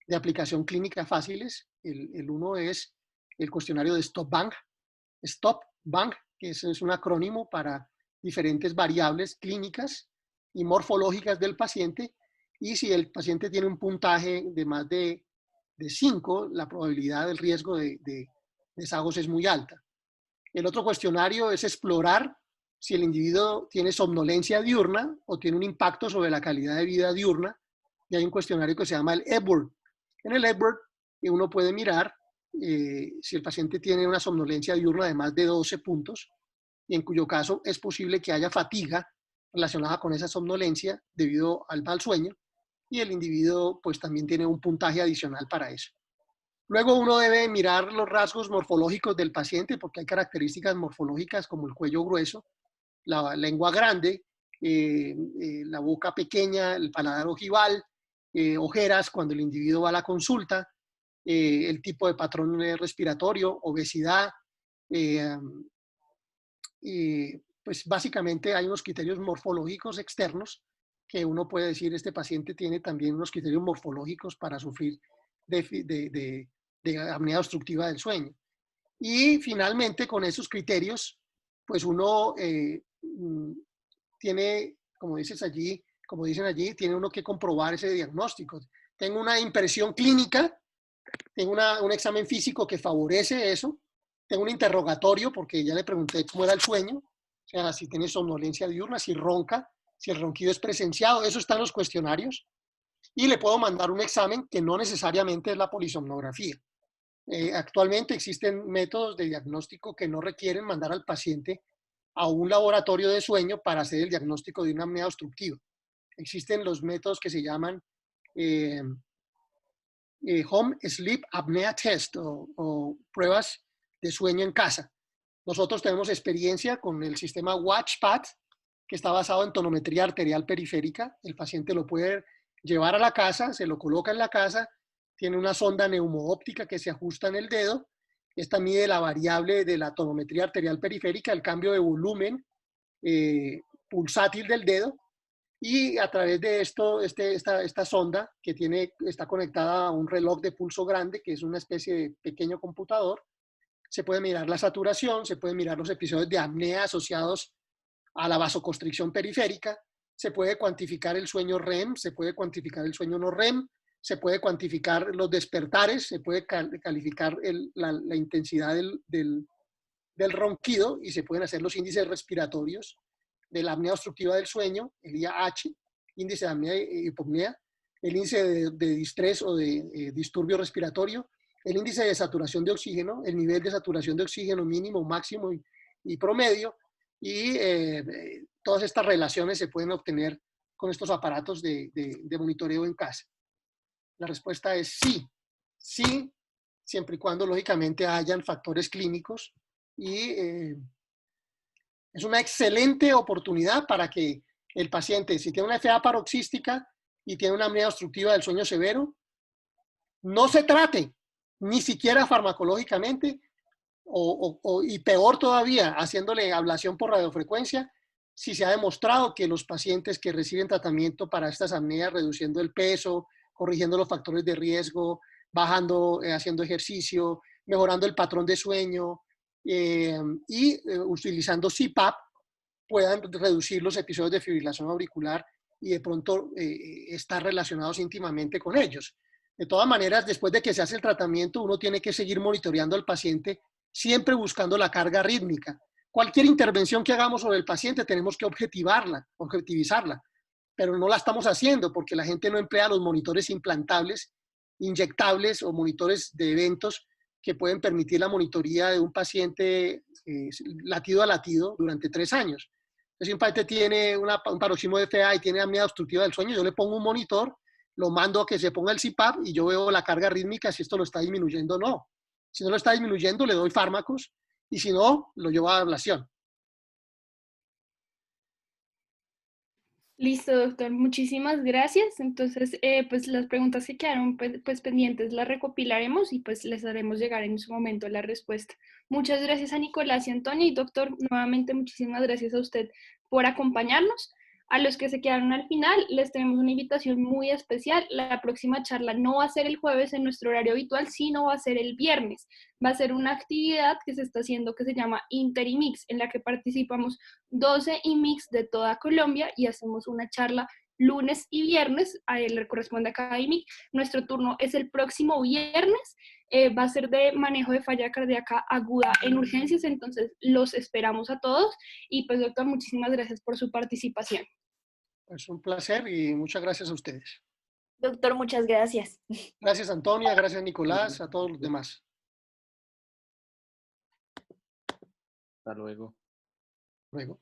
de aplicación clínica fáciles. El uno es el cuestionario de STOP-BANG, que es un acrónimo para diferentes variables clínicas y morfológicas del paciente, y si el paciente tiene un puntaje de más de 5, la probabilidad del riesgo de SAJOS es muy alta. El otro cuestionario es explorar si el individuo tiene somnolencia diurna o tiene un impacto sobre la calidad de vida diurna, y hay un cuestionario que se llama el Epworth. En el Epworth uno puede mirar si el paciente tiene una somnolencia diurna de más de 12 puntos, y en cuyo caso es posible que haya fatiga relacionada con esa somnolencia debido al mal sueño, y el individuo pues también tiene un puntaje adicional para eso. Luego uno debe mirar los rasgos morfológicos del paciente, porque hay características morfológicas como el cuello grueso, la lengua grande, la boca pequeña, el paladar ojival, ojeras cuando el individuo va a la consulta, el tipo de patrón respiratorio, obesidad, pues básicamente hay unos criterios morfológicos externos que uno puede decir este paciente tiene también unos criterios morfológicos para sufrir de apnea obstructiva del sueño. Y finalmente con esos criterios, pues uno tiene, como dicen allí, tiene uno que comprobar ese diagnóstico. Tengo una impresión clínica, tengo un examen físico que favorece eso, tengo un interrogatorio porque ya le pregunté cómo era el sueño, o sea, si tiene somnolencia diurna, si ronca, si el ronquido es presenciado, eso está en los cuestionarios, y le puedo mandar un examen que no necesariamente es la polisomnografía. Actualmente existen métodos de diagnóstico que no requieren mandar al paciente a un laboratorio de sueño para hacer el diagnóstico de una apnea obstructiva. Existen los métodos que se llaman Home Sleep Apnea Test o pruebas de sueño en casa. Nosotros tenemos experiencia con el sistema WatchPad, que está basado en tonometría arterial periférica. El paciente lo puede llevar a la casa, se lo coloca en la casa, tiene una sonda neumoóptica que se ajusta en el dedo. Esta mide la variable de la tonometría arterial periférica, el cambio de volumen pulsátil del dedo, y a través de esto, esta sonda que está conectada a un reloj de pulso grande, que es una especie de pequeño computador, se puede mirar la saturación, se pueden mirar los episodios de apnea asociados a la vasoconstricción periférica, se puede cuantificar el sueño REM, se puede cuantificar el sueño no REM, se puede cuantificar los despertares, se puede calificar la intensidad del ronquido, y se pueden hacer los índices respiratorios de la apnea obstructiva del sueño, el IAH, índice de apnea e hipopnea, el índice de distrés o de disturbio respiratorio, el índice de saturación de oxígeno, el nivel de saturación de oxígeno mínimo, máximo y promedio, y todas estas relaciones se pueden obtener con estos aparatos de monitoreo en casa. La respuesta es sí, sí, siempre y cuando lógicamente hayan factores clínicos, y es una excelente oportunidad para que el paciente, si tiene una FA paroxística y tiene una apnea obstructiva del sueño severo, no se trate, ni siquiera farmacológicamente, y peor todavía, haciéndole ablación por radiofrecuencia, si se ha demostrado que los pacientes que reciben tratamiento para estas apneas, reduciendo el peso, corrigiendo los factores de riesgo, bajando, haciendo ejercicio, mejorando el patrón de sueño, utilizando CPAP, puedan reducir los episodios de fibrilación auricular y de pronto estar relacionados íntimamente con ellos. De todas maneras, después de que se hace el tratamiento, uno tiene que seguir monitoreando al paciente, siempre buscando la carga rítmica. Cualquier intervención que hagamos sobre el paciente tenemos que objetivizarla, pero no la estamos haciendo porque la gente no emplea los monitores implantables, inyectables o monitores de eventos que pueden permitir la monitoría de un paciente latido a latido durante 3 años. Entonces, si un paciente tiene un paroxismo de FA y tiene apnea obstructiva del sueño, yo le pongo un monitor, lo mando a que se ponga el CPAP y yo veo la carga rítmica, si esto lo está disminuyendo o no. Si no lo está disminuyendo, le doy fármacos y si no, lo llevo a ablación. Listo, doctor. Muchísimas gracias. Entonces, pues las preguntas que quedaron pues pendientes las recopilaremos y pues les haremos llegar en su momento la respuesta. Muchas gracias a Nicolás y Antonio y doctor, nuevamente muchísimas gracias a usted por acompañarnos. A los que se quedaron al final, les tenemos una invitación muy especial. La próxima charla no va a ser el jueves en nuestro horario habitual, sino va a ser el viernes. Va a ser una actividad que se está haciendo que se llama Interimix, en la que participamos 12 IMIX de toda Colombia y hacemos una charla lunes y viernes. A él le corresponde a cada IMIX. Nuestro turno es el próximo viernes. Va a ser de manejo de falla cardíaca aguda en urgencias, entonces los esperamos a todos. Y pues doctor, muchísimas gracias por su participación. Es un placer y muchas gracias a ustedes. Doctor, muchas gracias. Gracias Antonia, gracias Nicolás, a todos los demás. Hasta luego. Luego.